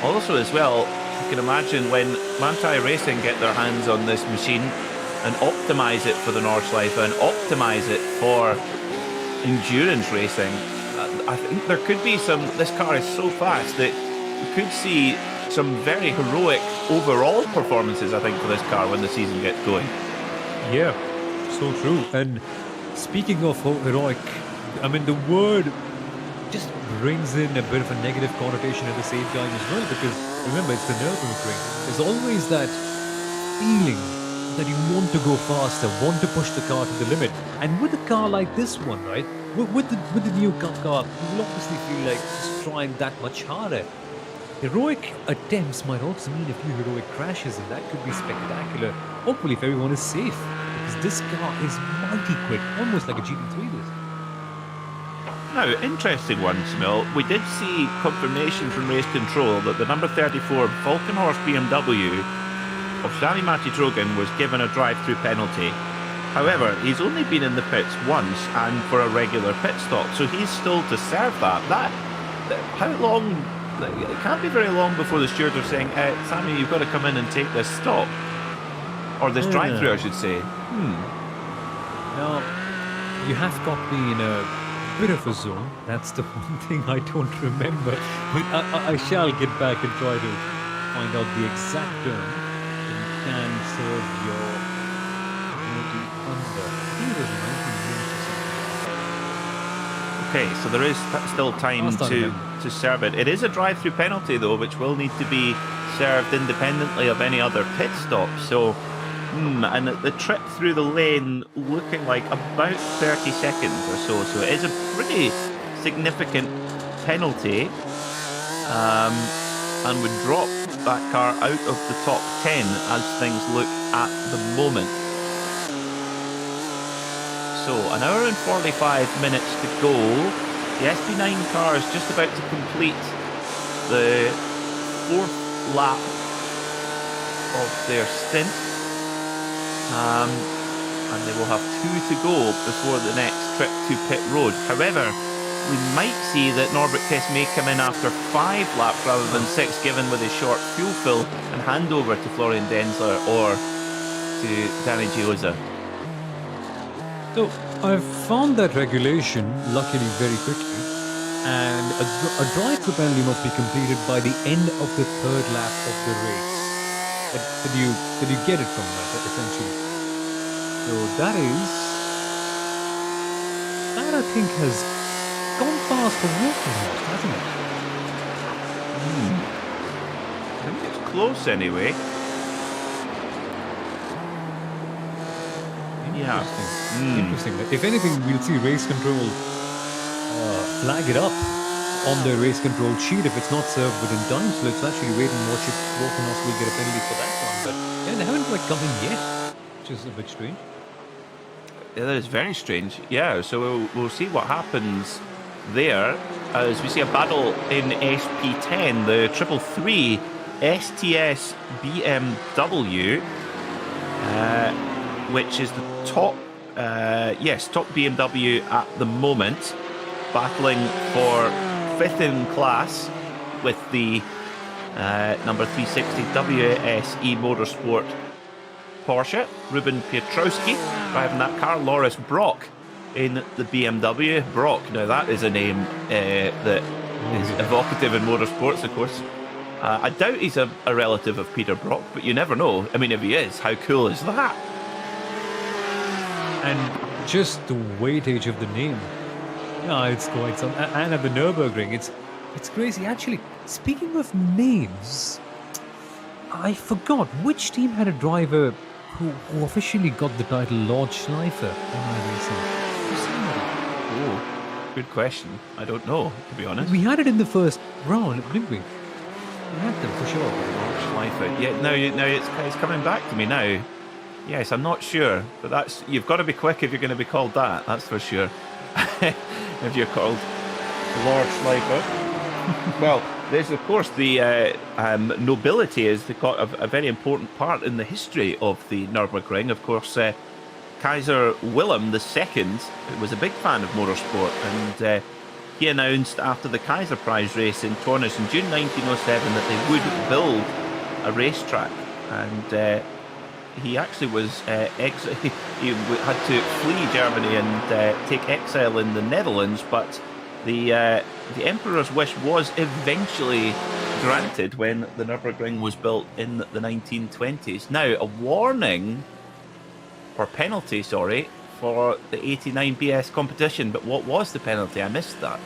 Also, as well, you can imagine when Manthey Racing get their hands on this machine and optimise it for the Nordschleife and optimise it for endurance racing. I think there could be this car is so fast that we could see some very heroic overall performances, I think, for this car when the season gets going. Yeah, so true. And speaking of heroic, I mean, the word just brings in a bit of a negative connotation at the same time as well, because remember, it's the Nürburgring. There's always that feeling that you want to go faster, want to push the car to the limit. And with a car like this one, right, with the new Cup car, you will obviously feel like just trying that much harder. Heroic attempts might also mean a few heroic crashes, and that could be spectacular. Hopefully, if everyone is safe, because this car is mighty quick, almost like a GT3 is. Now, interesting one, Smil. We did see confirmation from race control that the number 34 Vulcan Horse BMW of Sami Matti-Trogen was given a drive-through penalty. However, he's only been in the pits once and for a regular pit stop, so he's still to serve that. How long? It can't be very long before the stewards are saying, Sammy, you've got to come in and take this stop. Or this drive-through, I should say. Now, you have got me in a bit of a zone. That's the one thing I don't remember. But I shall get back and try to find out the exact term. You can serve your penalty under. I think it was 19 minutes or something. Okay, so there is still time to serve it. It is a drive-through penalty, though, which will need to be served independently of any other pit stop. So, and the trip through the lane looking like about 30 seconds or so. So it is a pretty significant penalty, and would drop that car out of the top 10 as things look at the moment. So, an hour and 45 minutes to go. The SB9 car is just about to complete the 4th lap of their stint. And they will have 2 to go before the next trip to pit road. However, we might see that Norbert Kiss may come in after 5 laps rather than 6, given with his short fuel fill, and hand over to Florian Denzler or to Danny Giosa. So, I've found that regulation, luckily, very quickly, and a drive-through penalty must be completed by the end of the 3rd lap of the race. Did you get it from that, essentially? So that I think has gone past the walking horse, hasn't it? I think it's close anyway. Interesting. If anything, we'll see race control flag it up on the race control sheet if it's not served within time. So let's actually wait and watch if Walking Horse will get a penalty for that one. But yeah, they haven't quite come in yet, which is a bit strange. Yeah, that is very strange. Yeah, so we'll see what happens there as we see a battle in SP10, the 333 STS BMW, which is the top BMW at the moment, battling for 5th in class with the number 360 WSE Motorsport Porsche. Ruben Piotrowski driving that car. Loris Brock in the BMW. Brock, now that is a name that is evocative in motorsports, of course. I doubt he's a relative of Peter Brock, but you never know. I mean, if he is, how cool is that? And just the weightage of the name. Yeah, it's quite some. And at the Nürburgring, it's crazy. Actually, speaking of names, I forgot which team had a driver who officially got the title Lord Schleifer in iRacing. Oh, good question. I don't know, to be honest. We had it in the first round, didn't we? We had them for sure. Schleifer. Yeah, now it's coming back to me now. Yes, I'm not sure, but you've got to be quick if you're going to be called that. That's for sure. If you're called Lord Schleifer. Well, there's of course the nobility has got a very important part in the history of the Nürburgring. Of course, Kaiser Wilhelm II was a big fan of motorsport, and he announced after the Kaiser Prize race in Tornis in June 1907 that they would build a racetrack, and he actually was he had to flee Germany and take exile in the Netherlands, but the Emperor's wish was eventually granted when the Nürburgring was built in the 1920s. Now, a warning, or penalty, sorry, for the 89 PS competition, but what was the penalty? I missed that.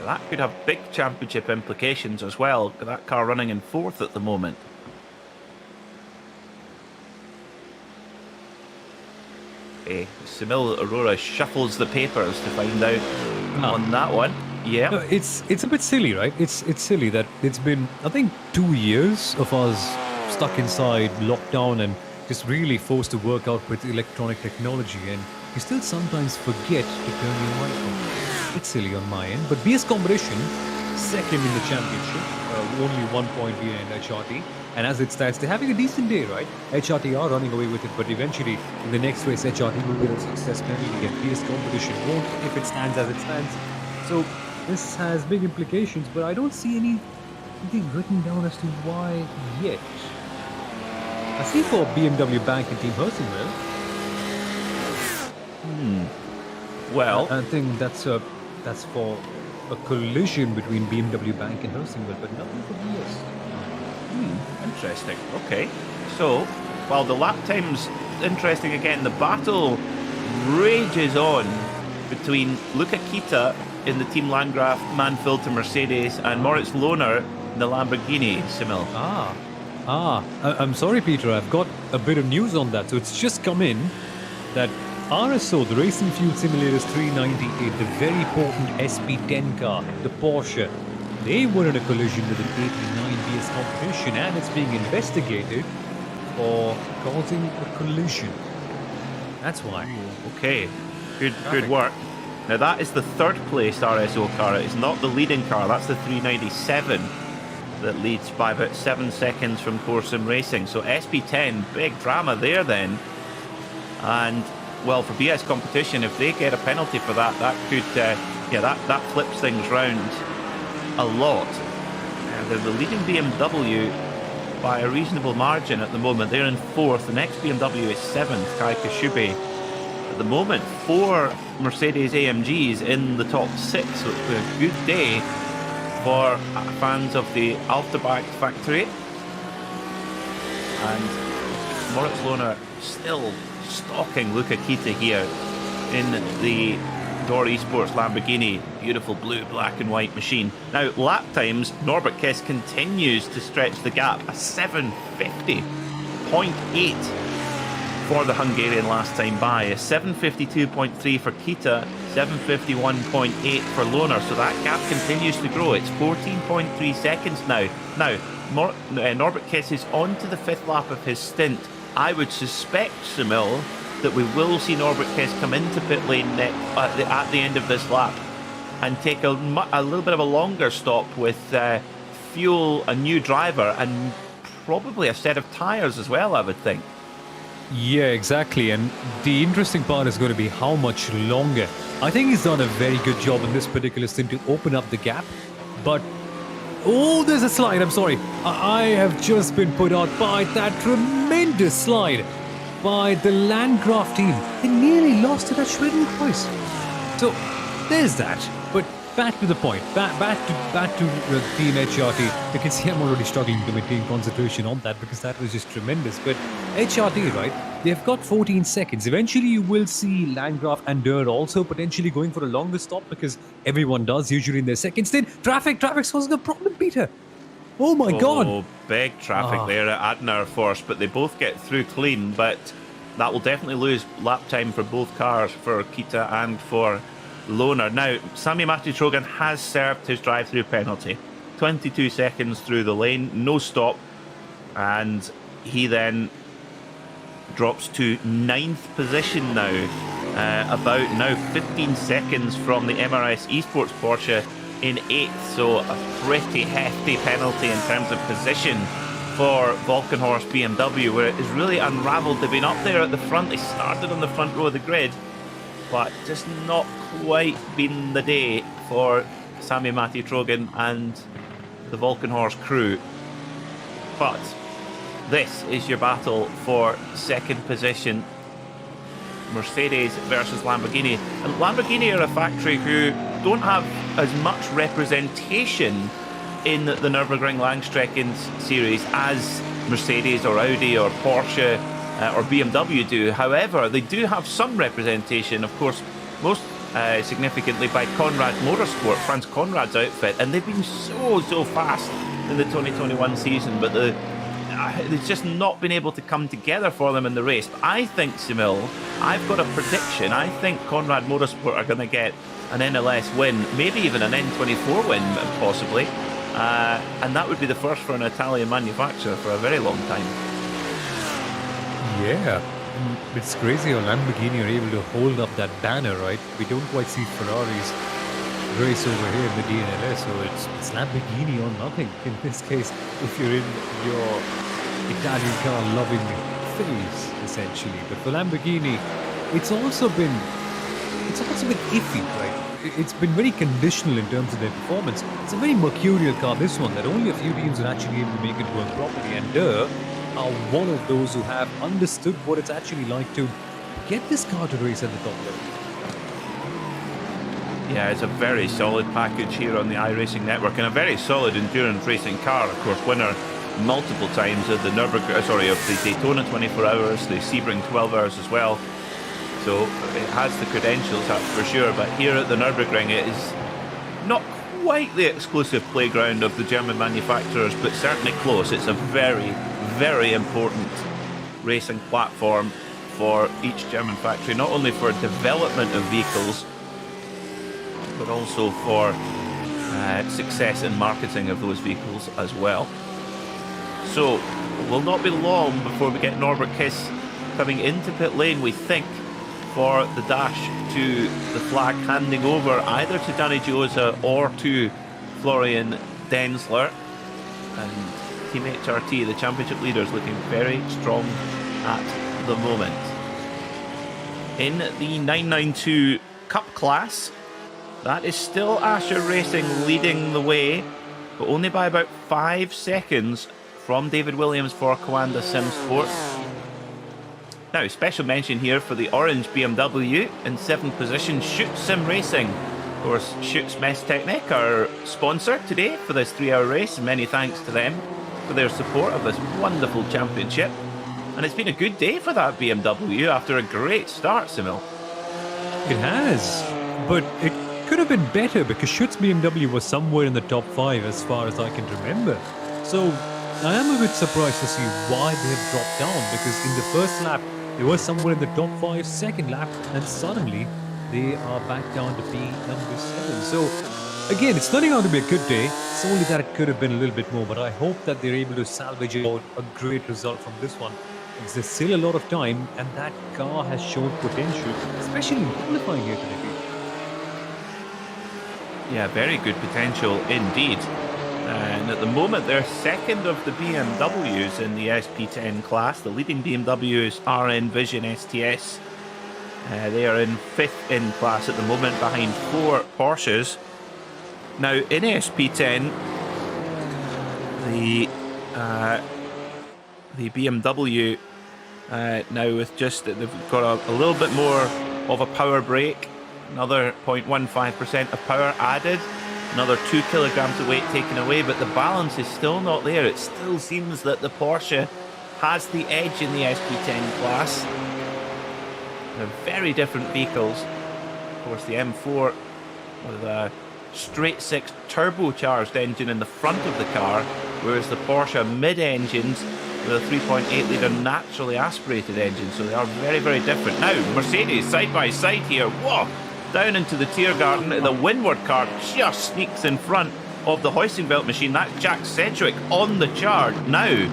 That could have big championship implications as well. That car running in fourth at the moment. Okay, Semil Aurora shuffles the papers to find out on that one. Yeah, no, it's a bit silly, right? It's silly that it's been, I think, 2 years of us stuck inside, locked down, and just really forced to work out with electronic technology, and you still sometimes forget to turn your mic on. It's silly on my end, but BS Competition, second in the championship, only 1 point behind HRT, and as it stands, they're having a decent day, right? HRT are running away with it, but eventually, in the next race, HRT will get a success penalty, and BS Competition won't if it stands as it stands. So, this has big implications, but I don't see anything written down as to why yet. I see for BMW Bank and Team Hörsinwell. Well, I think that's for a collision between BMW Bank and Hörsinwell, but nothing for BS. Interesting. Okay. So, while the lap time's interesting again, the battle rages on between Luca Kita in the Team Landgraf Manfilter Mercedes and Moritz Lohner in the Lamborghini, Simil. I'm sorry, Peter, I've got a bit of news on that. So it's just come in that RSO, the Racing Fuel Simulators 398, the very potent SP10 car, the Porsche, they were in a collision with an 89 BS competition, and it's being investigated for causing a collision. That's why. Okay, good work. Now that is the third place RSO car. It's not the leading car. That's the 397 that leads by about 7 seconds from Core Sim Racing. So SP10, big drama there then. And well, for BS Competition, if they get a penalty for that, that could that flips things round a lot. They're the leading BMW by a reasonable margin at the moment. They're in fourth. The next BMW is seventh, Kai Kashubi. At the moment, 4 Mercedes AMGs in the top 6, so it's been a good day for fans of the Alterbach factory. And Moritz Lohner still stalking Luca Kita here in the Door Esports Lamborghini. Beautiful blue, black and white machine. Now, lap times, Norbert Kiss continues to stretch the gap. A 750.8 for the Hungarian last time by. A 752.3 for Kita, 751.8 for Lohner. So that gap continues to grow. It's 14.3 seconds now. Now, Norbert Kiss is on to the 5th lap of his stint. I would suspect, Simil, that we will see Norbert Kiss come into pit lane at the end of this lap and take a little bit of a longer stop with fuel, a new driver, and probably a set of tyres as well, I would think. Yeah, exactly. And the interesting part is going to be how much longer. I think he's done a very good job in this particular stint to open up the gap. But, oh, there's a slide. I'm sorry. I have just been put out by that tremendous slide. by the Landgraf team. They nearly lost to that Schweden twice. So there's that. But back to the point. Back to Team HRT. You can see I'm already struggling to maintain concentration on that because that was just tremendous. But HRT, right? They've got 14 seconds. Eventually, you will see Landgraf and Durr also potentially going for a longer stop because everyone does usually in their second stint. Traffic's causing a problem, Peter. Oh my God. Oh, big traffic there at Adner first, but they both get through clean, but that will definitely lose lap time for both cars, for Kita and for Lohner. Now, Sami Matti-Trogan has served his drive-through penalty. 22 seconds through the lane, no stop, and he then drops to 9th position now, about now 15 seconds from the MRS Esports Porsche in 8th, so a pretty hefty penalty in terms of position for Valkenhorst BMW, where it is really unravelled. They've been up there at the front, they started on the front row of the grid, but just not quite been the day for Sami Matti-Trogan and the Valkenhorst crew. But this is your battle for second position. Mercedes versus Lamborghini. And Lamborghini are a factory who don't have as much representation in the Nürburgring Langstrecken series as Mercedes or Audi or Porsche or BMW do. However, they do have some representation, of course, most significantly by Conrad Motorsport, Franz Conrad's outfit, and they've been so fast in the 2021 season, but it's just not been able to come together for them in the race. But I think, Simil, I've got a prediction. I think Conrad Motorsport are going to get an NLS win, maybe even an N24 win, possibly. And that would be the first for an Italian manufacturer for a very long time. Yeah, it's crazy how Lamborghini are able to hold up that banner, right? We don't quite see Ferrari's race over here in the DNLS, so it's Lamborghini or nothing in this case if you're in your Italian car loving phase, essentially. But for Lamborghini, it's also been iffy, right? It's been very conditional in terms of their performance. It's a very mercurial car, this one, that only a few teams are actually able to make it work properly, and Durr are one of those who have understood what it's actually like to get this car to race at the top level. Yeah, it's a very solid package here on the iRacing network, and a very solid endurance racing car. Of course, winner multiple times of the of the Daytona 24 hours, the Sebring 12 hours as well. So it has the credentials, that's for sure. But here at the Nürburgring, it is not quite the exclusive playground of the German manufacturers, but certainly close. It's a very, very important racing platform for each German factory, not only for development of vehicles, but also for success in marketing of those vehicles as well. So, it will not be long before we get Norbert Kiss coming into pit lane, we think, for the dash to the flag, handing over either to Danny Giosa or to Florian Denzler. And Team HRT, the championship leaders, looking very strong at the moment. In the 992 Cup class, that is still Asher Racing leading the way, but only by about 5 seconds from David Williams for Coanda Sim Sport. Now, special mention here for the orange BMW in 7th position, Schütz Sim Racing. Of course, Schütz Messtechnik, our sponsor today for this 3-hour race. Many thanks to them for their support of this wonderful championship. And it's been a good day for that BMW after a great start, Simil. It has, but it could have been better because Schütz BMW was somewhere in the top 5 as far as I can remember. So I am a bit surprised to see why they have dropped down, because in the first lap they were somewhere in the top 5, second lap, and suddenly they are back down to be number 7. So again, it's turning out to be a good day. It's only that it could have been a little bit more, but I hope that they're able to salvage a great result from this one. Because there's still a lot of time, and that car has shown potential, especially in qualifying here today. Yeah, very good potential indeed. And at the moment, they're second of the BMWs in the SP10 class. The leading BMWs are in Vision STS. They are in 5th in class at the moment, behind 4 Porsches. Now, in SP10, the BMW Now with just, they've got a little bit more of a power brake, another 0.15% of power added, another 2 kilograms of weight taken away, but the balance is still not there. It still seems that the Porsche has the edge in the SP10 class. They're very different vehicles. Of course, the M4 with a straight six turbocharged engine in the front of the car, whereas the Porsche mid-engines with a 3.8 litre naturally aspirated engine. So they are very, very different. Now, Mercedes side by side here. Whoa! Down into the Tiergarten. The windward car just sneaks in front of the hoisting belt machine. That's Jack Sedgwick on the chart now.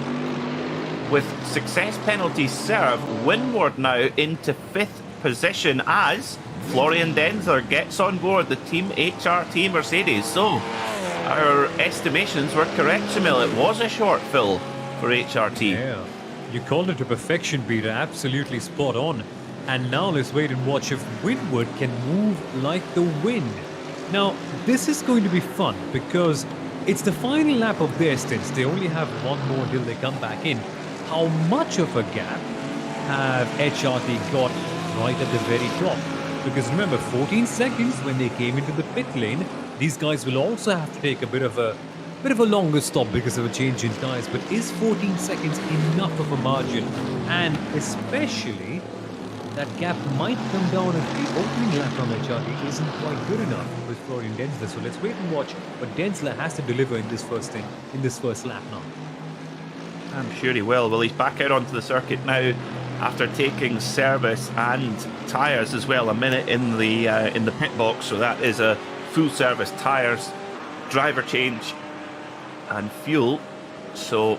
With success penalties served, Windward now into 5th position as Florian Denzer gets on board the Team HRT Mercedes. So, our estimations were correct, Shamil. It was a short fill for HRT. Yeah, you called it to perfection, Peter. Absolutely spot on. And now let's wait and watch if Windward can move like the wind. Now, this is going to be fun because it's the final lap of their stints. They only have one more till they come back in. How much of a gap have HRT got right at the very top? Because remember, 14 seconds when they came into the pit lane, these guys will also have to take a bit of a longer stop because of a change in tyres. But is 14 seconds enough of a margin? And especially, that gap might come down if the opening lap from HRT isn't quite good enough with Florian Denzler. So let's wait and watch what Denzler has to deliver in this first lap now. I'm sure he will. Well, he's back out onto the circuit now after taking service and tyres as well. A minute in the pit box, so that is a full service, tyres, driver change, and fuel. So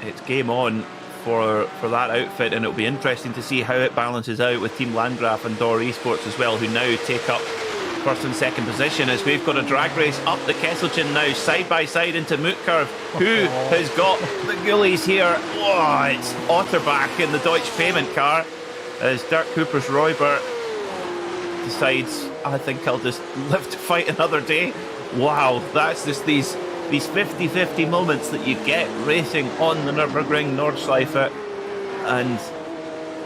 it's game on for that outfit, and it'll be interesting to see how it balances out with Team Landgraf and Dor Esports as well, who now take up first and second position as we've got a drag race up the Kesselchen now, side by side into Mootcurve. Who has got the goalies here? Oh, it's Otterbach in the Deutsche Payment car as Dirk Cooper's Roybert decides, I think I'll just live to fight another day. Wow, that's just these 50-50 moments that you get racing on the Nürburgring Nordschleife. And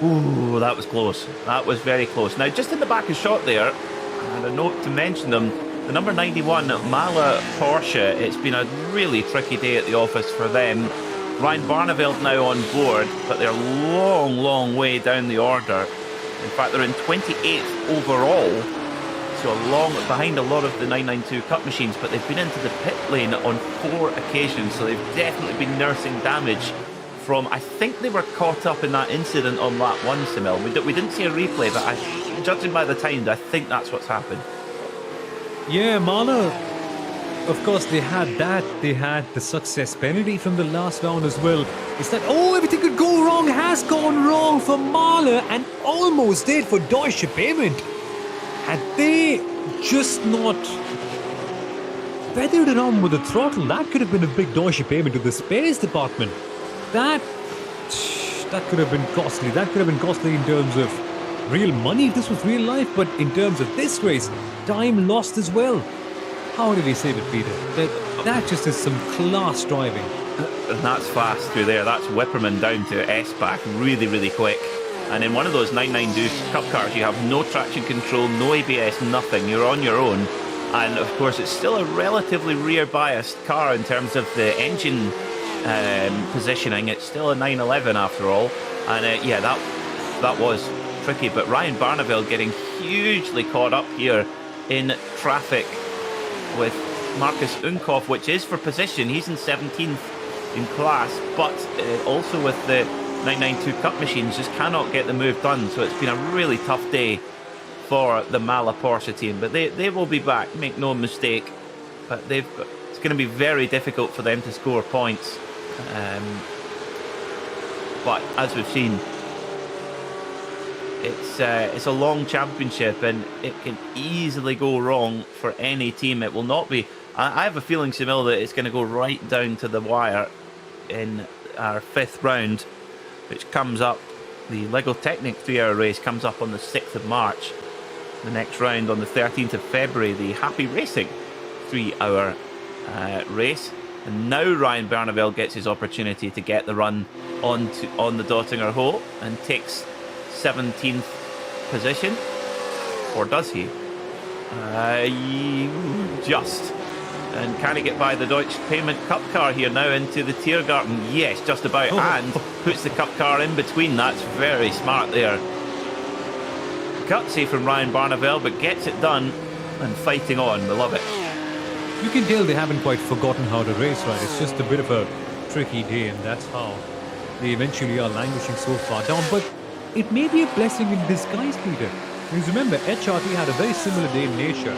ooh, that was close. That was very close. Now, just in the back of shot there, and a note to mention them, the number 91 Mala Porsche. It's been a really tricky day at the office for them. Ryan Barneveld now on board, but they're long way down the order. In fact, they're in 28th overall, so long behind a lot of the 992 Cup machines, but they've been into the pit lane on 4 occasions, so they've definitely been nursing damage from, I think they were caught up in that incident on lap 1, Simil. We didn't see a replay, but judging by the time, I think that's what's happened. Yeah, Marla, of course, they had that. They had the success penalty from the last round as well. It's that, everything could go wrong, has gone wrong for Mahler and almost did for Deutsche Payment. Had they just not feathered it on with the throttle, that could have been a big Deutsche Payment to the spares department. That could have been costly. That could have been costly in terms of real money if this was real life, but in terms of this race, time lost as well. How did he save it, Peter? That just is some class driving. And that's fast through there. That's Whipperman down to S-back really quick. And in one of those 992 Cup cars, you have no traction control, no ABS, nothing. You're on your own. And of course, it's still a relatively rear biased car in terms of the engine positioning. It's still a 911 after all. And that was tricky. But Ryan Barneveld getting hugely caught up here in traffic with Marcus Unkoff, which is for position. He's in 17th in class, but also with the 992 Cup machines, just cannot get the move done. So it's been a really tough day for the Mala Porsche team, but they will be back, make no mistake. But it's going to be very difficult for them to score points. But as we've seen, it's a long championship, and it can easily go wrong for any team. It will not be. I have a feeling, Simil, that it's going to go right down to the wire in our 5th round, which comes up. The LEGO Technic 3-hour race comes up on the 6th of March. The next round on the 13th of February, the Happy Racing 3-hour race. And now Ryan Barneveld gets his opportunity to get the run on the Dottinger hole and takes 17th position. Or does he? Just. And can he get by the Deutsche Payment Cup car here now into the Tiergarten? Yes, just about. And puts the Cup car in between. That's very smart there. Gutsy from Ryan Barneveld, but gets it done and fighting on. We love it. You can tell they haven't quite forgotten how to race, right? It's just a bit of a tricky day, and that's how they eventually are languishing so far down. But it may be a blessing in disguise, Peter. Because remember, HRT had a very similar day in nature.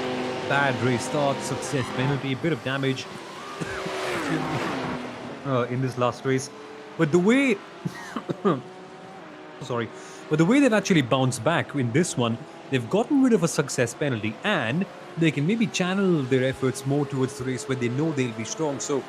Bad race start, success penalty, bit of damage in this last race. But the way... sorry. But the way they've actually bounced back in this one, they've gotten rid of a success penalty and they can maybe channel their efforts more towards the race where they know they'll be strong. So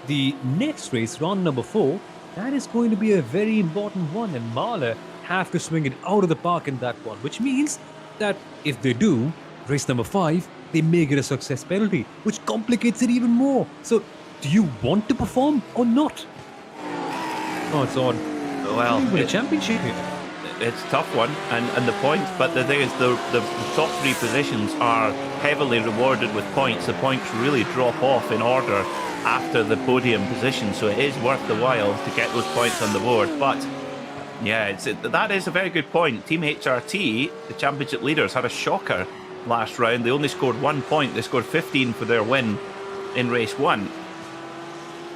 the next race, round number 4, that is going to be a very important one, and Mahler have to swing it out of the park in that one, which means that if they do, race number 5, they may get a success penalty, which complicates it even more. So do you want to perform or not? Oh, it's odd. Well, win a championship here. It's a tough one, and the points, but the thing is the top 3 positions are heavily rewarded with points. The points really drop off in order after the podium position, so it is worth the while to get those points on the board. But yeah, that is a very good point. Team HRT, the championship leaders, had a shocker last round. They only scored 1 point. They scored 15 for their win in race 1.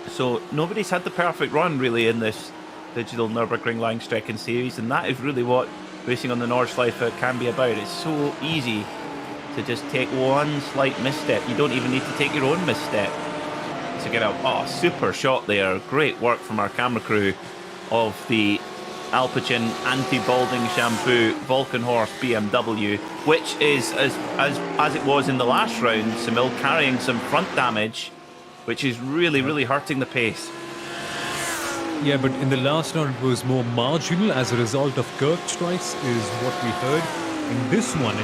So nobody's had the perfect run really in this Digital Nürburgring Langstrecken series, and that is really what racing on the Nordschleife can be about. It's so easy to just take one slight misstep. You don't even need to take your own misstep to get a super shot there. Great work from our camera crew of the Alpecin anti-balding shampoo Volkenhorst BMW, which is as it was in the last round, Semil, carrying some front damage, which is really hurting the pace. Yeah, but in the last round it was more marginal as a result of curb strikes, is what we heard. In this one,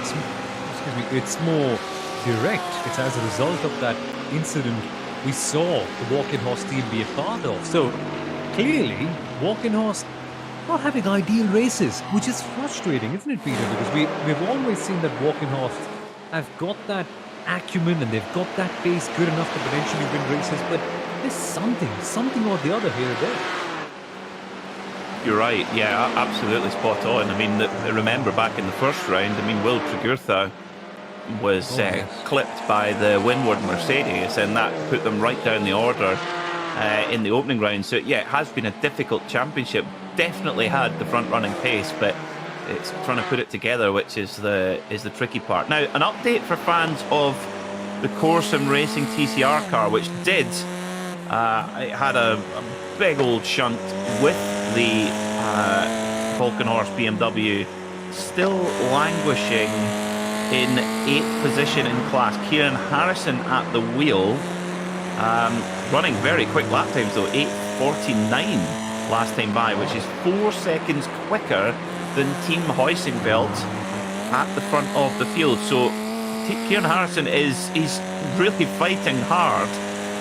it's more direct. It's as a result of that incident we saw the Walkenhorst team be a part of. So clearly, Walkenhorst not having ideal races, which is frustrating, isn't it, Peter? Because we've always seen that Walkenhorst have got that acumen and they've got that pace good enough to potentially win races, but there's something or the other here or there. You're right, yeah, absolutely spot on. I mean, remember back in the first round, I mean, Will Trigurtha was clipped by the windward Mercedes, and that put them right down the order in the opening round. So yeah, it has been a difficult championship. Definitely had the front running pace, but it's trying to put it together, which is the tricky part. Now, an update for fans of the Corsim Racing TCR car, which did it had a big old shunt with the Volkenhorst BMW, still languishing in 8th position in class. Kieran Harrison at the wheel, running very quick lap times though, 8:49 last time by, which is 4 seconds quicker than Team Heusingveld at the front of the field. So Kieran Harrison he's really fighting hard,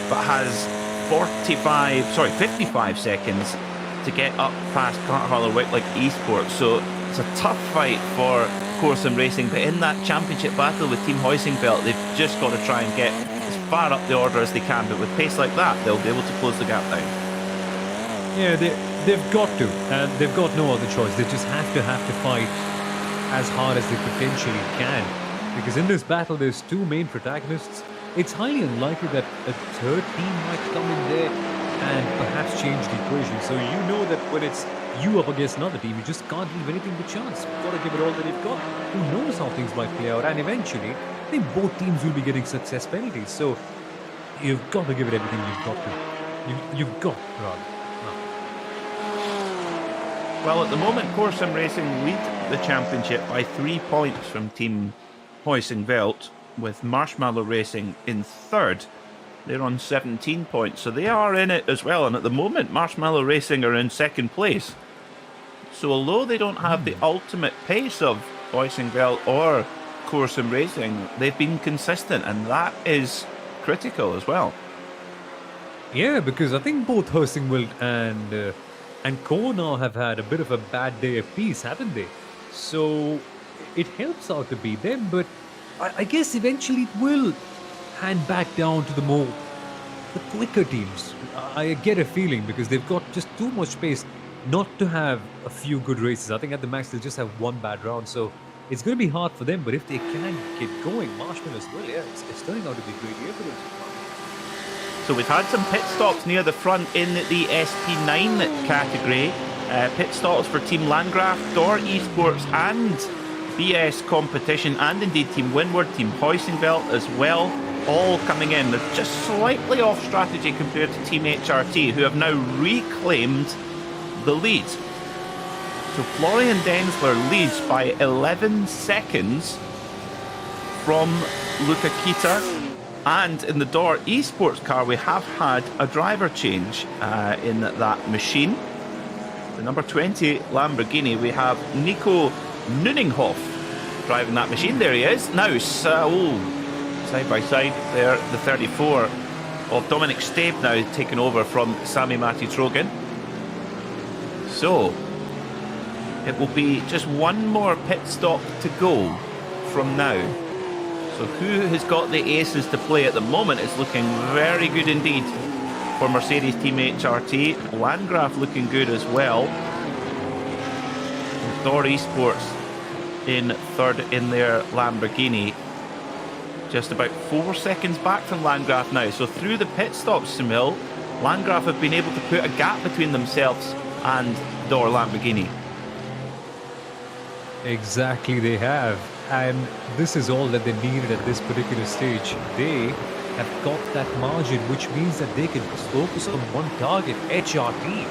but has 55 seconds to get up past Harlow-Wick like Eastport. So it's a tough fight for Corsim Racing, but in that championship battle with Team Heusingveld, they've just got to try and get as far up the order as they can, but with pace like that, they'll be able to close the gap down. Yeah, they've got to, and they've got no other choice. They just have to fight as hard as they potentially can, because in this battle there's 2 main protagonists. It's highly unlikely that a third team might come in there and perhaps change the equation. So you know that when it's you up against another team, you just can't leave anything to chance. You've got to give it all that you've got. Who knows how things might play out, and eventually I think both teams will be getting success penalties. So you've got to give it everything you've got to. You've got, rather. Well, at the moment, Corsim Racing lead the championship by 3 points from Team Heusingveld, with Marshmallow Racing in 3rd. They're on 17 points, so they are in it as well. And at the moment, Marshmallow Racing are in 2nd place. So although they don't have the ultimate pace of Heusingveld or Corsim Racing, they've been consistent, and that is critical as well. Yeah, because I think both Heusingveld and And Kona have had a bit of a bad day apiece, haven't they? So it helps out to beat them, but I guess eventually it will hand back down to the quicker teams. I get a feeling because they've got just too much space not to have a few good races. I think at the max they'll just have one bad round, so it's going to be hard for them. But if they can get going, Marshmallow as well, yeah, it's turning out to be a great year for them. So we've had some pit stops near the front in the SP9 category. Pit stops for Team Landgraf, Door Esports and BS Competition, and indeed Team Windward, Team Heusenveld as well, all coming in. They're just slightly off strategy compared to Team HRT, who have now reclaimed the lead. So Florian Denzler leads by 11 seconds from Luca Kita. And in the Door Esports car, we have had a driver change in that machine. The number 20 Lamborghini, we have Nico Nuninghoff driving that machine. There he is. Now, side by side there, the 34 of Dominic Stabe now taking over from Sami Matti-Trogen. So, it will be just one more pit stop to go from now. So who has got the aces to play at the moment is looking very good indeed for Mercedes Team HRT. Landgraf looking good as well. Door Esports in third in their Lamborghini. Just about 4 seconds back from Landgraf now. So through the pit stops, Samil, Landgraf have been able to put a gap between themselves and Door Lamborghini. Exactly, they have. And this is all that they needed at this particular stage. They have got that margin, which means that they can focus on one target, HRT.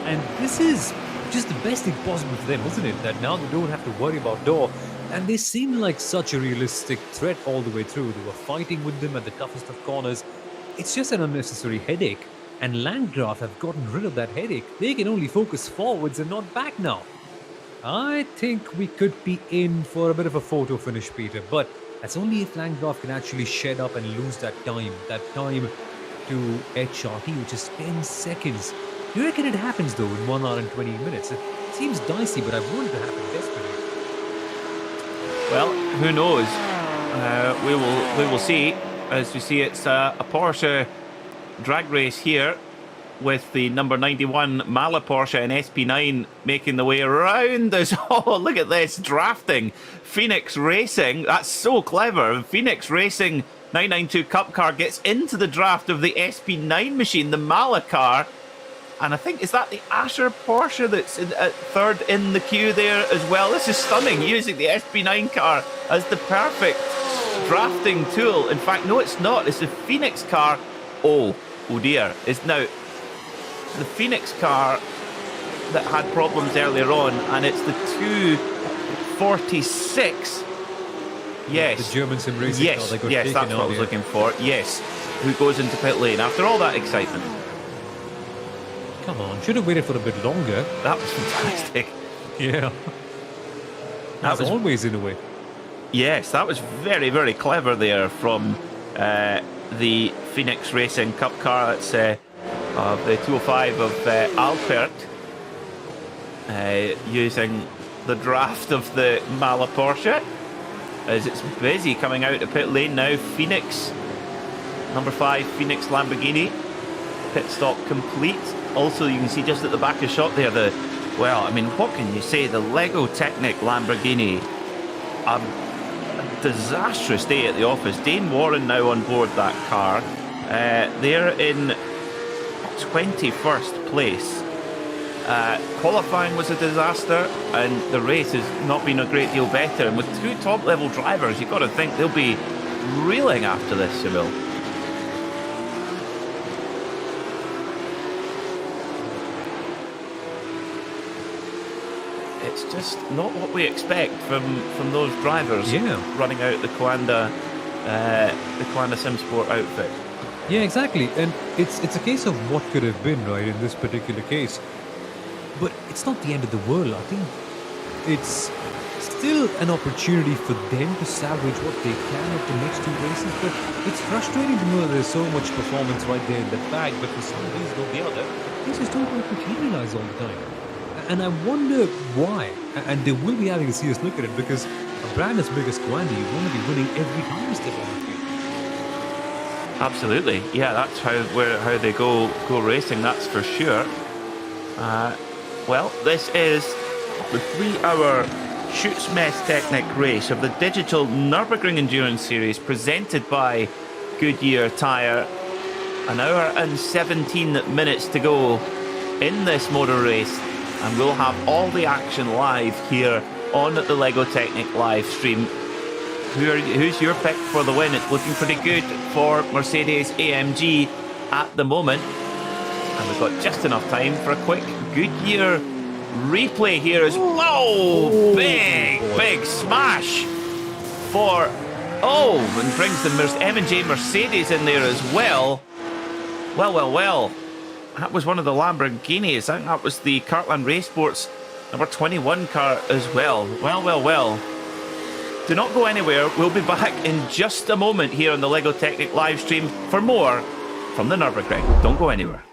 And this is just the best thing possible for them, isn't it? That now they don't have to worry about Door. And they seem like such a realistic threat all the way through. They were fighting with them at the toughest of corners. It's just an unnecessary headache. And Landgraf have gotten rid of that headache. They can only focus forwards and not back now. I think we could be in for a bit of a photo finish, Peter, but that's only if Landgraf can actually shed up and lose that time to HRT, which is 10 seconds. Do you reckon it happens, though, in 1 hour and 20 minutes? It seems dicey, but I want it to happen desperately. Well, who knows? We will see. As you see, it's a Porsche drag race here, with the number 91 Mala Porsche and SP9 making the way around us. Oh, look at this, drafting. Phoenix Racing, that's so clever. Phoenix Racing 992 Cup car gets into the draft of the SP9 machine, the Mala car. And I think, is that the Asher Porsche that's at third in the queue there as well? This is stunning, using the SP9 car as the perfect drafting tool. In fact, no, it's not. It's the Phoenix car. Oh dear. It's now the Phoenix car that had problems earlier on, and it's the 246. Yes. The German sim racing car that got taken that's what I was looking for. Yes. Who goes into pit lane after all that excitement. Come on, should have waited for a bit longer. That was fantastic. Yeah. That was always in a way. Yes, that was very, very clever there from the Phoenix Racing Cup car. That's of the 205 of Alpert, using the draft of the Mala Porsche, as it's busy coming out of pit lane now. Phoenix, number 5 Phoenix Lamborghini, pit stop complete. Also, you can see just at the back of the shot there, well, I mean, what can you say? The LEGO Technic Lamborghini, a disastrous day at the office. Dane Warren now on board that car. They're in 21st place. Qualifying was a disaster, and the race has not been a great deal better. And with 2 top-level drivers, you've got to think they'll be reeling after this, Seville. It's just not what we expect from those drivers running out the Coanda SimSport outfit. Yeah, exactly. And it's a case of what could have been, right, in this particular case. But it's not the end of the world. I think it's still an opportunity for them to salvage what they can of the next two races, but it's frustrating to know that there's so much performance right there in the bag, but for some reason or the other, things just don't quite materialize all the time. And I wonder why. And they will be having a serious look at it, because a brand as big as Goodyear, you want to be winning every time you step on the field. Absolutely, yeah, that's how they go racing. That's for sure. Well, this is the 3-hour Schütz Messtechnik race of the Digital Nürburgring Endurance Series, presented by Goodyear Tyre. An hour and 17 minutes to go in this motor race, and we'll have all the action live here on the LEGO Technic live stream. Who's your pick for the win? It's looking pretty good for Mercedes-AMG at the moment. And we've got just enough time for a quick Goodyear replay here as well. Whoa! Big smash for... and brings the M&J Mercedes in there as well. Well. That was one of the Lamborghinis. I think that was the Kirtland Racesports number 21 car as well. Well. Do not go anywhere. We'll be back in just a moment here on the LEGO Technic live stream for more from the Nürburgring. Don't go anywhere.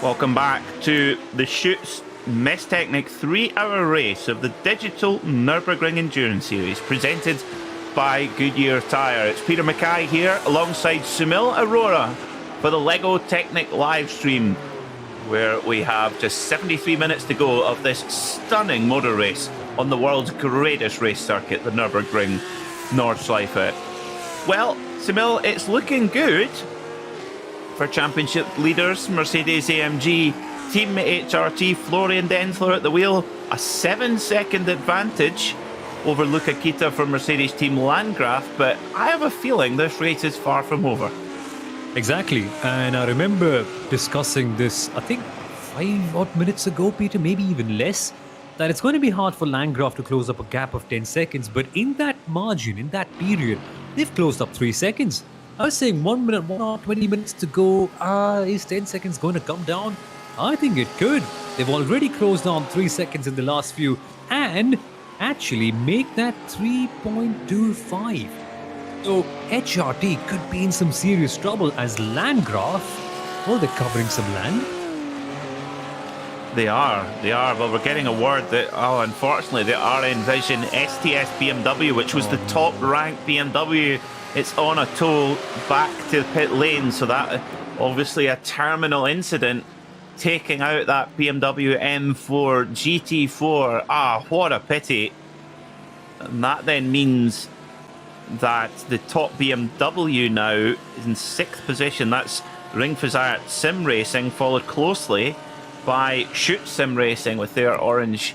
Welcome back to the Schütz Messtechnik 3-hour race of the Digital Nürburgring Endurance Series, presented by Goodyear Tyre. It's Peter Mackay here alongside Sumil Arora for the LEGO Technic live stream, where we have just 73 minutes to go of this stunning motor race on the world's greatest race circuit, the Nürburgring Nordschleife. Well, Sumil, it's looking good for championship leaders, Mercedes-AMG, Team HRT, Florian Denzler at the wheel, a 7-second advantage over Luca Kita for Mercedes Team Landgraf, but I have a feeling this race is far from over. Exactly, and I remember discussing this, I think 5 odd minutes ago, Peter, maybe even less. that it's going to be hard for Landgraf to close up a gap of 10 seconds, but in that margin, in that period, they've closed up 3 seconds. I was saying 1 minute, 1 hour, 20 minutes to go. Is 10 seconds going to come down? I think it could. They've already closed down 3 seconds in the last few and actually make that 3.25. So HRT could be in some serious trouble as Landgraf, well, they're covering some land. They are. Well, we're getting a word that, unfortunately, the RN Vision STS BMW, which was the top-ranked BMW, it's on a toll back to the pit lane. So that, obviously, a terminal incident taking out that BMW M4 GT4. What a pity. And that then means that the top BMW now is in 6th position. That's Ringfazart Sim Racing, followed closely by Schütz Sim Racing with their orange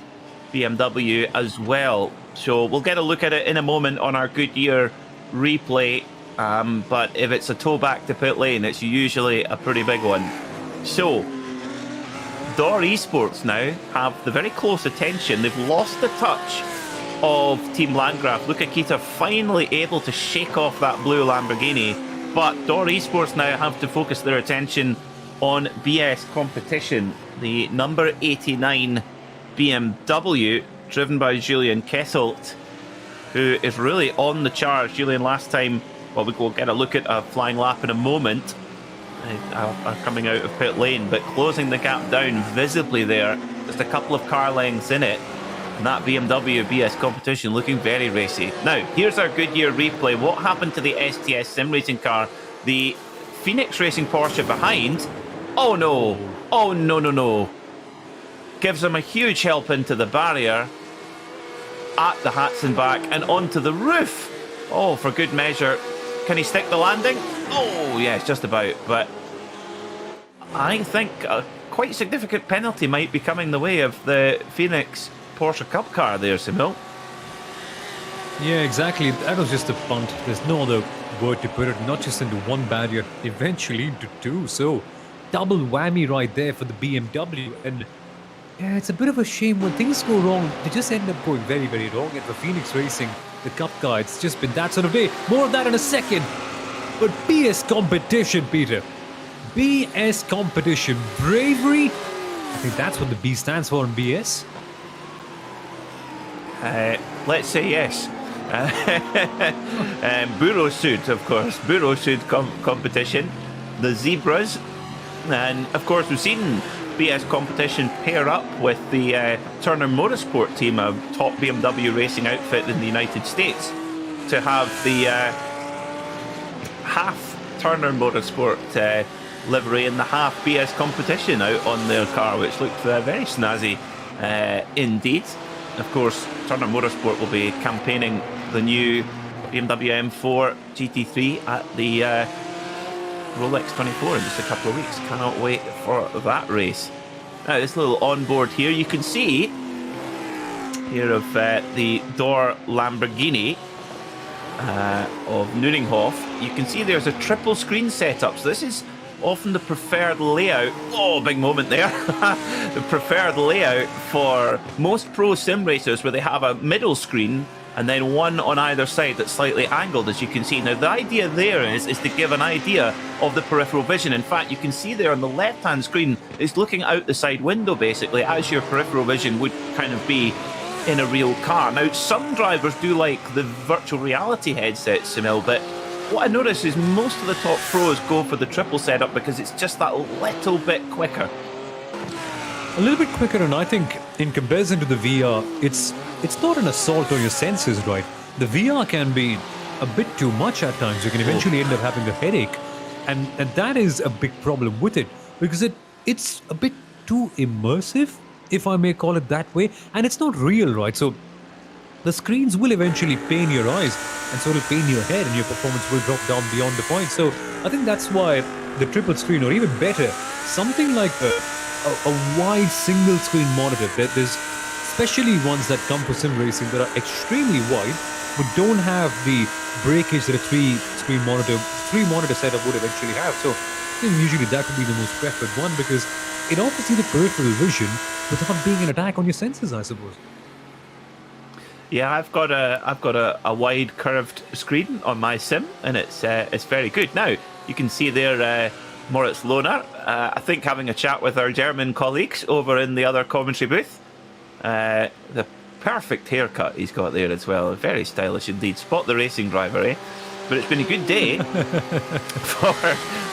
BMW as well. So we'll get a look at it in a moment on our Goodyear replay. But if it's a tow back to pit lane, it's usually a pretty big one. So Door Esports now have the very close attention. They've lost the touch of Team Landgraf. Luca Kita finally able to shake off that blue Lamborghini, but Door Esports now have to focus their attention on BS competition. The number 89 BMW, driven by Julian Kesselt, who is really on the charge. Julian, last time, well, we'll get a look at a flying lap in a moment, are coming out of pit lane, but closing the gap down visibly there. Just a couple of car lengths in it. And that BMW BS competition looking very racy. Now, here's our Goodyear replay. What happened to the STS sim racing car? The Phoenix Racing Porsche behind. Oh no! Oh no. Gives them a huge help into the barrier. At the Hatson back and onto the roof. Oh, for good measure. Can he stick the landing? Oh, yes, just about. But I think a quite significant penalty might be coming the way of the Phoenix Porsche Cup car there, Simil. Yeah, exactly. That was just a punt. There's no other word to put it. Not just into one barrier, eventually into two. So, double whammy right there for the BMW. And yeah, it's a bit of a shame when things go wrong. They just end up going very, very wrong. And for Phoenix Racing, the Cup car, it's just been that sort of day. More of that in a second. But BS competition, Peter. BS competition. Bravery. I think that's what the B stands for in BS. Let's say yes. Burosud, of course. Burosud competition. The Zebras. And, of course, we've seen BS competition pair up with the Turner Motorsport team, a top BMW racing outfit in the United States, to have the half Turner Motorsport livery and the half BS competition out on their car, which looked very snazzy indeed. Of course, Turner Motorsport will be campaigning the new BMW M4 GT3 at the Rolex 24 in just a couple of weeks. Cannot wait for that race. Now, this little onboard here, you can see here of the Door Lamborghini of Nuringhof. You can see there's a triple screen setup. So this is often the preferred layout. Oh, big moment there. The preferred layout for most pro sim racers, where they have a middle screen and then one on either side that's slightly angled, as you can see. Now, the idea there is to give an idea of the peripheral vision. In fact, you can see there on the left-hand screen, it's looking out the side window, basically, as your peripheral vision would kind of be in a real car. Now, some drivers do like the virtual reality headsets, Sunil, but what I notice is most of the top pros go for the triple setup because it's just that little bit quicker. A little bit quicker, and I think in comparison to the VR, it's not an assault on your senses, right? The VR can be a bit too much at times. You can eventually end up having a headache, and that is a big problem with it because it's a bit too immersive, if I may call it that way, and it's not real, right? So the screens will eventually pain your eyes, and so it'll pain your head, and your performance will drop down beyond the point. So I think that's why the triple screen, or even better, something like a wide single screen monitor. There's especially ones that come for sim racing that are extremely wide but don't have the breakage that a three monitor setup would eventually have. So I think usually that would be the most preferred one because it offers you the peripheral vision without being an attack on your senses, I suppose. Yeah, I've got a wide curved screen on my sim, and it's very good. Now you can see there Moritz Lohner, I think having a chat with our German colleagues over in the other commentary booth. The perfect haircut he's got there as well, very stylish indeed. Spot the racing driver, eh? But it's been a good day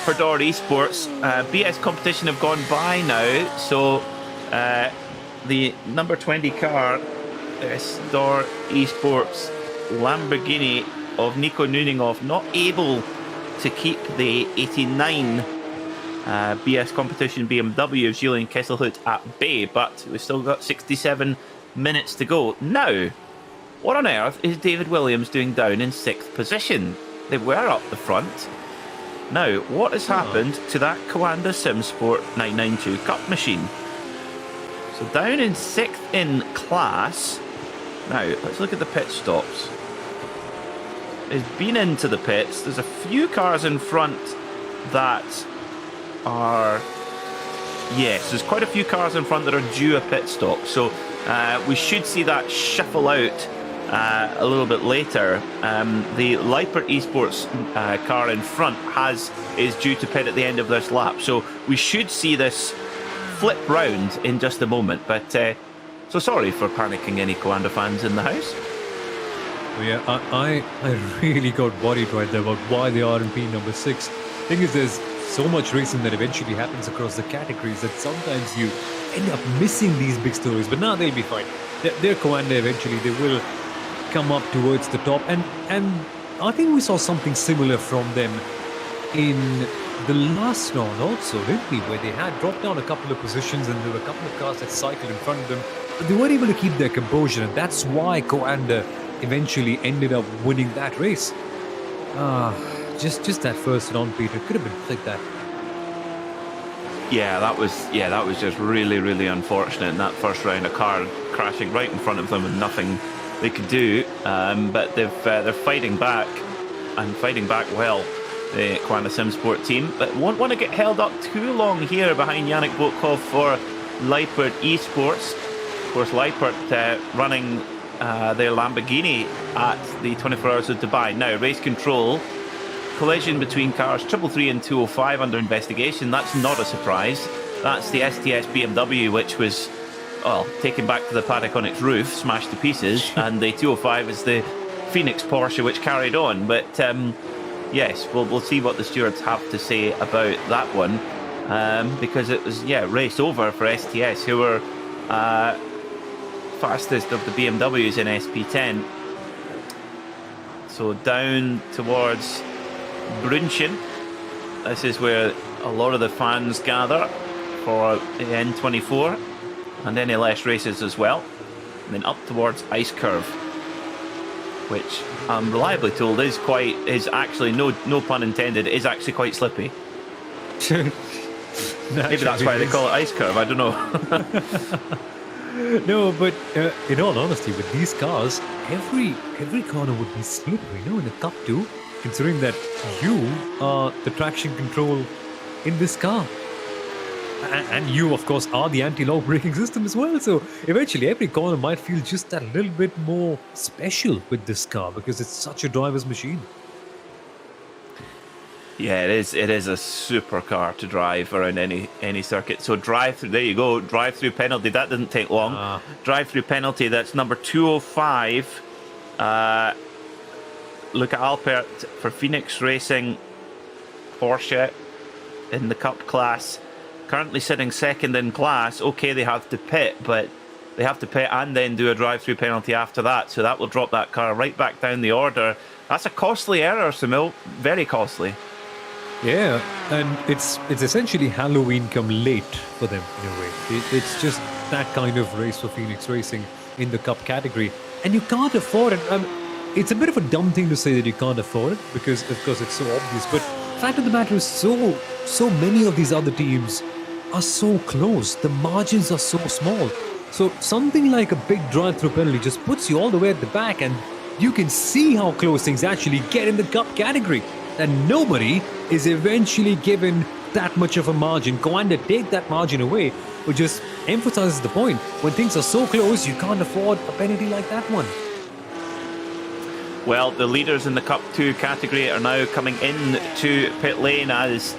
for Door Esports. BS competition have gone by now, so the number 20 car. Door Esports Lamborghini of Nico Nuninghoff not able to keep the 89 BS competition BMW of Julian Kesselhut at bay, but we've still got 67 minutes to go. Now, what on earth is David Williams doing down in 6th position? They were up the front. Now, what has happened to that Coanda SimSport 992 Cup machine? So down in 6th in class. Now, let's look at the pit stops. He's been into the pits. There's a few cars in front that are... Yes, there's quite a few cars in front that are due a pit stop. So we should see that shuffle out a little bit later. The Leipert Esports car in front is due to pit at the end of this lap. So we should see this flip round in just a moment. But... so sorry for panicking any Coanda fans in the house. Yeah, I really got worried right there about why they are in P number 6. Thing is, there's so much racing that eventually happens across the categories that sometimes you end up missing these big stories. But now they'll be fine. They're Coanda eventually. They will come up towards the top. And I think we saw something similar from them in the last round also, didn't we? Where they had dropped down a couple of positions and there were a couple of cars that cycled in front of them. But they weren't able to keep their composure, and that's why Coanda eventually ended up winning that race. Just that first round, Peter, could have been like that. Yeah, that was just really, really unfortunate in that first round. A car crashing right in front of them and nothing they could do. But they're fighting back, and fighting back well. The Coanda SimSport team, but won't want to get held up too long here behind Yannick Botkov for Leipert Esports. Of course, Leipert running their Lamborghini at the 24 Hours of Dubai. Now, race control, collision between cars 333 and 205 under investigation. That's not a surprise. That's the STS BMW, which was, well, taken back to the paddock on its roof, smashed to pieces, and the 205 is the Phoenix Porsche, which carried on. But yes, we'll see what the stewards have to say about that one, because it was, race over for STS, who were fastest of the BMWs in SP10. So down towards Brünchen. This is where a lot of the fans gather for the N24 and NLS races as well. And then up towards Ice Curve, which I'm reliably told is actually, no pun intended, is actually quite slippy. Maybe that's why they call it Ice Curve, I don't know. No, but in all honesty, with these cars, every corner would be slippery, in the Cup too, considering that you are the traction control in this car. And you, of course, are the anti-lock braking system as well. So eventually every corner might feel just that little bit more special with this car because it's such a driver's machine. Yeah, it is a super car to drive around any circuit. So drive-through, there you go, drive-through penalty. That didn't take long. Drive-through penalty, that's number 205. Luca Alpert for Phoenix Racing Porsche in the Cup class. Currently sitting second in class. Okay, they have to pit, but they have to pit and then do a drive-through penalty after that. So that will drop that car right back down the order. That's a costly error, Sunil. Very costly. Yeah, and it's essentially Halloween come late for them in a way. It's just that kind of race for Phoenix Racing in the Cup category. And you can't afford it. It's a bit of a dumb thing to say that you can't afford it because, of course, it's so obvious. But the fact of the matter is so many of these other teams are so close. The margins are so small. So something like a big drive-through penalty just puts you all the way at the back and you can see how close things actually get in the Cup category. And nobody is eventually given that much of a margin. Coanda take that margin away, which just emphasizes the point. When things are so close, you can't afford a penalty like that one. Well, the leaders in the Cup 2 category are now coming in to pit lane as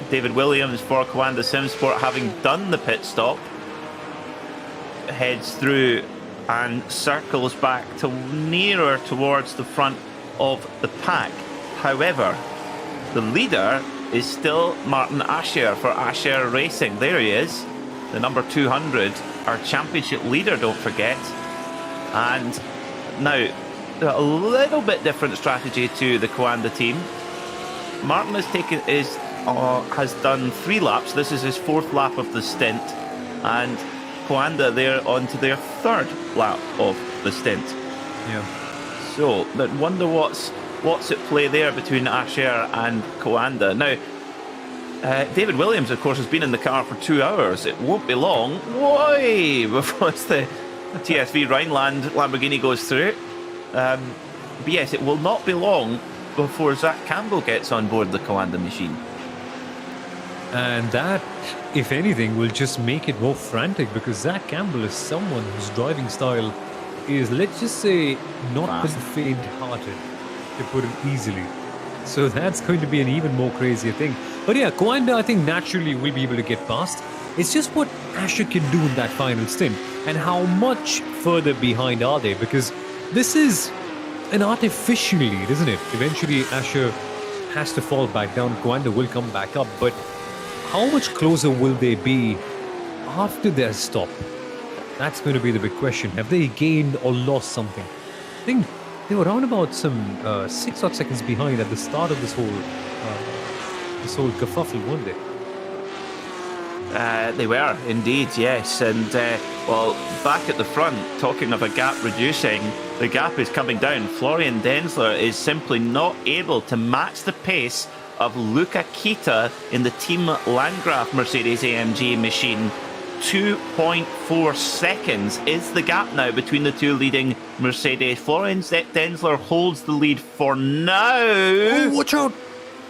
David Williams for Coanda Simsport, having done the pit stop, heads through and circles back to nearer towards the front of the pack. However, the leader is still Martin Ascher for 3h Racing. There he is, the number 200, our championship leader, don't forget. And now, a little bit different strategy to the Coanda team. Martin has done 3 laps. This is his 4th lap of the stint, and Coanda they're on to their 3rd lap of the stint. Yeah. So, I wonder what's at play there between Ascher and Coanda. Now, David Williams, of course, has been in the car for 2 hours. It won't be long, before the TSV Rhineland Lamborghini goes through. But yes, it will not be long before Zach Campbell gets on board the Coanda machine. And that, if anything, will just make it more frantic, because Zach Campbell is someone whose driving style is, let's just say, not for the faint-hearted, to put it easily. So that's going to be an even more crazier thing. But yeah, Coanda, I think, naturally will be able to get past. It's just what Asher can do in that final stint, and how much further behind are they? Because this is an artificial lead, isn't it? Eventually, Asher has to fall back down. Coanda will come back up, but how much closer will they be after their stop? That's going to be the big question. Have they gained or lost something? I think they were around about some 6 odd seconds behind at the start of this whole kerfuffle, weren't they? They were indeed, yes. And well, back at the front, talking of a gap reducing, the gap is coming down. Florian Denzler is simply not able to match the pace of Luca Kita in the Team Landgraf Mercedes AMG machine. 2.4 seconds is the gap now between the 2 leading Mercedes. Florian Denzler holds the lead for now. Oh, watch out!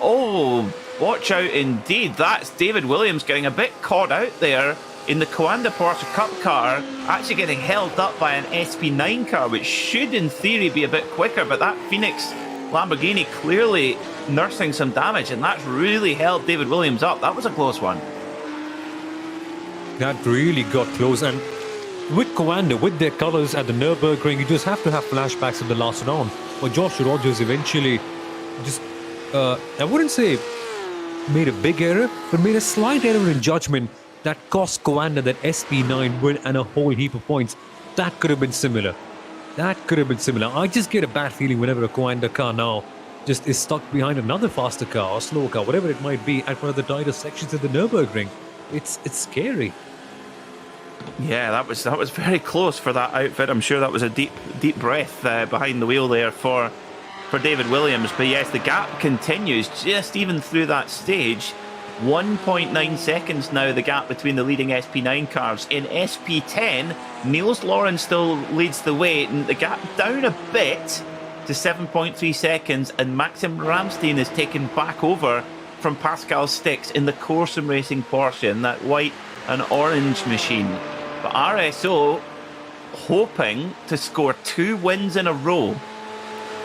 Oh, watch out indeed. That's David Williams getting a bit caught out there in the Coanda Porsche Cup car, actually getting held up by an SP9 car, which should in theory be a bit quicker, but that Phoenix Lamborghini clearly nursing some damage, and that's really held David Williams up. That was a close one. That really got close, and with Coanda, with their colours at the Nürburgring, you just have to have flashbacks of the last round, where Josh Rogers eventually just, I wouldn't say made a big error, but made a slight error in judgment that cost Coanda that SP9 win and a whole heap of points. That could have been similar. I just get a bad feeling whenever a Coanda car now just is stuck behind another faster car or slower car, whatever it might be, at one of the tighter sections of the Nürburgring. It's scary. Yeah, that was very close for that outfit. I'm sure that was a deep breath behind the wheel there for David Williams. But yes, the gap continues just even through that stage. 1.9 seconds now, the gap between the leading SP9 cars. In SP10, Niels Lawrence still leads the way, and the gap down a bit to 7.3 seconds, and Maxim Ramstein is taken back over from Pascal Stix in the Corsim Racing Porsche in that white and orange machine. But RSO hoping to score 2 wins in a row,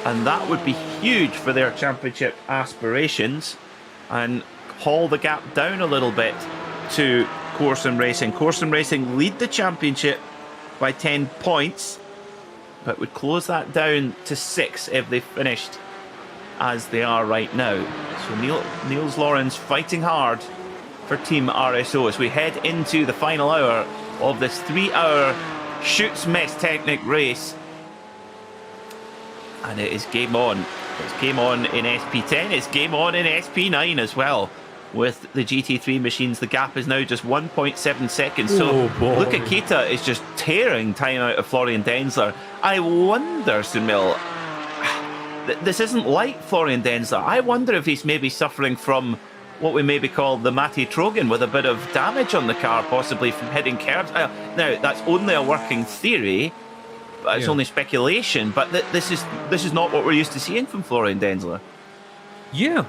and that would be huge for their championship aspirations, and haul the gap down a little bit to Corsim Racing. Corsim Racing lead the championship by 10 points, but would close that down to 6 if they finished as they are right now. So Niels Lawrence fighting hard for Team RSO as we head into the final hour of this 3-hour Schütz Messtechnik race. And it is game on. It's game on in SP10. It's game on in SP9 as well. With the GT3 machines, the gap is now just 1.7 seconds. So Luca Kita is just tearing time out of Florian Denzler. I wonder, Sunil, this isn't like Florian Denzler. I wonder if he's maybe suffering from what we maybe call the Matti Trojan, with a bit of damage on the car, possibly from hitting curbs. Now, that's only a working theory, but it's only speculation. But this is not what we're used to seeing from Florian Denzler. Yeah.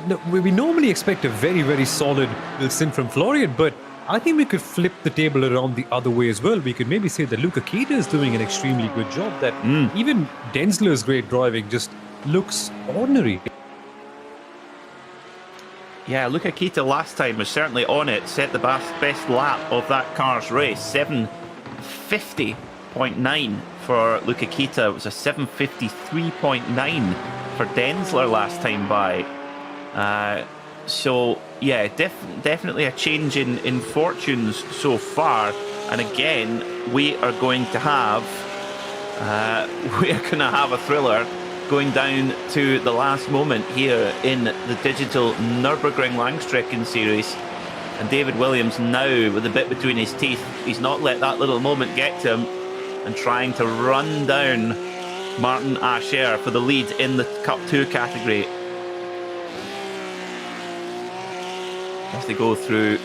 No, we normally expect a very, very solid stint from Florian, but I think we could flip the table around the other way as well. We could maybe say that Luca Kita is doing an extremely good job, that even Densler's great driving just looks ordinary. Yeah, Luca Kita last time was certainly on it, set the best lap of that car's race, 7:50.9 for Luca Kita. It was a 7:53.9 for Densler last time by. So, yeah, definitely a change in fortunes so far. And again, we are going to have a thriller going down to the last moment here in the Digital Nürburgring Langstrecken Series. And David Williams now with a bit between his teeth. He's not let that little moment get to him, and trying to run down Martin Ascher for the lead in the Cup 2 category. As they go through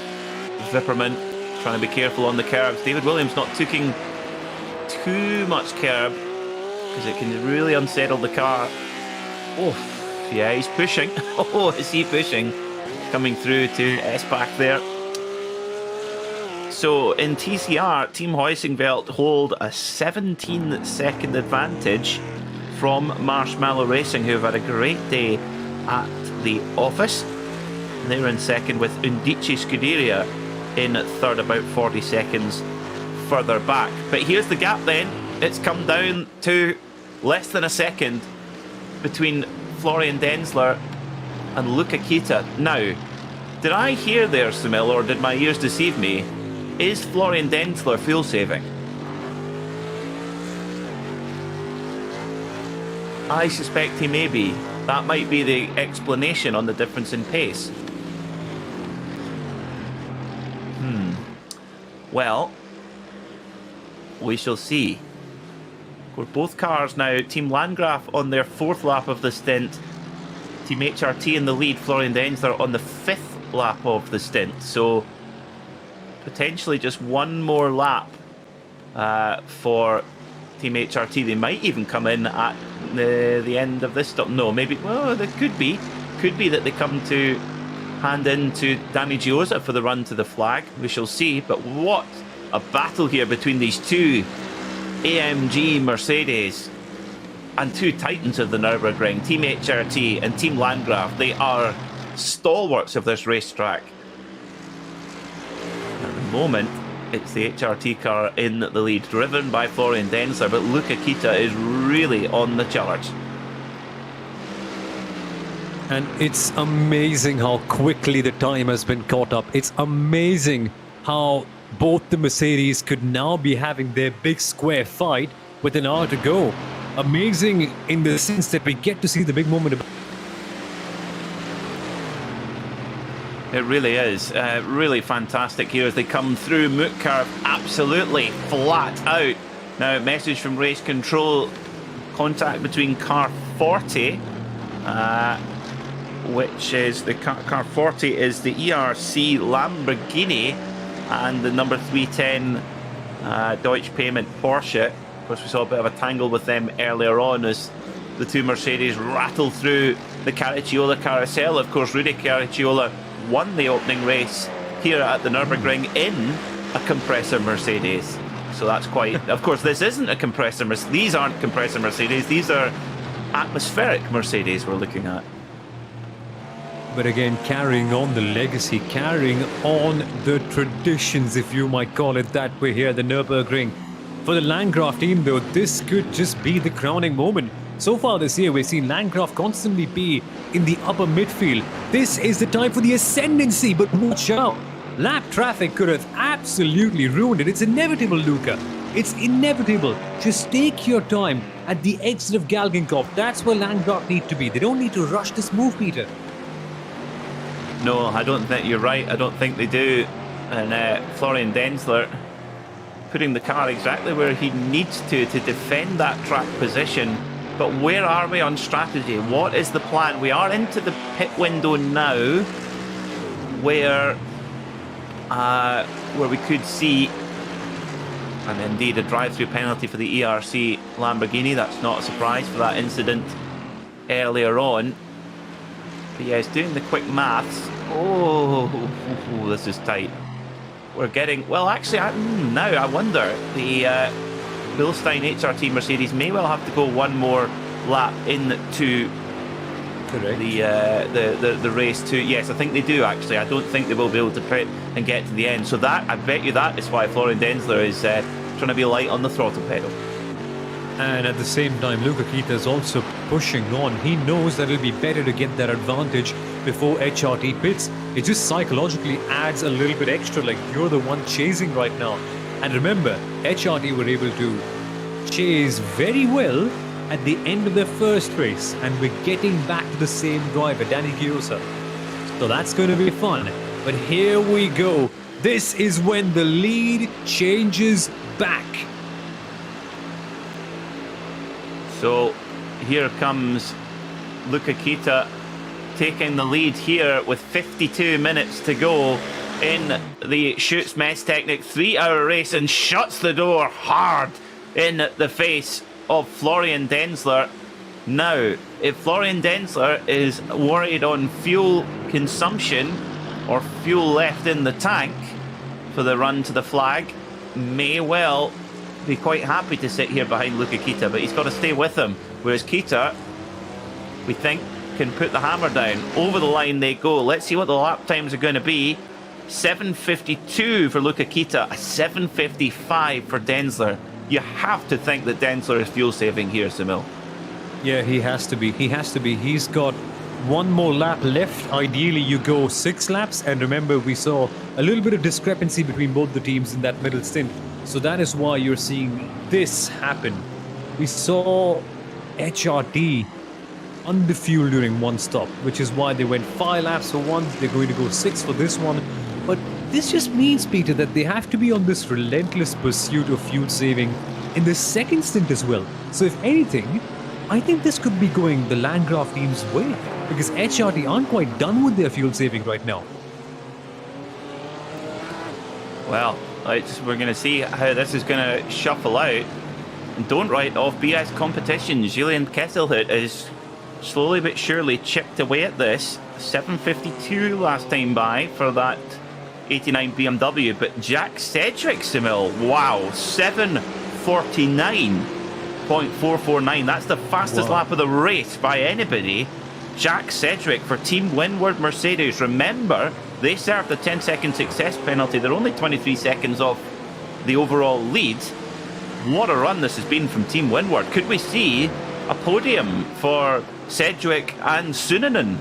Wipperman, trying to be careful on the curbs. David Williams not taking too much curb, because it can really unsettle the car. Oh, yeah, he's pushing. Oh, is he pushing? Coming through to S-Pack there. So in TCR, Team Heusingveld hold a 17-second advantage from Marshmallow Racing, who have had a great day at the office. And they're in second with Undici Scuderia in third, about 40 seconds further back. But here's the gap then. It's come down to less than a second between Florian Densler and Luca Kita. Now, did I hear there, Sumil, or did my ears deceive me? Is Florian Densler fuel saving? I suspect he may be. That might be the explanation on the difference in pace. Well, we shall see. Of course, both cars now, Team Landgraf on their fourth lap of the stint, Team HRT in the lead, Florian Densler on the fifth lap of the stint. So potentially just one more lap for Team HRT. They might even come in at the end of this stop. No, maybe, well, there could be that they come to hand in to Danny Giosa for the run to the flag. We shall see. But what a battle here between these two AMG Mercedes and two titans of the Nürburgring, Team HRT and Team Landgraf. They are stalwarts of this racetrack. At the moment, it's the HRT car in the lead, driven by Florian Densler, but Luca Kita is really on the charge. And it's amazing how quickly the time has been caught up. It's amazing how both the Mercedes could now be having their big square fight with an hour to go. Amazing in the sense that we get to see the big moment. It really is. Really fantastic here as they come through. Moot curve absolutely flat out. Now, message from race control. Contact between car 40, which is the car 40 is the ERC Lamborghini, and the number 310 Deutsche Payment Porsche. Of course, we saw a bit of a tangle with them earlier on as the two Mercedes rattle through the Caracciola carousel. Of course, Rudy Caracciola won the opening race here at the Nürburgring in a compressor Mercedes. So that's quite... Of course, this isn't a compressor Mercedes. These aren't compressor Mercedes. These are atmospheric Mercedes we're looking at. But again, carrying on the legacy, carrying on the traditions, if you might call it that way, here at the Nürburgring. For the Landgraf team, though, this could just be the crowning moment. So far this year, we've seen Landgraf constantly be in the upper midfield. This is the time for the ascendancy, but watch out. Lap traffic could have absolutely ruined it. It's inevitable, Luca. It's inevitable. Just take your time at the exit of Galgenkopf. That's where Landgraf need to be. They don't need to rush this move, Peter. No, I don't think you're right. I don't think they do. And Florian Densler putting the car exactly where he needs to defend that track position. But where are we on strategy? What is the plan? We are into the pit window now, where we could see, and indeed a drive-through penalty for the ERC Lamborghini. That's not a surprise for that incident earlier on. But yes, doing the quick maths. Oh, this is tight. We're getting... Well, actually, now I wonder. The Bilstein HRT Mercedes may well have to go one more lap into the race too. Yes, I think they do, actually. I don't think they will be able to pit and get to the end. So that, I bet you that is why Florian Denzler is trying to be light on the throttle pedal. And at the same time, Luca Kita is also pushing on. He knows that it'll be better to get that advantage before HRT pits. It just psychologically adds a little bit extra, like you're the one chasing right now. And remember, HRT were able to chase very well at the end of their first race, and we're getting back to the same driver, Danny Chiosa. So that's going to be fun. But here we go. This is when the lead changes back. So here comes Luca Kita taking the lead here with 52 minutes to go in the Schütz Messtechnik 3-hour race, and shuts the door hard in the face of Florian Denzler. Now, if Florian Denzler is worried on fuel consumption or fuel left in the tank for the run to the flag, may well be quite happy to sit here behind Luca Kita, but he's got to stay with him. Whereas Kita, we think, can put the hammer down. Over the line they go. Let's see what the lap times are going to be. 7:52 for Luca Kita, a 7:55 for Denzler. You have to think that Denzler is fuel saving here, Samil. Yeah, he has to be. He has to be. He's got one more lap left. Ideally, you go 6 laps. And remember, we saw a little bit of discrepancy between both the teams in that middle stint. So that is why you're seeing this happen. We saw HRT under-fuel during one stop, which is why they went 5 laps for one. They're going to go 6 for this one. But this just means, Peter, that they have to be on this relentless pursuit of fuel saving in the second stint as well. So if anything, I think this could be going the Landgraf team's way, because HRT aren't quite done with their fuel saving right now. Well, we're going to see how this is going to shuffle out. And don't write off BS competition. Julian Kesselhut is slowly but surely chipped away at this. 7:52 last time by for that 89 BMW. But Jack Sedgwick, Samil, wow, 7:49.449. That's the fastest lap of the race by anybody. Jack Sedgwick for Team Windward Mercedes. Remember, they served a 10-second success penalty. They're only 23 seconds off the overall lead. What a run this has been from Team Windward. Could we see a podium for Sedgwick and Suninen?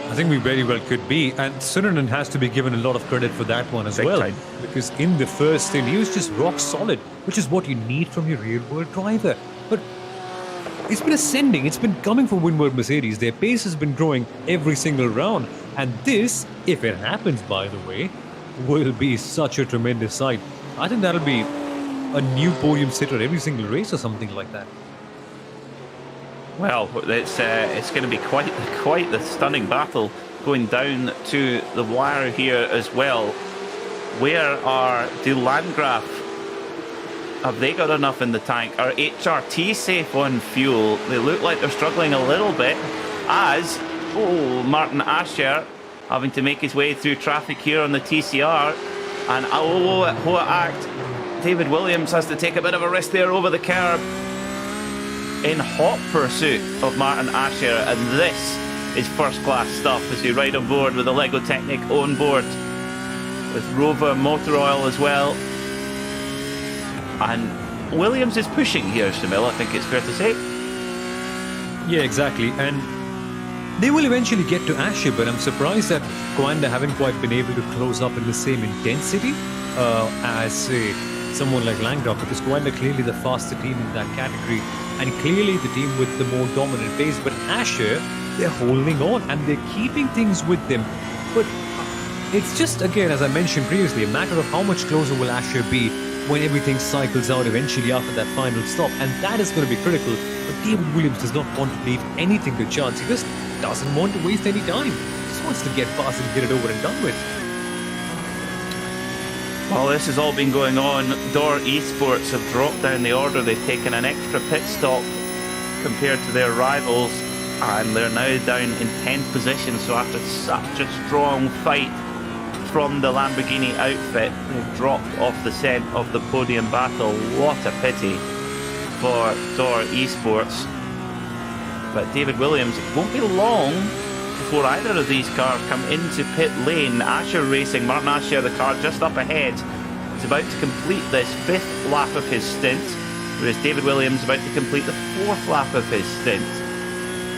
I think we very well could be, and Suninen has to be given a lot of credit for that one as well. Because in the first stint, he was just rock solid, which is what you need from your real-world driver. But it's been ascending, it's been coming for Windward Mercedes. Their pace has been growing every single round. And this, if it happens, by the way, will be such a tremendous sight. I think that'll be a new podium sitter every single race or something like that. Well, it's going to be quite the stunning battle going down to the wire here as well. Do Landgraf, have they got enough in the tank? Are HRT safe on fuel? They look like they're struggling a little bit, as Martin Ascher having to make his way through traffic here on the TCR. And Hoa Act, David Williams has to take a bit of a risk there over the curb in hot pursuit of Martin Ascher. And this is first class stuff as we ride on board with the LEGO Technic on board with Rover motor oil as well. And Williams is pushing here, Shamil, I think it's fair to say. Yeah, exactly. And they will eventually get to Asher, but I'm surprised that Coanda haven't quite been able to close up in the same intensity as, say, someone like Landgraf, because Coanda clearly the faster team in that category and clearly the team with the more dominant pace. But Asher, they're holding on and they're keeping things with them. But it's just, again, as I mentioned previously, a matter of how much closer will Asher be when everything cycles out eventually after that final stop. And that is going to be critical. But David Williams does not want to leave anything to chance. He just doesn't want to waste any time. He just wants to get past and get it over and done with. Well, this has all been going on. Door Esports have dropped down the order. They've taken an extra pit stop compared to their rivals. And they're now down in 10th position, so after such a strong fight from the Lamborghini outfit, they've dropped off the scent of the podium battle. What a pity for Thor Esports. But David Williams, it won't be long before either of these cars come into pit lane. Asher Racing, Martin Asher, the car just up ahead, is about to complete this 5th lap of his stint, whereas David Williams is about to complete the 4th lap of his stint.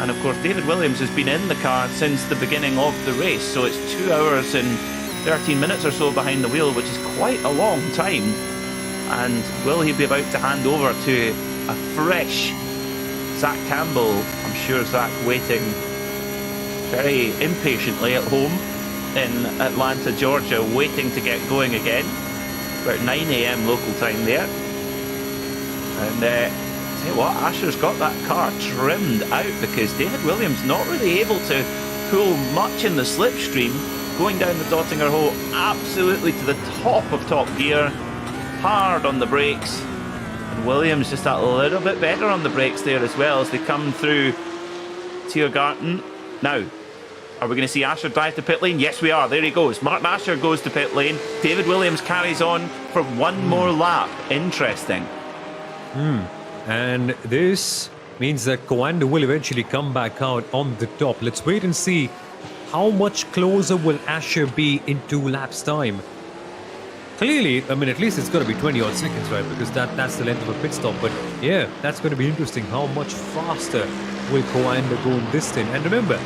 And of course, David Williams has been in the car since the beginning of the race, so it's 2 hours and 13 minutes or so behind the wheel, which is quite a long time. And will he be about to hand over to a fresh Zach Campbell? I'm sure Zach waiting very impatiently at home in Atlanta, Georgia, waiting to get going again. About 9 a.m. local time there. And tell you what, Asher's got that car trimmed out because David Williams not really able to pull much in the slipstream, going down the Dottinger Hole absolutely to the top of top gear, hard on the brakes. And Williams just a little bit better on the brakes there as well as they come through Tiergarten. Now, are we going to see Asher drive to pit lane? Yes, we are. There he goes. Martin Asher goes to pit lane. David Williams carries on for one more lap. Interesting. And this means that Coanda will eventually come back out on the top. Let's wait and see how much closer will Asher be in 2 laps time. Clearly, I mean, at least it's going to be 20 odd seconds, right? Because that's the length of a pit stop. But yeah, that's going to be interesting. How much faster will Coanda go in this stint? And remember,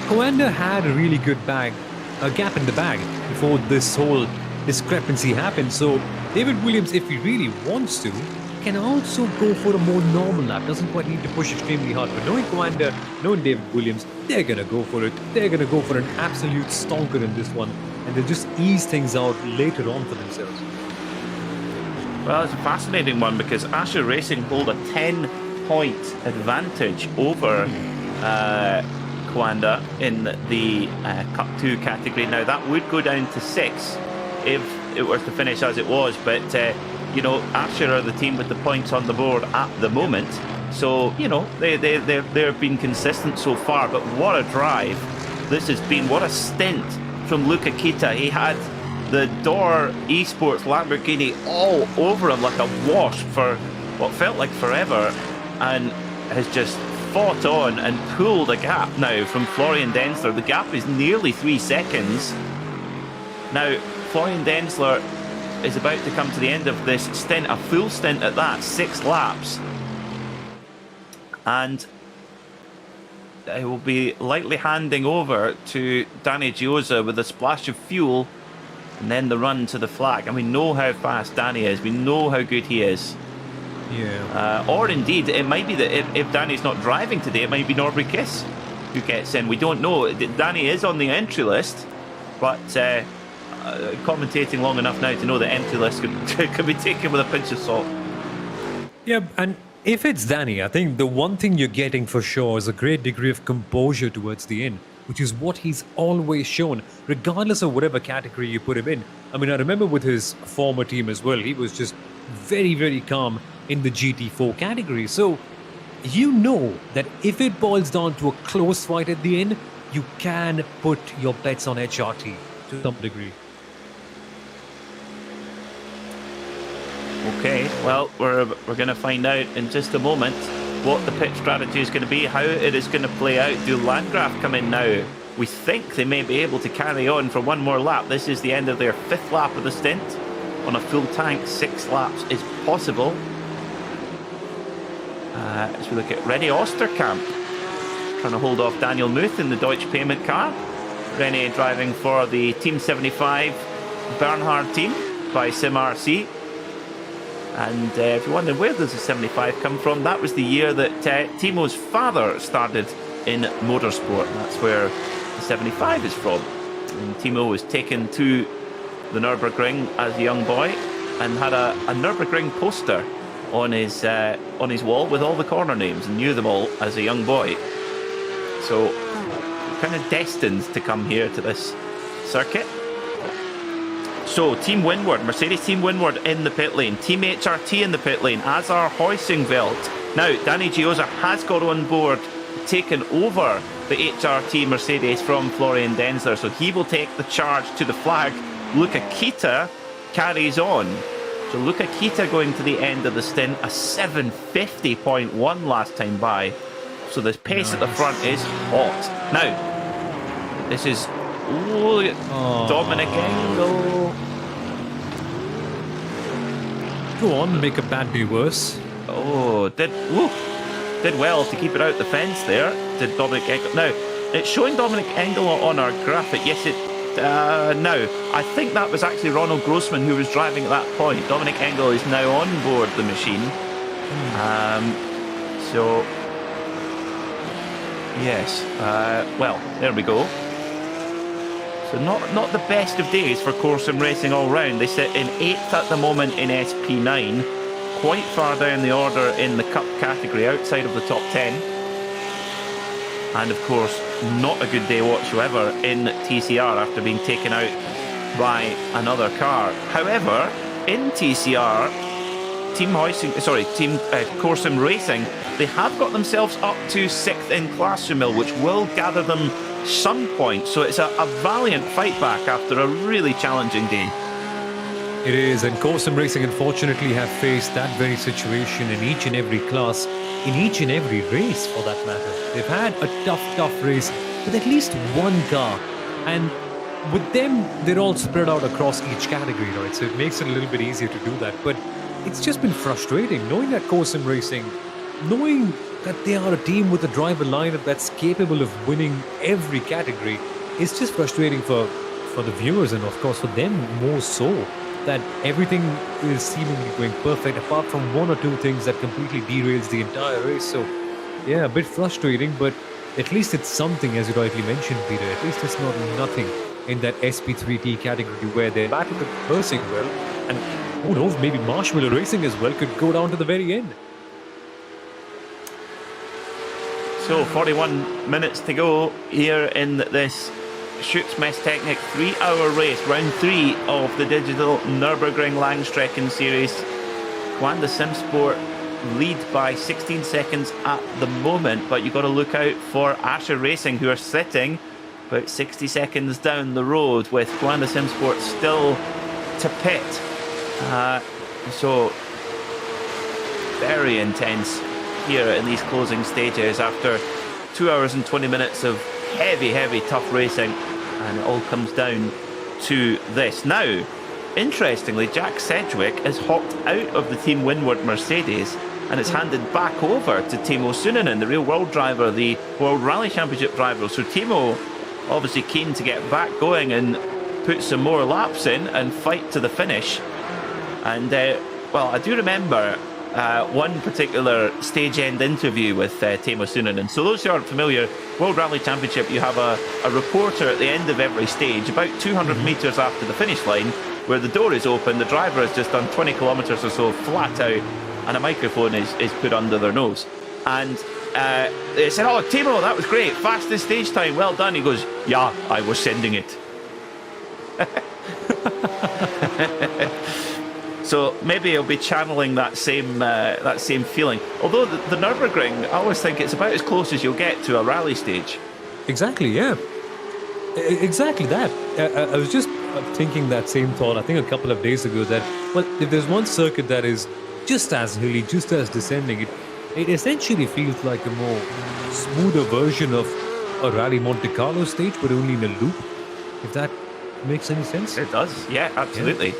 Coanda had a really good gap in the bag before this whole discrepancy happened. So David Williams, if he really wants to, can also go for a more normal lap. Doesn't quite need to push extremely hard. But knowing Coanda, knowing David Williams, they're going to go for it. They're going to go for an absolute stonker in this one. And they'll just ease things out later on for themselves. Well, it's a fascinating one because Asher Racing hold a 10-point advantage over Coanda in the Cup 2 category. Now, that would go down to 6 if it were to finish as it was. But, you know, Asher are the team with the points on the board at the moment. So, you know, they've been consistent so far. But what a drive this has been. What a stint from Luca Kita. He had the Door Esports Lamborghini all over him like a wasp for what felt like forever, and has just fought on and pulled a gap now from Florian Densler. The gap is nearly 3 seconds. Now, Florian Densler is about to come to the end of this stint, a full stint at that, 6 laps. And he will be lightly handing over to Danny Giosa with a splash of fuel and then the run to the flag. And we know how fast Danny is. We know how good he is. Yeah. Or indeed, it might be that if Danny's not driving today, it might be Norbury Kiss who gets in. We don't know. Danny is on the entry list, but commentating long enough now to know the entry list could be taken with a pinch of salt. Yeah, and if it's Danny, I think the one thing you're getting for sure is a great degree of composure towards the end, which is what he's always shown, regardless of whatever category you put him in. I mean, I remember with his former team as well, he was just very, very calm in the GT4 category. So you know that if it boils down to a close fight at the end, you can put your bets on HRT to some degree. Okay, well, we're going to find out in just a moment what the pit strategy is going to be, how it is going to play out. Do Landgraf come in now? We think they may be able to carry on for one more lap. This is the end of their 5th lap of the stint. On a full tank, 6 laps is possible. As we look at René Osterkamp, trying to hold off Daniel Muth in the Deutsche Payment car. René driving for the Team 75 Bernhard team by SimRC. And if you're wondering where does the 75 come from, that was the year that Timo's father started in motorsport. That's where the 75 is from. And Timo was taken to the Nürburgring as a young boy and had a Nürburgring poster on his wall with all the corner names and knew them all as a young boy. So kind of destined to come here to this circuit. So, Team Windward, Mercedes Team Windward in the pit lane. Team HRT in the pit lane, as are Heusingveld. Now, Danny Giosa has got on board taken over the HRT Mercedes from Florian Denzler, so he will take the charge to the flag. Luca Kita carries on. So Luca Kita going to the end of the stint, a 750.1 last time by. So the pace at the front is hot. Now, this is Dominic Engel. Go on, make a bad day worse. Oh, did well to keep it out the fence there. Did Dominic Engel. Now, it's showing Dominic Engel on our graphic. Yes, it. Now, I think that was actually Ronald Grossman who was driving at that point. Dominic Engel is now on board the machine. So, yes. Well, there we go. So not the best of days for Corsom Racing all round. They sit in 8th at the moment in SP9, quite far down the order in the Cup category, outside of the top 10. And of course, not a good day whatsoever in TCR after being taken out by another car. However, in TCR, Team Corsom Racing, they have got themselves up to 6th in class, Jamil, which will gather them some points. So it's a valiant fight back after a really challenging day. It is, and Corsom Racing unfortunately have faced that very situation in each and every class, in each and every race for that matter. They've had a tough race with at least one car, and with them, they're all spread out across each category, right? So it makes it a little bit easier to do that, but it's just been frustrating knowing that Corsom Racing, knowing that they are a team with a driver lineup that's capable of winning every category. It's just frustrating for the viewers, and of course for them more so, that everything is seemingly going perfect apart from one or two things that completely derails the entire race. So yeah, a bit frustrating, but at least it's something, as you rightly mentioned, Peter. At least it's not nothing in that SP3T category where they're battle reversing well, and who knows, maybe Marshmallow Racing as well could go down to the very end. So 41 minutes to go here in this Schütz Messtechnik 3-hour race, round 3 of the Digital Nürburgring Langstrecken Series. Coanda SimSport lead by 16 seconds at the moment, but you've got to look out for Asher Racing, who are sitting about 60 seconds down the road, with Coanda SimSport still to pit. So very intense here in these closing stages after 2 hours and 20 minutes of heavy tough racing, and it all comes down to this. Now, interestingly, Jack Sedgwick is hopped out of the Team Windward Mercedes and it's handed back over to Timo Sunonen, the real world driver, the World Rally Championship driver. So Timo obviously keen to get back going and put some more laps in and fight to the finish. And well, I do remember one particular stage end interview with Timo Sunonen. So those who aren't familiar, World Rally Championship, you have a reporter at the end of every stage, about 200 metres after the finish line, where the door is open, the driver has just done 20 kilometres or so flat out, and a microphone is put under their nose. And they said, "Oh, Timo, that was great, fastest stage time, well done." He goes, "Yeah, I was sending it." So maybe he'll be channeling that same feeling. Although the Nürburgring, I always think it's about as close as you'll get to a rally stage. Exactly, yeah. Exactly that. I was just thinking that same thought, I think a couple of days ago, that, well, if there's one circuit that is just as hilly, just as descending, it essentially feels like a more smoother version of a Rally Monte Carlo stage, but only in a loop, if that makes any sense. It does, yeah, absolutely.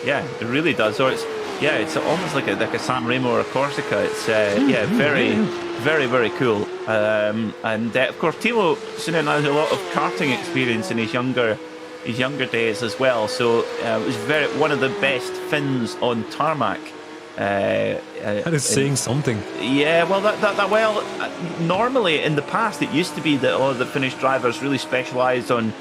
Yeah, it really does. Or it's almost like a San Remo or a Corsica. It's very cool. And of course, Timo Sunonen has a lot of karting experience in his younger days as well. So it was one of the best Finns on tarmac. That is saying something. Yeah, well, normally in the past it used to be that all of the Finnish drivers really specialised on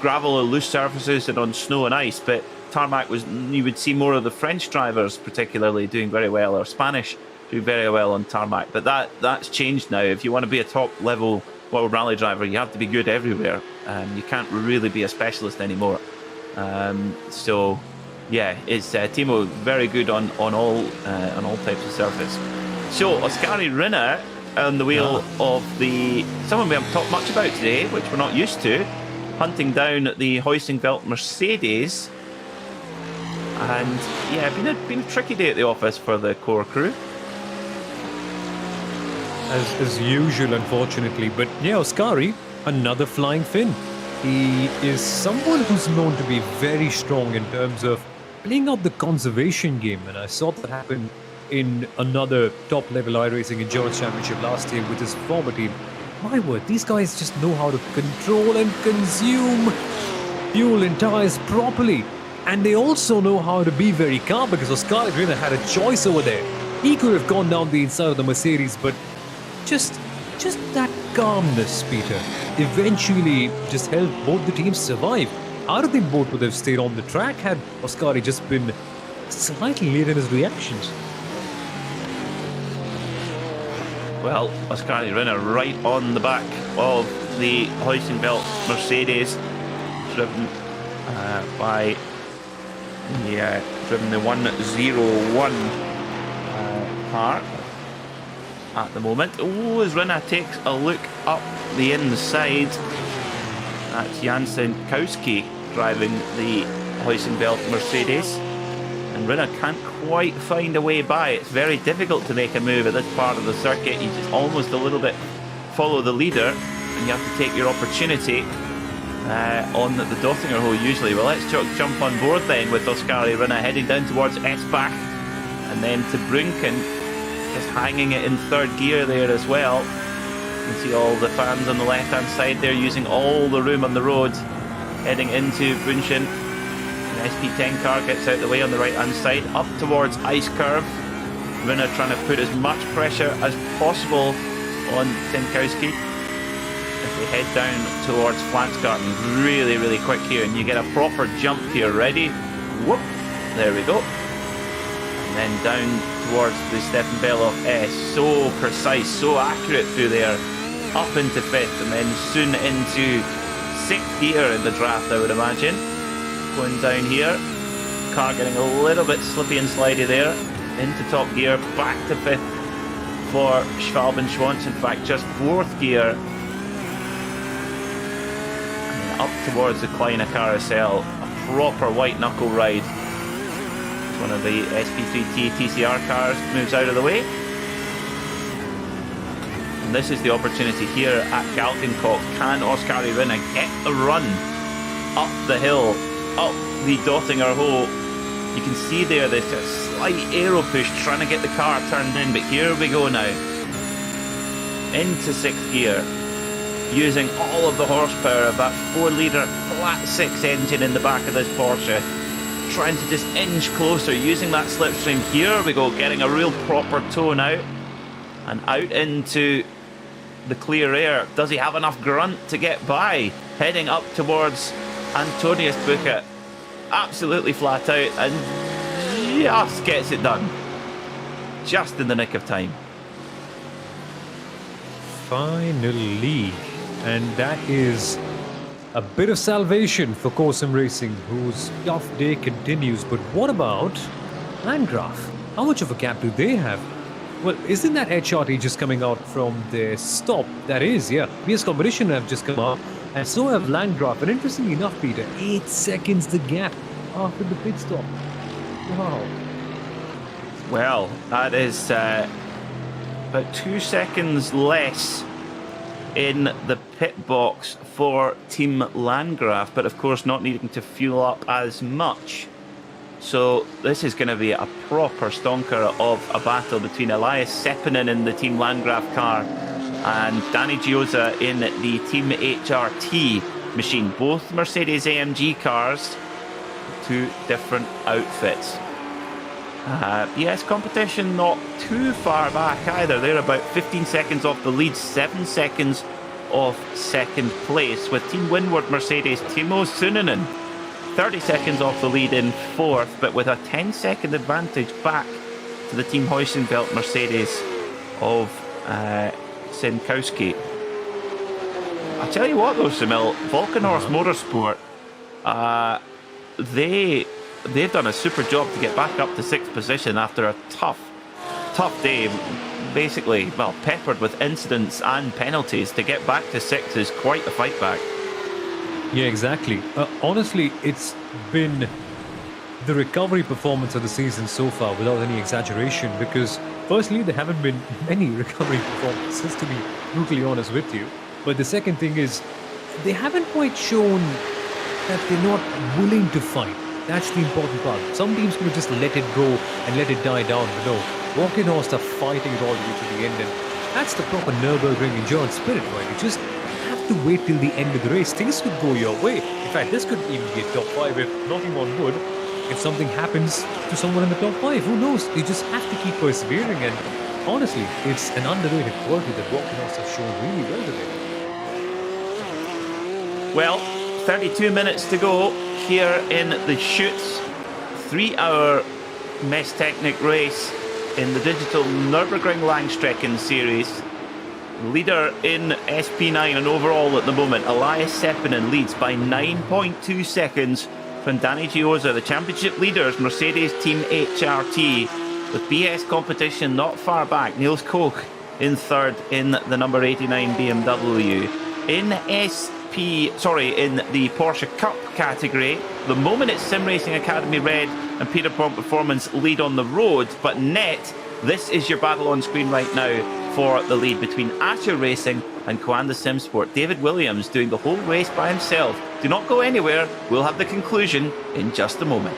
gravel or loose surfaces and on snow and ice, but tarmac you would see more of the French drivers particularly doing very well, or Spanish do very well on tarmac. But that's changed now. If you want to be a top level World Rally driver, you have to be good everywhere. You can't really be a specialist anymore. So yeah, it's Timo very good on all types of surface. So Oskari Rinne on the wheel of someone we haven't talked much about today, which we're not used to, hunting down the Heusinkveld Mercedes. And yeah, been a tricky day at the office for the core crew. As usual, unfortunately. But yeah, Oskari, another flying Finn. He is someone who's known to be very strong in terms of playing out the conservation game. And I saw that happen in another top-level iRacing Endurance Championship last year with his former team. My word, these guys just know how to control and consume fuel and tires properly. And they also know how to be very calm, because Oskari Rina had a choice over there. He could have gone down the inside of the Mercedes, but just that calmness, Peter, eventually just helped both the teams survive. I don't think both would have stayed on the track had Oskari just been slightly late in his reactions. Well, Oskari Rinner right on the back of the Heusinkveld Mercedes, driven by driven the 101 car at the moment. Oh, as Rinner takes a look up the inside, that's Jan Senkowski driving the Heusinkveld Mercedes. And Rinner can't quite find a way by. It's very difficult to make a move at this part of the circuit. You just almost a little bit follow the leader, and you have to take your opportunity on the Dottinger hole usually. Well, let's jump on board then with Oskari Rinner heading down towards Esbach, and then to Brunken, just hanging it in third gear there as well. You can see all the fans on the left-hand side there using all the room on the road, heading into Brunchen. The SP10 car gets out the way on the right-hand side, up towards Ice Curve. Rinner trying to put as much pressure as possible on Senkowski as they head down towards Flansgarten. Really, really quick here, and you get a proper jump here. Ready? Whoop! There we go. And then down towards the Stefan Beloff S. So precise, so accurate through there. Up into fifth, and then soon into sixth gear in the draft, I would imagine. Going down here, car getting a little bit slippy and slidey there, into top gear, back to fifth for Schwalben-Schwantz, in fact just fourth gear, and then up towards the Kleine Carousel, a proper white knuckle ride. One of the SP3T TCR cars moves out of the way, and this is the opportunity here at Galgenkoch. Can Oskari Rinner get the run up the hill, up the Dottinger hole? You can see there there's a slight aero push trying to get the car turned in, but here we go now. Into sixth gear, using all of the horsepower of that 4-litre flat 6 engine in the back of this Porsche. Trying to just inch closer, using that slipstream. Here we go, getting a real proper tone out, and out into the clear air. Does he have enough grunt to get by? Heading up towards Antonius Bucca, absolutely flat out, and just gets it done. Just in the nick of time. Finally. And that is a bit of salvation for Corsim Racing, whose tough day continues. But what about Landgraf? How much of a gap do they have? Well, isn't that HRT just coming out from their stop? That is, yeah. VS Competition have just come out, and so have Landgraf. And interestingly enough, Peter, 8 seconds the gap after the pit stop. Wow. Well, that is about 2 seconds less in the pit box for Team Landgraf, but of course not needing to fuel up as much. So this is going to be a proper stonker of a battle between Elias Seppinen in the Team Landgraf car and Danny Giosa in the Team HRT machine. Both Mercedes AMG cars, 2 different outfits. Yes, competition not too far back either. They're about 15 seconds off the lead, 7 seconds off second place, with Team Windward Mercedes Timo Sunonen 30 seconds off the lead in fourth, but with a 10-second advantage back to the Team Heusinkveld Mercedes of Senkowski. I'll tell you what though, Samil, Volkenhorst Motorsport, they've done a super job to get back up to 6th position after a tough tough day. Basically, well, peppered with incidents and penalties. To get back to 6 is quite a fight back. Yeah, exactly. Honestly, it's been the recovery performance of the season so far without any exaggeration, because firstly, there haven't been many recovery performances, to be brutally honest with you. But the second thing is, they haven't quite shown that they're not willing to fight. That's the important part. Some teams could just let it go and let it die down below. Walkenhorst are fighting it all the way to the end, and that's the proper Nürburgring endurance spirit, right? You just have to wait till the end of the race. Things could go your way. In fact, this could even be a top 5 if, knocking on wood, if something happens to someone in the top 5. Who knows? You just have to keep persevering, and honestly, it's an underrated quality that Walkenhorst has shown really well today. Well, 32 minutes to go here in the Schütz 3-hour Messtechnik race in the Digital Nürburgring Langstrecken series. Leader in SP9 and overall at the moment, Elias Seppinen leads by 9.2 seconds from Danny Giosa. The championship leaders, Mercedes Team HRT, with BS competition not far back. Niels Koch in third in the number 89 BMW. In the Porsche Cup category, the moment it's Sim Racing Academy Red and Peter Pont Performance lead on the road, but net, this is your battle on screen right now for the lead between Asher Racing and Coanda Simsport. David Williams doing the whole race by himself. Do not go anywhere, we'll have the conclusion in just a moment.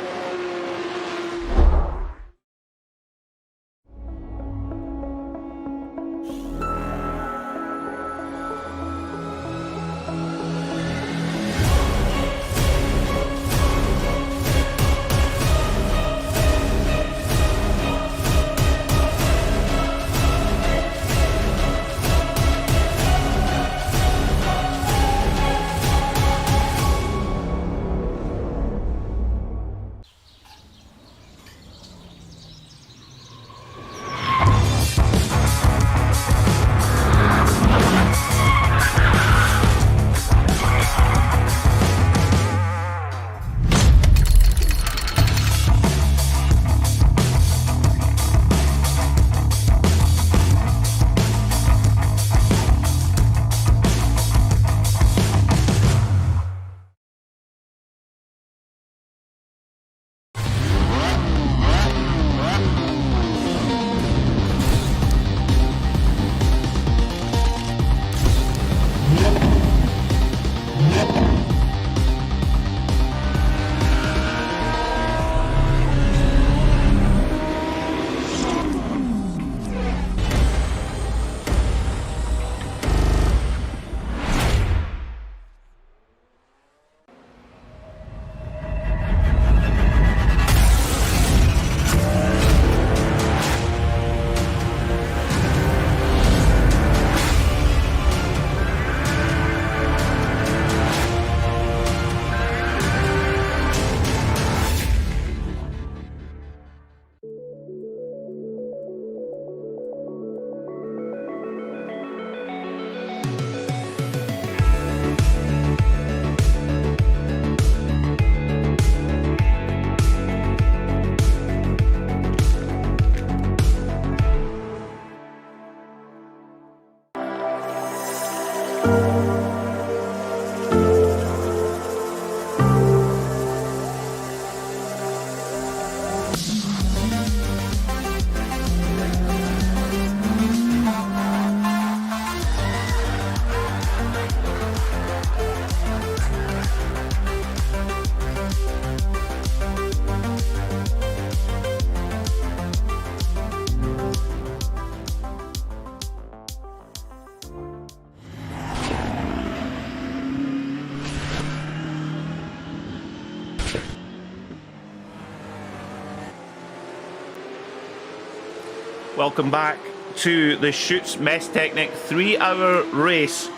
Welcome back to the Schütz Messtechnik 3-hour race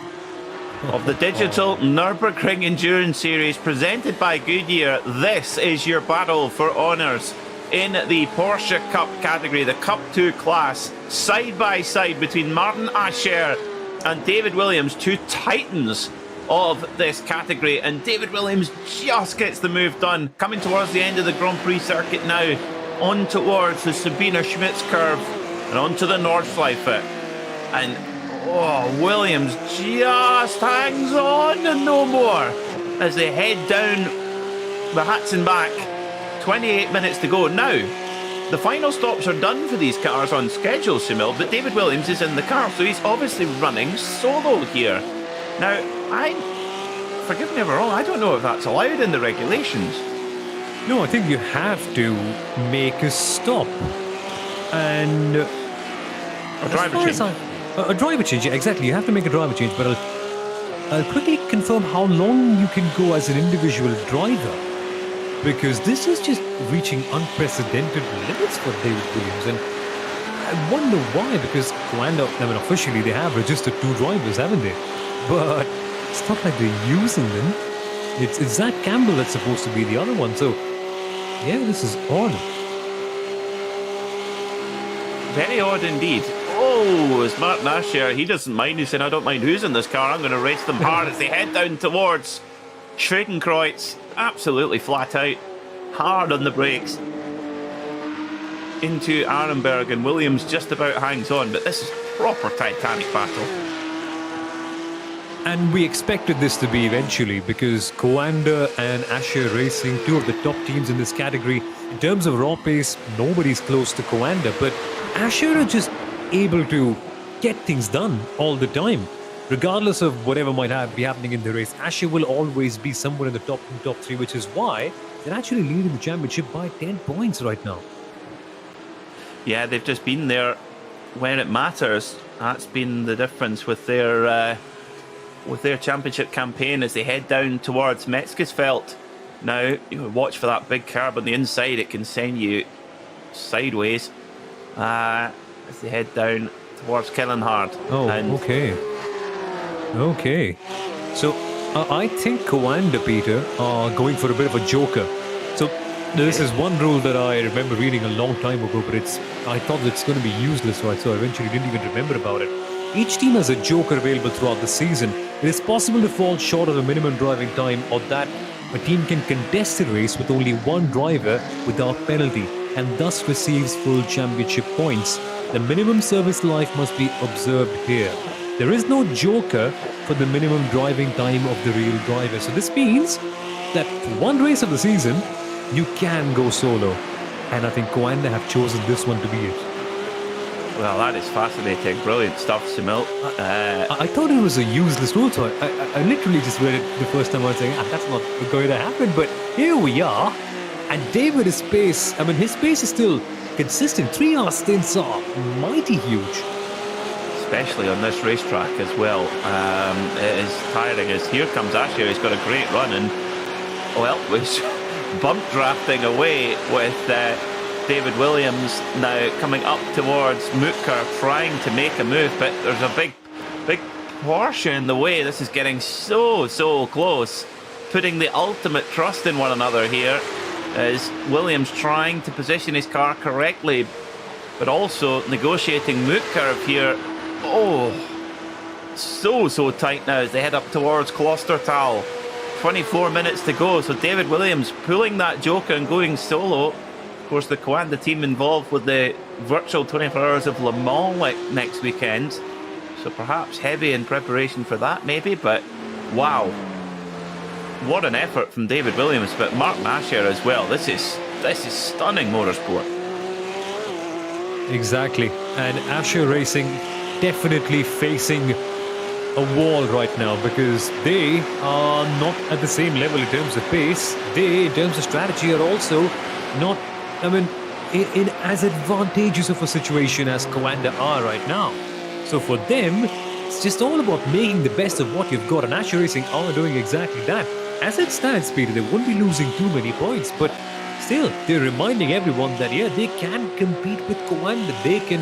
of the Digital Nürburgring Endurance Series presented by Goodyear. This is your battle for honours in the Porsche Cup category, the Cup 2 class, side by side between Martin Ascher and David Williams, two titans of this category, and David Williams just gets the move done, coming towards the end of the Grand Prix circuit now, on towards the Sabine Schmitz curve. and onto the Nordschleife. And Williams just hangs on and no more as they head down the Hatzenbach. 28 minutes to go. Now, the final stops are done for these cars on schedule, Shamil, but David Williams is in the car, so he's obviously running solo here. Now, forgive me if I'm wrong, I don't know if that's allowed in the regulations. No, I think you have to make a stop. And A driver change. A driver change, yeah, exactly. You have to make a driver change, but I'll quickly confirm how long you can go as an individual driver. Because this is just reaching unprecedented limits for David Williams. And I wonder why, because Coanda, officially they have registered 2 drivers, haven't they? But it's not like they're using them. It's Zach Campbell that's supposed to be the other one. So, yeah, this is odd. Very odd indeed. Oh, it's Martin Asher. He doesn't mind. He's saying, I don't mind who's in this car. I'm going to race them hard as they head down towards Schwedenkreuz. Absolutely flat out. Hard on the brakes. Into Arenberg, and Williams just about hangs on. But this is proper Titanic battle. And we expected this to be eventually, because Coanda and Asher Racing, 2 of the top teams in this category. In terms of raw pace, nobody's close to Coanda, but Asher are just able to get things done all the time. Regardless of whatever might be happening in the race, Asher will always be somewhere in the top 2, top 3, which is why they're actually leading the championship by 10 points right now. Yeah, they've just been there when it matters. That's been the difference with their championship campaign as they head down towards Metzgesfeld. Now, watch for that big curb on the inside. It can send you sideways as they head down towards Kellenhard. Oh, okay. Okay. So, I think Coanda, Peter, are going for a bit of a joker. So, this is one rule that I remember reading a long time ago, but I thought it's going to be useless, right? So I eventually didn't even remember about it. Each team has a joker available throughout the season. It is possible to fall short of the minimum driving time, or that a team can contest the race with only 1 driver without penalty, and thus receives full championship points. The minimum service life must be observed here. There is no joker for the minimum driving time of the real driver. So this means that for 1 race of the season, you can go solo. And I think Coanda have chosen this one to be it. Well, that is fascinating. Brilliant stuff, Shamil. I thought it was a useless rule, so I literally just read it the first time. I was saying, that's not going to happen. But here we are. And David's pace, his pace is still consistent. 3-hour stints are mighty huge. Especially on this racetrack as well. It is tiring as here comes Asher. He's got a great run, and was bump drafting away with David Williams now coming up towards Mutkar, trying to make a move, but there's a big Porsche in the way. This is getting so close, putting the ultimate trust in one another here as Williams trying to position his car correctly, but also negotiating Mutkar here. Oh, so tight now as they head up towards Klostertal. 24 minutes to go, so David Williams pulling that joker and going solo. Of course, the Coanda team involved with the virtual 24 Hours of Le Mans next weekend, so perhaps heavy in preparation for that maybe, but wow, what an effort from David Williams, but Martin Asher as well. This is stunning motorsport. Exactly, and Asher Racing definitely facing a wall right now, because they are not at the same level in terms of pace. They, in terms of strategy, are also not, in as advantageous of a situation as Coanda are right now. So for them, it's just all about making the best of what you've got, and Asher Racing are doing exactly that. As it stands, Peter, they won't be losing too many points, but still, they're reminding everyone that, yeah, they can compete with Coanda. They can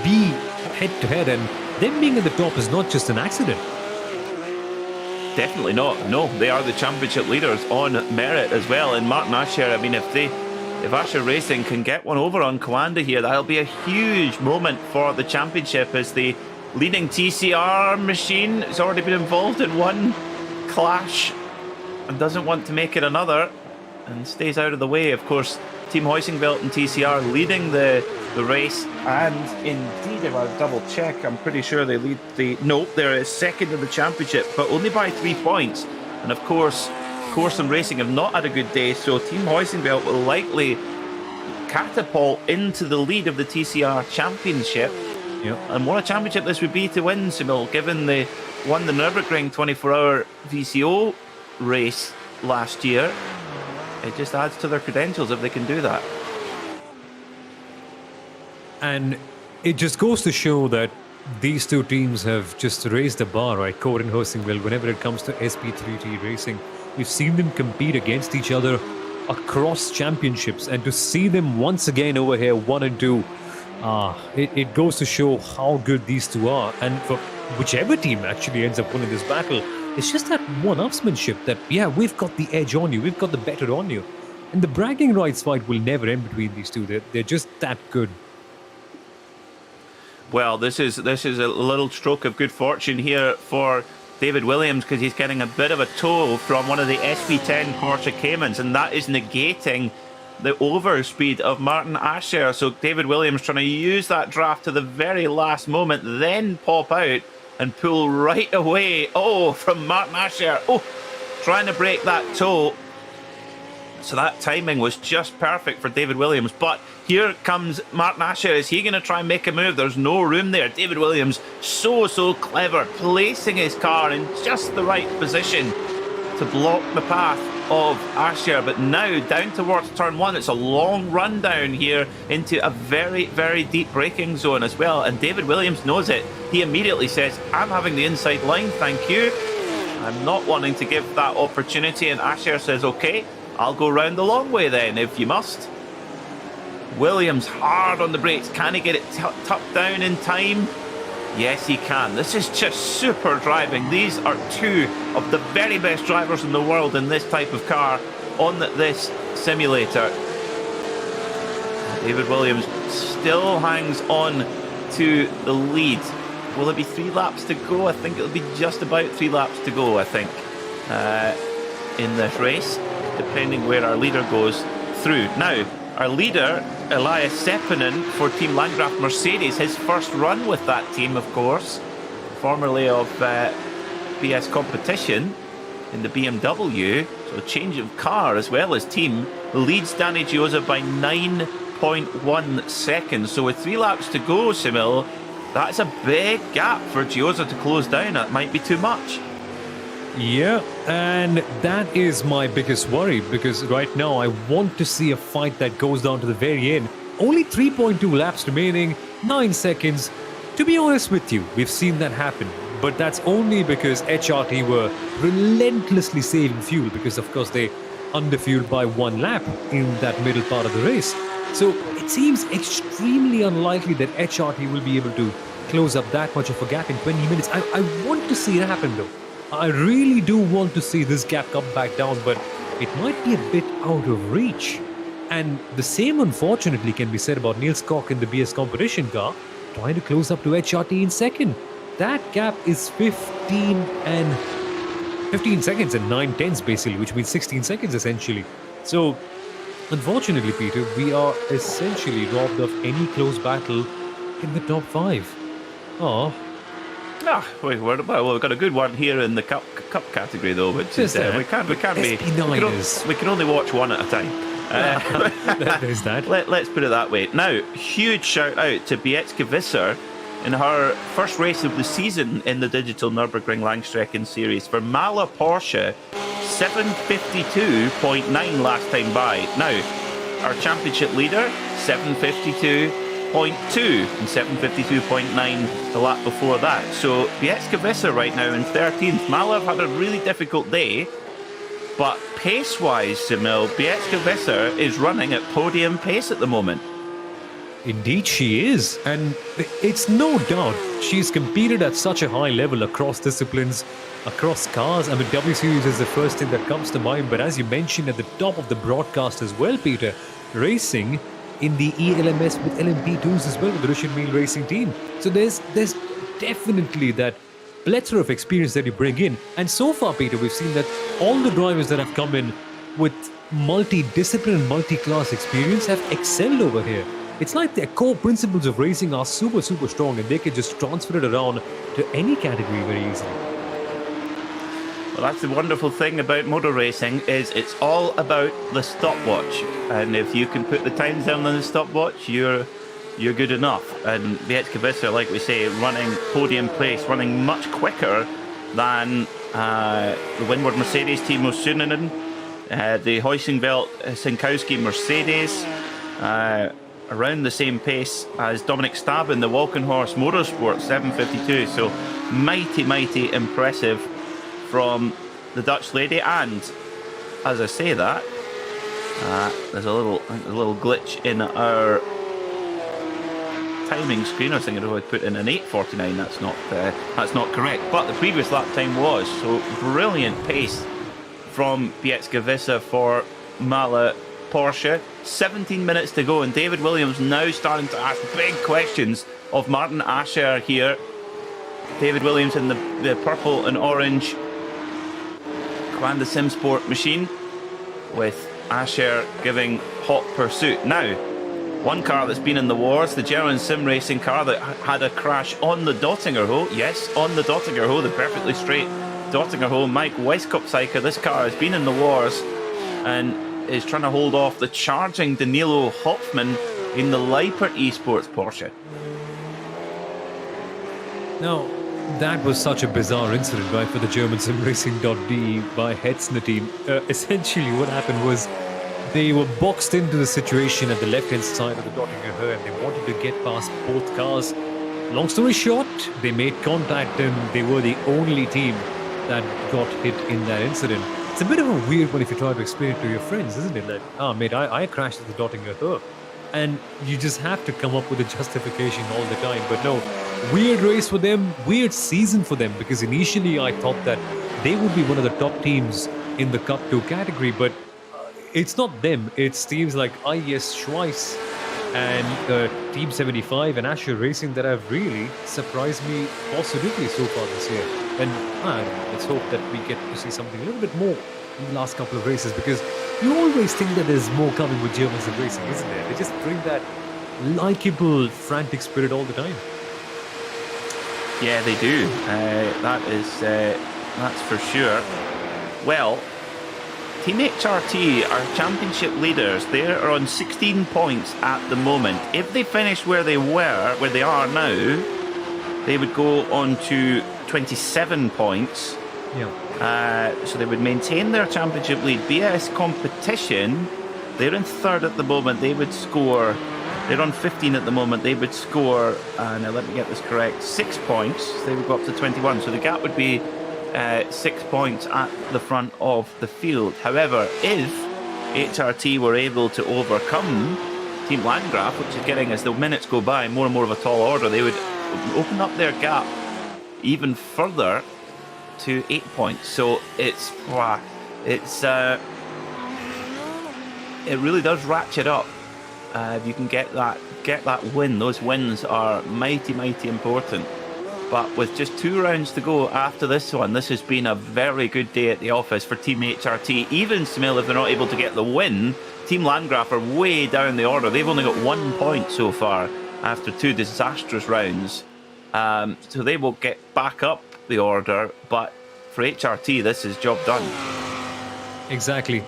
be head-to-head, and them being at the top is not just an accident. Definitely not. No, they are the championship leaders on merit as well. And Martin Asher, if Asher Racing can get one over on Coanda here, that'll be a huge moment for the championship, as the leading TCR machine has already been involved in one clash and doesn't want to make it another. and stays out of the way. Of course, Team Huizenveld and TCR leading the race, and indeed, if I double check, I'm pretty sure they lead they're second in the championship, but only by 3 points. And of course, and Racing have not had a good day, so Team Huizenveld will likely catapult into the lead of the TCR championship. Yep. And what a championship this would be to win, Simil, given they won the Nürburgring 24-hour VCO race last year. It just adds to their credentials if they can do that. And it just goes to show that these two teams have just raised the bar, right? Core and Huizenveld, whenever it comes to SP3T racing. We've seen them compete against each other across championships, and to see them once again over here 1 and 2, it goes to show how good these two are. And for whichever team actually ends up winning this battle, it's just that one-upsmanship that, yeah, we've got the edge on you, we've got the better on you. And the bragging rights fight will never end between these two. They're just that good. Well, this is a little stroke of good fortune here for David Williams, because he's getting a bit of a tow from one of the SP10 Porsche Caymans, and that is negating the overspeed of Martin Ascher. So David Williams trying to use that draft to the very last moment, then pop out and pull right away. Oh, from Martin Ascher. Oh, trying to break that toe. So that timing was just perfect for David Williams. But here comes Martin Ascher. Is he going to try and make a move? There's no room there. David Williams, so clever, placing his car in just the right position to block the path of Ascher. But now down towards turn 1, it's a long run down here into a very, very deep braking zone as well. And David Williams knows it. He immediately says, I'm having the inside line, thank you. I'm not wanting to give that opportunity. And Ascher says, okay, I'll go round the long way then, if you must. Williams hard on the brakes. Can he get it tucked down in time? Yes, he can. This is just super driving. These are two of the very best drivers in the world in this type of car on this simulator. David Williams still hangs on to the lead. Will it be 3 laps to go? I think it'll be just about 3 laps to go, I think, in this race, depending where our leader goes through. Now, our leader, Elias Seppänen for Team Landgraf Mercedes, his first run with that team, of course, formerly of BS Competition in the BMW, so a change of car as well as team, leads Danny Giosa by 9.1 seconds. So with 3 laps to go, Simil, that's a big gap for Giosa to close down. That might be too much. Yeah, and that is my biggest worry, because right now I want to see a fight that goes down to the very end. Only 3.2 laps remaining, 9 seconds. To be honest with you, we've seen that happen, but that's only because HRT were relentlessly saving fuel, because of course they underfueled by 1 lap in that middle part of the race. So it seems extremely unlikely that HRT will be able to close up that much of a gap in 20 minutes. I want to see it happen though. I really do want to see this gap come back down, but it might be a bit out of reach. And the same, unfortunately, can be said about Niels Koch in the BS Competition car, trying to close up to HRT in second. That gap is 15 seconds and 9 tenths, basically, which means 16 seconds, essentially. So, unfortunately, Peter, we are essentially robbed of any close battle in the top 5. Oh. We've got a good one here in the cup category though, which is we can only watch one at a time. There's that. Let's put it that way. Now, huge shout out to Beetske Visser in her first race of the season in the Digital Nürburgring Langstrecken Series for Mala Porsche, 7:52.9 last time by. Now, our championship leader, 7:52.2 and 7:52.9 the lap before that. So Beetske Visser right now in 13th. Malav had a really difficult day, but pace-wise, Simil, Beetske Visser is running at podium pace at the moment. Indeed she is, and it's no doubt she's competed at such a high level across disciplines, across cars. I mean, W Series is the first thing that comes to mind, but as you mentioned at the top of the broadcast as well, Peter, racing in the ELMS with LMP2s as well with the Russian Meal Racing team. So there's definitely that plethora of experience that you bring in. And so far, Peter, we've seen that all the drivers that have come in with multi-discipline and multi-class experience have excelled over here. It's like their core principles of racing are super, super strong and they can just transfer it around to any category very easily. Well, that's the wonderful thing about motor racing is it's all about the stopwatch. And if you can put the times down on the stopwatch, you're good enough. And Kvyat, like we say, running podium place, running much quicker than the Windward Mercedes Timo Sunninen, the Heusingveld Sinkowski Mercedes, around the same pace as Dominic Staab in the Walkenhorst Motorsport 752. So mighty, mighty impressive from the Dutch lady. And as I say that, there's a little glitch in our timing screen. I was thinking if I put in an 8:49, that's not correct. But the previous lap time was. So brilliant pace from Kvyat for Mala Porsche. 17 minutes to go, and David Williams now starting to ask big questions of Martin Ascher here. David Williams in the purple and orange Coanda SimSport machine, with Ascher giving hot pursuit. Now, one car that's been in the wars, the German sim racing car that had a crash on the Dottinger Hole. Yes, on the Dottinger Hole, the perfectly straight Dottinger Hole. Mike Westkopcyker, this car has been in the wars and is trying to hold off the charging Danilo Hopfman in the Leipert Esports Porsche. Now, that was such a bizarre incident, right, for the German simracing.de by Hetzner team. Essentially, what happened was they were boxed into the situation at the left-hand side of the Dottinger Hole and they wanted to get past both cars. Long story short, they made contact and they were the only team that got hit in that incident. It's a bit of a weird one if you try to explain it to your friends, isn't it? Like, mate, I crashed at the Dottinger Hole. And you just have to come up with a justification all the time. But no, weird race for them, weird season for them, because initially I thought that they would be one of the top teams in the Cup 2 category, but it's not them. It's teams like IES Schweiss and Team 75 and Asher Racing that have really surprised me positively so far this year. And let's hope that we get to see something a little bit more in the last couple of races, because you always think that there's more coming with Germans in racing, isn't there? They just bring that likable, frantic spirit all the time. Yeah, they do. That's for sure. Well, Team HRT are championship leaders. They are on 16 points at the moment. If they finish where they are now, they would go on to 27 points. Yeah. So they would maintain their championship lead. BS Competition, they're in third at the moment. They would score. They're on 15 at the moment. They would score, now let me get this correct, 6 points. They would go up to 21. So the gap would be 6 points at the front of the field. However, if HRT were able to overcome Team Landgraf, which is getting, as the minutes go by, more and more of a tall order, they would open up their gap even further to 8 points. So it really does ratchet up. If you can get that win, those wins are mighty, mighty important. But with just 2 rounds to go after this one, this has been a very good day at the office for Team HRT. Even Smil, if they're not able to get the win, Team Landgraf are way down the order. They've only got 1 point so far after 2 disastrous rounds. So they will get back up the order, but for HRT, this is job done. Exactly.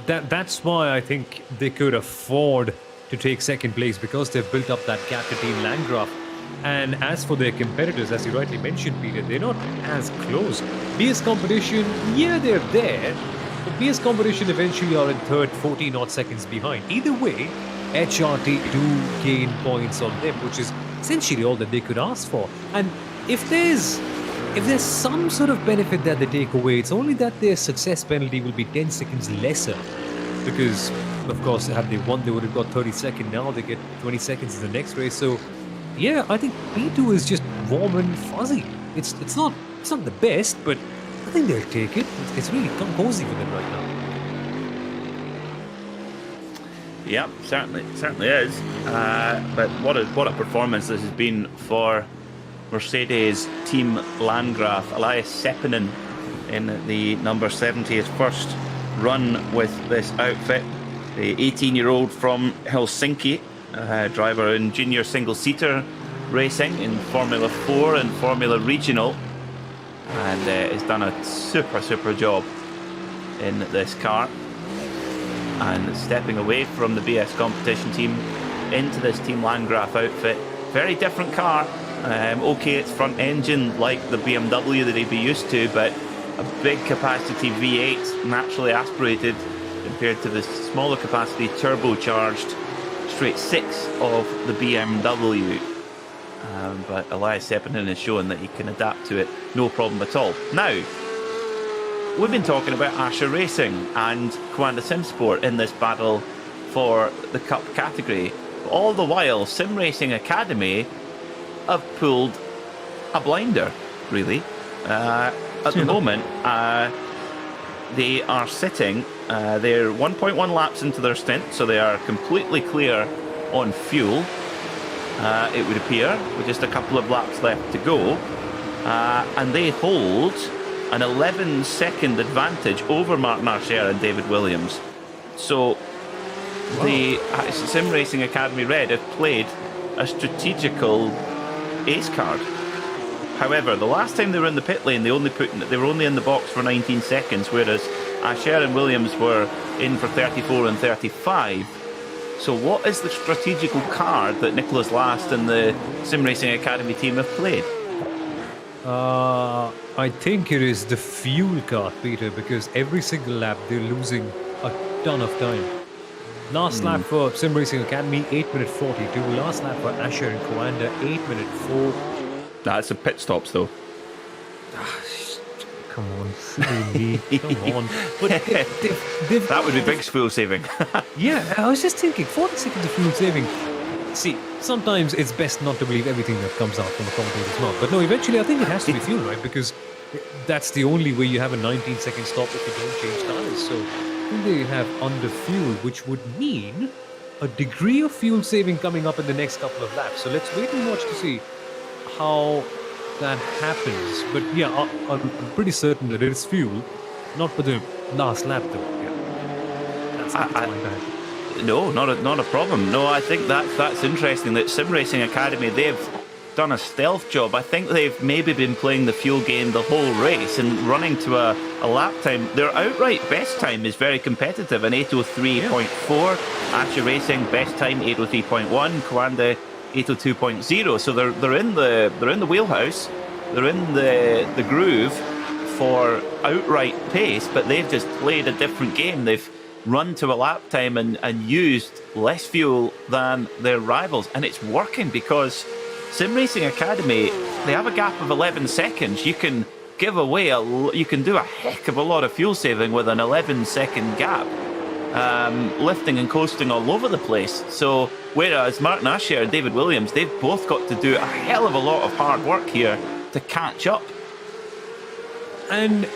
That's why I think they could afford to take second place, because they've built up that gap to Team Landgraf. And as for their competitors, as you rightly mentioned, Peter, they're not as close. BS Competition, yeah, they're there, but BS Competition eventually are in third, 14 odd seconds behind. Either way, HRT do gain points on them, which is essentially all that they could ask for. And if there's some sort of benefit that they take away, it's only that their success penalty will be 10 seconds lesser. Because, of course, had they won, they would have got 30 seconds. Now they get 20 seconds in the next race. So, yeah, I think P2 is just warm and fuzzy. It's not the best, but I think they'll take it. It's really cozy for them right now. Yeah, certainly is. But what a performance this has been for Mercedes Team Landgraf. Elias Seppinen in the number 70, his first run with this outfit. The 18-year-old from Helsinki, driver in junior single-seater racing in Formula 4 and Formula Regional, and has done a super job in this car. And stepping away from the BS competition team into this Team Landgraf outfit. Very different car. Okay, it's front engine like the BMW that he'd be used to, but a big capacity V8, naturally aspirated, compared to the smaller capacity turbocharged straight six of the BMW. But Elias Seppänen has shown that he can adapt to it, no problem at all. Now, we've been talking about Asher Racing and Coanda SimSport in this battle for the Cup category. All the while, Sim Racing Academy have pulled a blinder, really. At the moment, they are sitting, they're 1.1 laps into their stint, so they are completely clear on fuel, it would appear, with just a couple of laps left to go. And they hold an 11-second advantage over Martin Archer and David Williams. So the Sim Racing Academy Red have played a strategical ace card. However, the last time they were in the pit lane, they were only in the box for 19 seconds, whereas Asher and Williams were in for 34 and 35. So what is the strategical card that Nicholas Last and the Sim Racing Academy team have played? I think it is the fuel card, Peter, because every single lap they're losing a ton of time. Last lap for Sim Racing Academy, 8 minute 42. Last lap for Asher and Coanda, 8 minute 4. That's the pit stops, though. Come on, silly me. Come on. But they've that would be big fuel saving. Yeah, I was just thinking, 40 seconds of fuel saving. See, sometimes it's best not to believe everything that comes out from a commentator's mouth. But no, eventually I think it has to be fuel, right? Because that's the only way you have a 19-second stop if you don't change tires. So I think they have under fuel, which would mean a degree of fuel saving coming up in the next couple of laps. So let's wait and watch to see how that happens. But yeah, I'm pretty certain that it is fuel, not for the last lap though. Yeah, that's my bad. No, not a problem. No, I think that's interesting that Sim Racing Academy, they've done a stealth job. I think they've maybe been playing the fuel game the whole race and running to a lap time. Their outright best time is very competitive, an 8:03.4. Asher Racing best time 8:03.1. Coanda 8:02.0. So they're in the wheelhouse. They're in the groove for outright pace, but they've just played a different game. They've run to a lap time and used less fuel than their rivals, and it's working because Sim Racing Academy, they have a gap of 11 seconds. You can give away you can do a heck of a lot of fuel saving with an 11-second gap, lifting and coasting all over the place. So whereas Martin Asher and David Williams, they've both got to do a hell of a lot of hard work here to catch up. And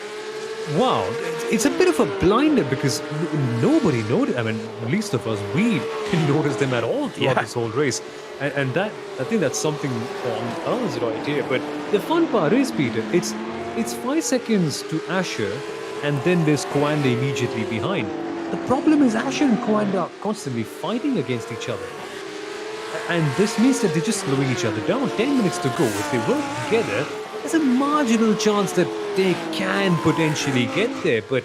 wow, it's a bit of a blinder because nobody noticed. I mean, least of us, we didn't notice them at all throughout this whole race. And that, I think that's something on us right here. But the fun part is, Peter, it's 5 seconds to Asher, and then there's Coanda immediately behind. The problem is Asher and Coanda are constantly fighting against each other. And this means that they're just slowing each other down. 10 minutes to go. If they work together, there's a marginal chance that they can potentially get there. But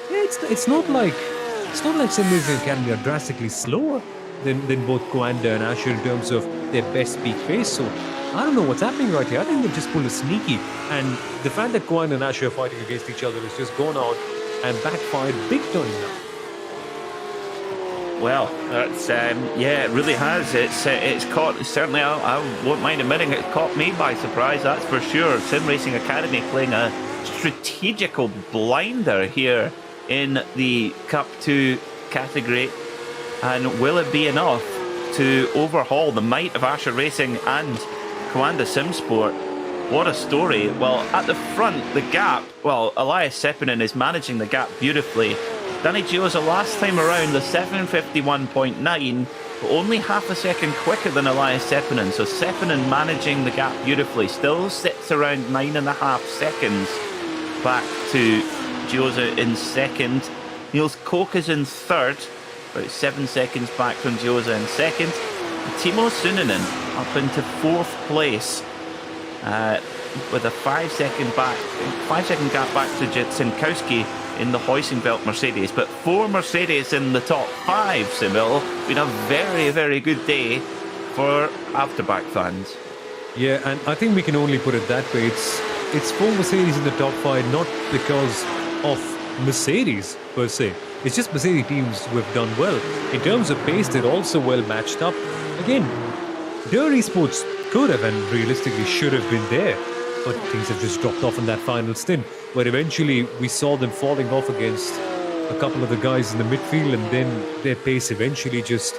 yeah, it's not like Sim Racing Academy are drastically slower than both Coanda and Asher in terms of their best peak pace. So I don't know what's happening right here. I think they've just pulled a sneaky. And the fact that Coanda and Asher are fighting against each other has just gone out and backfired big time now. Well, it's it really has. It's caught. Certainly, I won't mind admitting it caught me by surprise. That's for sure. Sim Racing Academy playing a strategical blinder here in the Cup 2 category, and will it be enough to overhaul the might of Asher Racing and Coanda SimSport? What a story! Well, at the front, the gap. Well, Elias Seppänen is managing the gap beautifully. Danny Giosa last time around, the 7:51.9, but only half a second quicker than Elias Seppänen. So Seppänen managing the gap beautifully. Still sits around 9.5 seconds back to Giosa in second. Niels Koch is in third, about 7 seconds back from Gioza in second. Timo Sunninen up into fourth place with a 5 second gap back to Jatsinkowski in the Heusenfeld Mercedes. But 4 Mercedes in the top 5, Simil. Been a very, very good day for Afterbike fans. Yeah, and I think we can only put it that way. It's 4 Mercedes in the top 5, not because of Mercedes per se. It's just Mercedes teams who have done well. In terms of pace, they're also well matched up. Again, their esports could have and realistically should have been there, but things have just dropped off in that final stint, where eventually we saw them falling off against a couple of the guys in the midfield, and then their pace eventually just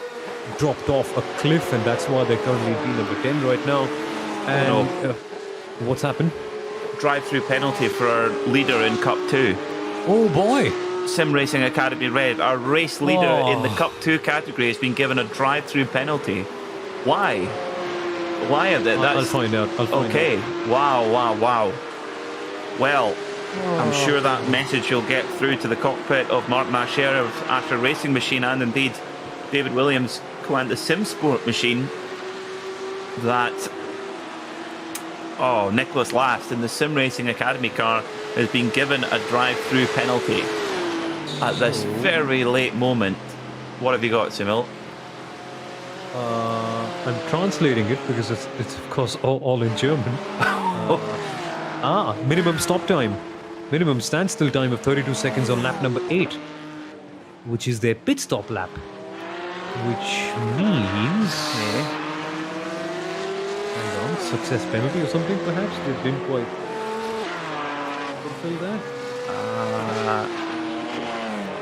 dropped off a cliff, and that's why they're currently number 10 right now. And what's happened? Drive-through penalty for our leader in Cup 2. Oh boy! Sim Racing Academy Red, our race leader in the Cup 2 category, has been given a drive-through penalty. Why? Why are they? I'll find out. Okay. Wow. Well, I'm sure that message will get through to the cockpit of Martin Asher of Asher Racing Machine, and indeed David Williams, Coanda Sim Sport Machine, that Nicholas Last in the Sim Racing Academy car has been given a drive-through penalty at this very late moment. What have you got, Simil? I'm translating it because it's of course all in German. Minimum stop time. Minimum standstill time of 32 seconds on lap number 8, which is their pit stop lap. Which means... Hang on, success penalty or something perhaps? They didn't quite fulfill that?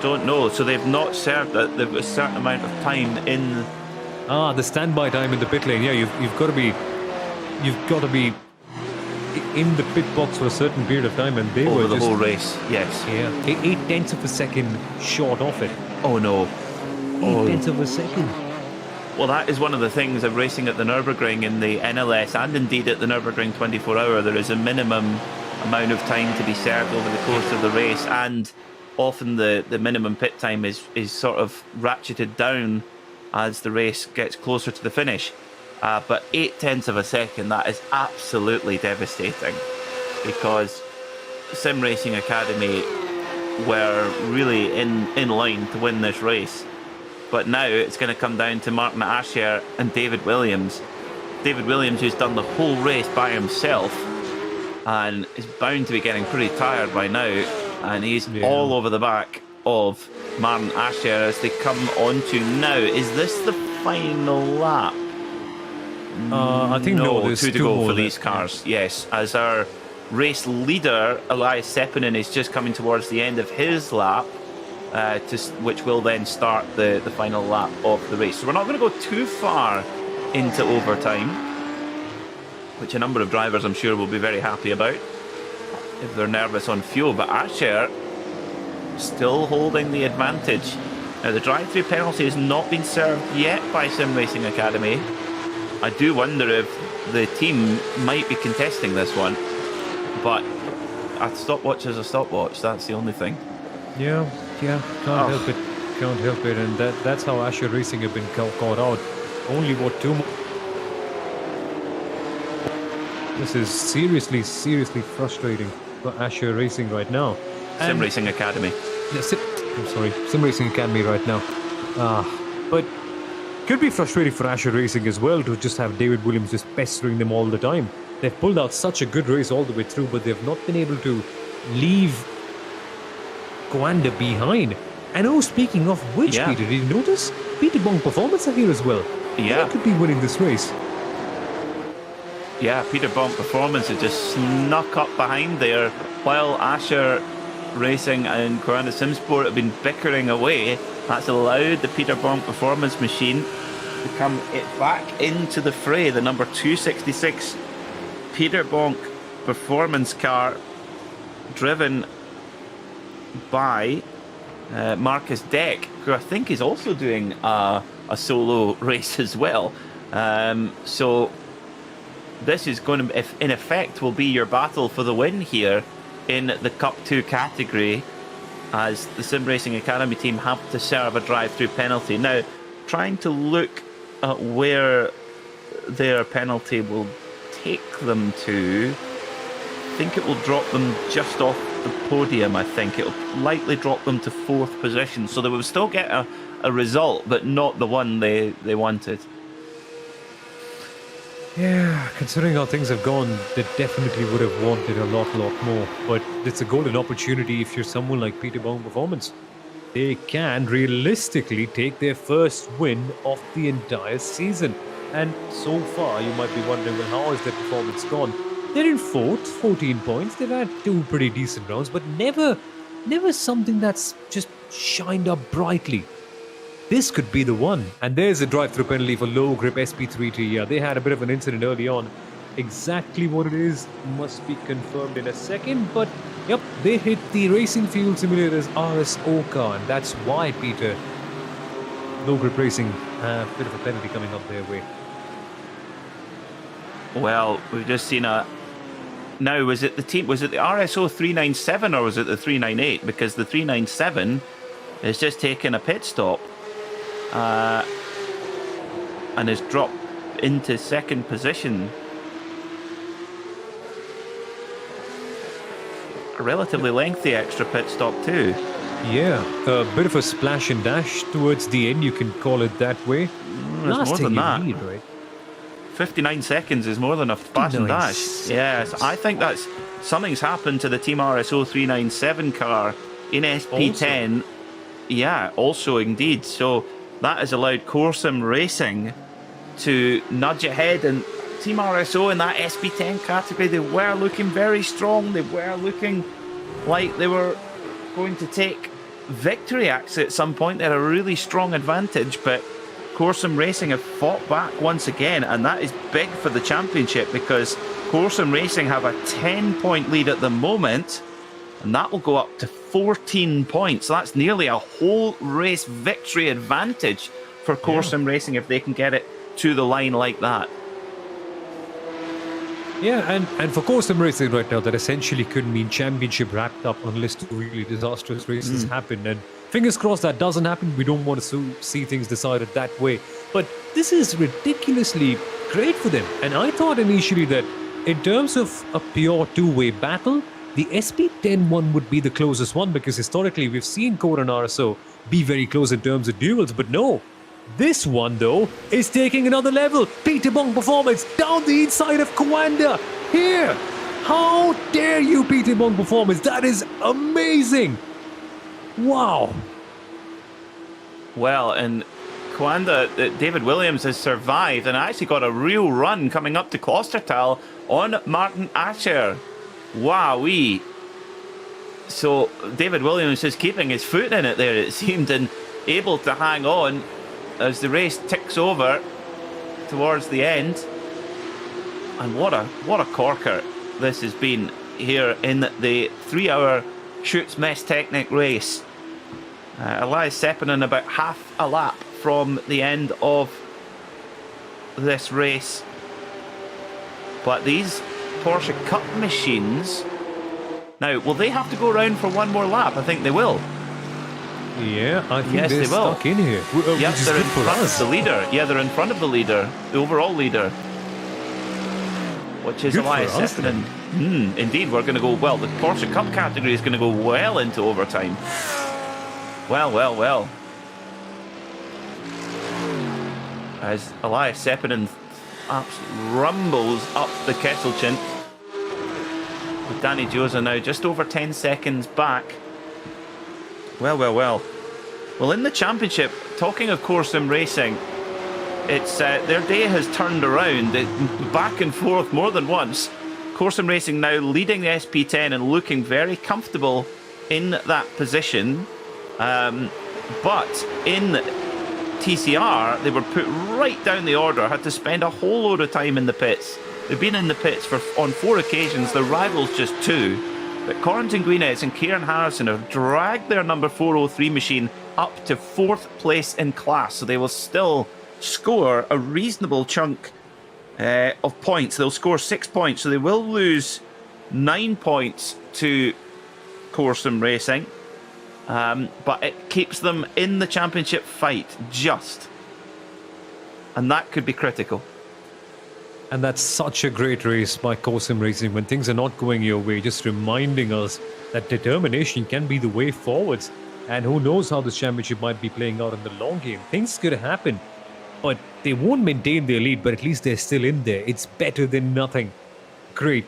Don't know. So they've not served that. They've a certain amount of time in... the standby time in the pit lane. Yeah, you've got to be in the pit box for a certain period of time, and they over were the just, whole race. Yes. Yeah, 8/10 of a second short off it. Oh no. 8/10 of a second. Well, that is one of the things of racing at the Nürburgring in the NLS, and indeed at the Nürburgring 24 Hour. There is a minimum amount of time to be served over the course of the race, and often the minimum pit time is sort of ratcheted down as the race gets closer to the finish. But 8/10 of a second, that is absolutely devastating, because Sim Racing Academy were really in line to win this race. But now it's going to come down to Martin Asher and David Williams. David Williams, who's done the whole race by himself and is bound to be getting pretty tired by now, and he's all over the back of Martin Asher as they come on to now. Is this the final lap? I think no, there's 2 to two go more for these cars. Yes, as our race leader Elias Seppänen is just coming towards the end of his lap, which will then start the final lap of the race. So we're not going to go too far into overtime, which a number of drivers I'm sure will be very happy about if they're nervous on fuel. But Asher still holding the advantage. Now the drive-through penalty has not been served yet by Sim Racing Academy. I do wonder if the team might be contesting this one, but a stopwatch is a stopwatch. That's the only thing. Yeah, can't help it, and that's how Asher Racing have been caught out. Only 2 more. This is seriously frustrating for Asher Racing right now. Sim Racing Academy. Sim Racing Academy right now. But could be frustrating for Asher Racing as well to just have David Williams just pestering them all the time. They've pulled out such a good race all the way through, but they've not been able to leave Coanda behind. And speaking of which, Peter, did you notice? Peter Bong Performance are here as well. Yeah. They could be winning this race. Yeah, Peter Bonk Performance has just snuck up behind there while Asher Racing and Coanda Simsport have been bickering away. That's allowed the Peter Bonk Performance machine to come back into the fray. The number 266 Peter Bonk Performance car, driven by Marcus Deck, who I think is also doing a solo race as well. So this is going to, in effect, will be your battle for the win here in the Cup 2 category. as the Sim Racing Academy team have to serve a drive-through penalty. Now, trying to look at where their penalty will take them to, I think it will drop them just off the podium. I think it'll likely drop them to 4th position, so they will still get a result, but not the one they wanted. Yeah, considering how things have gone, they definitely would have wanted a lot more. But it's a golden opportunity if you're someone like Peter Bong Performance. They can realistically take their first win of the entire season. And so far, you might be wondering, well, how has their performance gone? They're in 4th, 14 points. They've had 2 pretty decent rounds, but never something that's just shined up brightly. This could be the one. And there's a drive-through penalty for low grip SP3T. Yeah, they had a bit of an incident early on. Exactly what it is must be confirmed in a second. But, yep, they hit the Racing Fuel Simulator's RSO car. And that's why, Peter, low grip racing, a bit of a penalty coming up their way. Well, we've just seen a... Now, was it the RSO 397 or was it the 398? Because the 397 is just taking a pit stop. And has dropped into 2nd position. A relatively lengthy extra pit stop too. Yeah, a bit of a splash and dash towards the end, you can call it that way. More than that. Need, right? 59 seconds is more than a splash and dash. Yes, I think that's something's happened to the Team RSO 397 car in SP10. Also. Yeah, also indeed. So that has allowed Corsim Racing to nudge ahead, and Team RSO in that SP10 category, they were looking very strong. They were looking like they were going to take victory actually at some point. They had a really strong advantage, but Corsim Racing have fought back once again, and that is big for the championship because Corsim Racing have a 10-point lead at the moment, and that will go up to 14 points. So that's nearly a whole race victory advantage for Corsim Racing if they can get it to the line like that. Yeah, and for Corsim Racing right now, that essentially could mean championship wrapped up unless 2 really disastrous races happen. And fingers crossed that doesn't happen. We don't want to see things decided that way. But this is ridiculously great for them. And I thought initially that in terms of a pure two-way battle, the SP10 one would be the closest one, because historically we've seen Core and RSO be very close in terms of duels, but no. This one, though, is taking another level. Peter Bong Performance down the inside of Coanda. Here! How dare you, Peter Bong Performance? That is amazing! Wow! Well, and Coanda, David Williams has survived and actually got a real run coming up to Klostertal on Martin Ascher. Wowee. So David Williams is keeping his foot in it there, it seemed, and able to hang on as the race ticks over towards the end. And what a corker this has been here in the 3-hour Schütz Messtechnik race. Elias Seppänen about half a lap from the end of this race. But these Porsche Cup machines, now, will they have to go around for one more lap? I think they will. Yeah, I think they're stuck in here. Yes, they're in front of the leader. Yeah, they're in front of the leader, the overall leader, which is Elias Seppänen. Indeed, we're going to go, well, the Porsche Cup category is going to go well into overtime. Well. As Elias Seppänen absolutely rumbles up the Kesselchen. With Danny Giosa now just over 10 seconds back. Well, in the championship, talking of Corsim Racing, it's their day has turned around, back and forth more than once. Corsim Racing now leading the SP10 and looking very comfortable in that position. But in TCR, they were put right down the order, had to spend a whole load of time in the pits. They've been in the pits on 4 occasions, the rivals just 2. But Corentin Guinness and Kieran Harrison have dragged their number 403 machine up to 4th place in class. So they will still score a reasonable chunk of points. They'll score 6 points. So they will lose 9 points to Corsim Racing. but it keeps them in the championship fight just. And that could be critical. And that's such a great race by Corsim Racing when things are not going your way, just reminding us that determination can be the way forwards. And who knows how this championship might be playing out in the long game. Things could happen, but they won't maintain their lead, but at least they're still in there. It's better than nothing. Great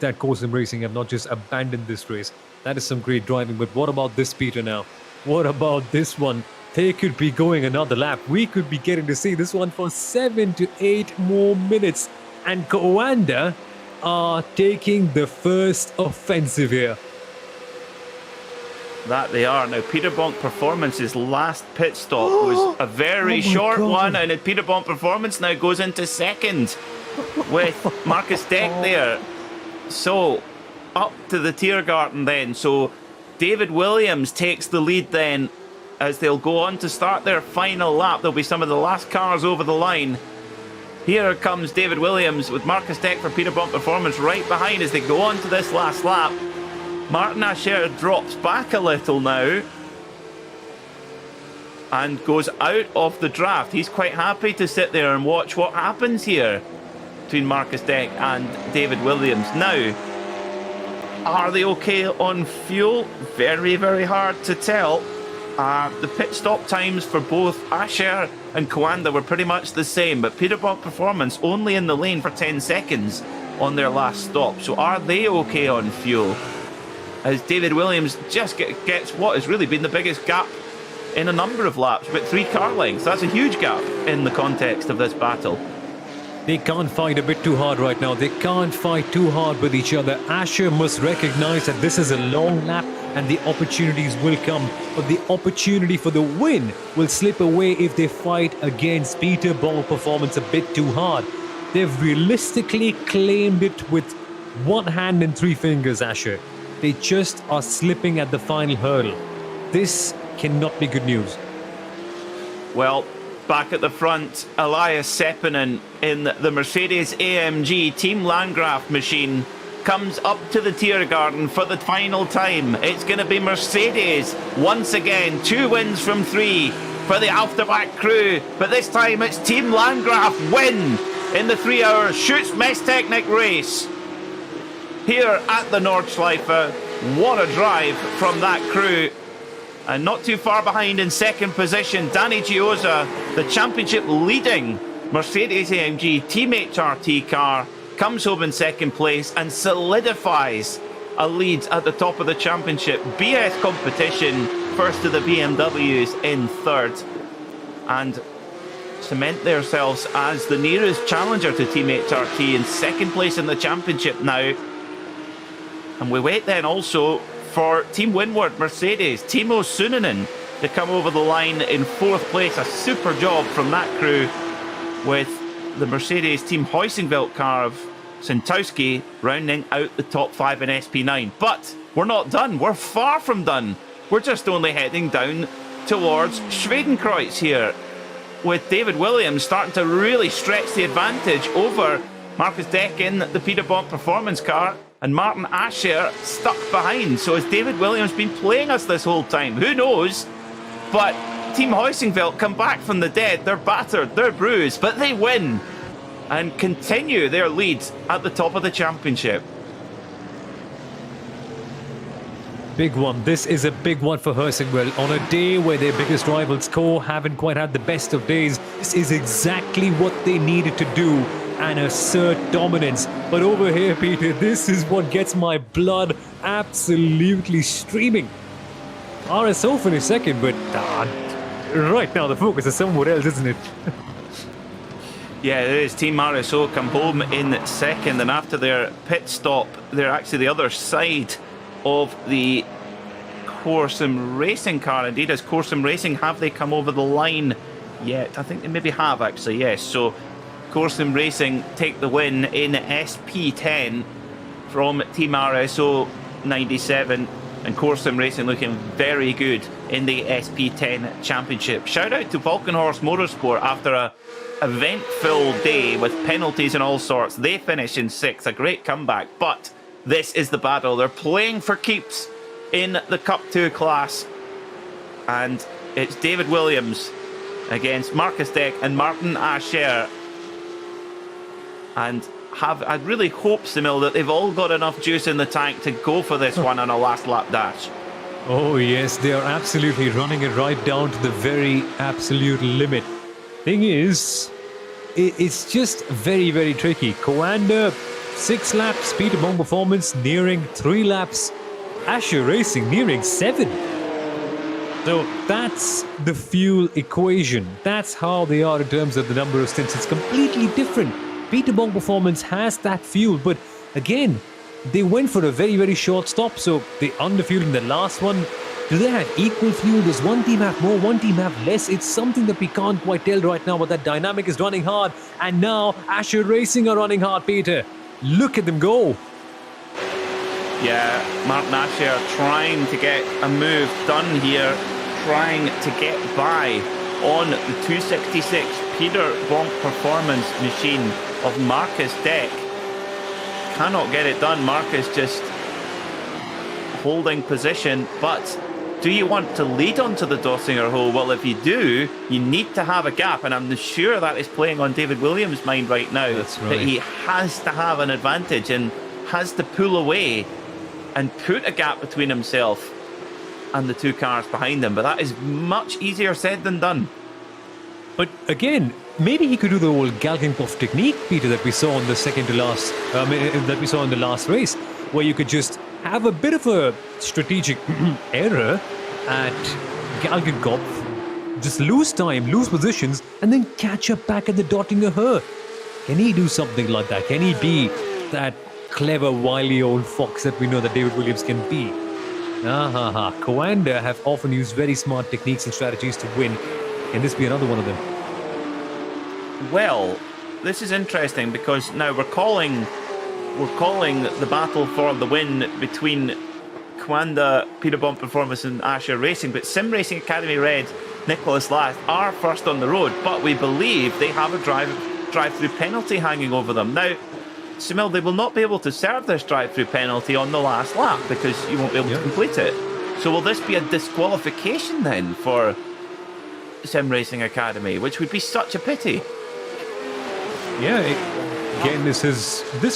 that Corsim Racing have not just abandoned this race. That is some great driving. But what about this, Peter, now? What about this one? They could be going another lap. We could be getting to see this one for 7 to 8 more minutes. And Coanda are taking the first offensive here. That they are. Now, Peterbonk Performance's last pit stop was a very short one, and Peterbonk Performance now goes into second with Marcus Deck there. So, up to the Tiergarten then. So, David Williams takes the lead then as they'll go on to start their final lap. There'll be some of the last cars over the line. Here comes David Williams with Marcus Deck for Peterbonk Performance right behind as they go on to this last lap. Martin Asher drops back a little now and goes out of the draft. He's quite happy to sit there and watch what happens here between Marcus Deck and David Williams. Now, are they okay on fuel? Very, very hard to tell. The pit stop times for both Asher and Coanda were pretty much the same, but Peterbonk Performance only in the lane for 10 seconds on their last stop. So are they okay on fuel? As David Williams just gets what has really been the biggest gap in a number of laps, about 3 car lengths. That's a huge gap in the context of this battle. They can't fight a bit too hard right now. They can't fight too hard with each other. Asher must recognize that this is a long lap and the opportunities will come. But the opportunity for the win will slip away if they fight against Peterbonk Performance a bit too hard. They've realistically claimed it with one hand and 3 fingers, Asher. They just are slipping at the final hurdle. This cannot be good news. Well, back at the front, Elias Seppänen in the Mercedes-AMG Team Landgraf machine comes up to the Tiergarten for the final time. It's going to be Mercedes once again. 2 wins from 3 for the Auftrag crew. But this time it's Team Landgraf win in the 3-hour Schütz Messtechnik race. Here at the Nordschleife, what a drive from that crew. And not too far behind in second position, Danny Giosa, the championship leading Mercedes-AMG Team HRT car, comes home in second place and solidifies a lead at the top of the championship. BS competition, first of the BMWs in third. And cement themselves as the nearest challenger to Team HRT in second place in the championship now. And we wait then also for Team Windward Mercedes, Timo Sunonen, to come over the line in fourth place. A super job from that crew with the Mercedes Team Heusingveld car of Santowski rounding out the top 5 in SP9. But we're not done. We're far from done. We're just only heading down towards Schwedenkreuz here, with David Williams starting to really stretch the advantage over Marcus Deck in the Peterbonk Performance car, and Martin Asher stuck behind. So has David Williams been playing us this whole time? Who knows? But Team Heusingveld come back from the dead. They're battered, they're bruised, but they win and continue their lead at the top of the championship. Big one. This is a big one for Heusingveld. On a day where their biggest rivals, Co, haven't quite had the best of days, this is exactly what they needed to do and assert dominance. But over here, Peter, this is what gets my blood absolutely streaming. RSO finished second, but right now the focus is somewhere else, isn't it? Yeah, it is. Team RSO come home in second, and after their pit stop, they're actually the other side of the Corsim Racing car. Indeed, as Corsim Racing, have they come over the line yet? I think they maybe have, actually, yes. So Corsim Racing take the win in SP10 from Team RSO 97, and Corsim Racing looking very good in the SP10 Championship. Shout out to Valkenhorst Motorsport after a event-filled day with penalties and all sorts. They finish in 6th, a great comeback, but this is the battle. They're playing for keeps in the Cup 2 class. and it's David Williams against Marcus Deck and Martin Ascher. And I really hope, Simil, that they've all got enough juice in the tank to go for this one on a last lap dash. Oh yes, they are absolutely running it right down to the very absolute limit. Thing is, it's just very, very tricky. Coanda, 6 laps, Peter Bong Performance nearing 3 laps, Asher Racing nearing 7. So that's the fuel equation. That's how they are in terms of the number of stints. It's completely different. Peter Bong Performance has that fuel, but again, they went for a very, very short stop, so they underfueled in the last one. Do they have equal fuel? Does one team have more, one team have less? It's something that we can't quite tell right now, but that dynamic is running hard. And now Asher Racing are running hard, Peter. Look at them go. Yeah, Martin Asher trying to get a move done here, trying to get by on the 266 Peter Bonk Performance machine of Marcus Deck. Cannot get it done. Marcus just holding position, but do you want to lead onto the Dossinger hole? Well, if you do, you need to have a gap, and I'm sure that is playing on David Williams' mind right now. That's right. That he has to have an advantage and has to pull away and put a gap between himself and the 2 cars behind him, but that is much easier said than done. But again, maybe he could do the old Galgenkopf technique, Peter, that we saw in the that we saw in the last race, where you could just have a bit of a strategic error at Galgenkopf, just lose time, lose positions, and then catch up back at the Dottinger Her. Can he do something like that? Can he be that clever, wily old fox that we know that David Williams can be? Coanda have often used very smart techniques and strategies to win. Can this be another one of them? Well, this is interesting because now we're calling the battle for the win between Coanda, Peter Bond Performance and Asher Racing, but Sim Racing Academy Red, Nicholas Last are first on the road, but we believe they have a drive-through penalty hanging over them. Now, Simil, they will not be able to serve this drive-through penalty on the last lap because you won't be able to complete it. So will this be a disqualification then for Sim Racing Academy, which would be such a pity? Yeah, again, this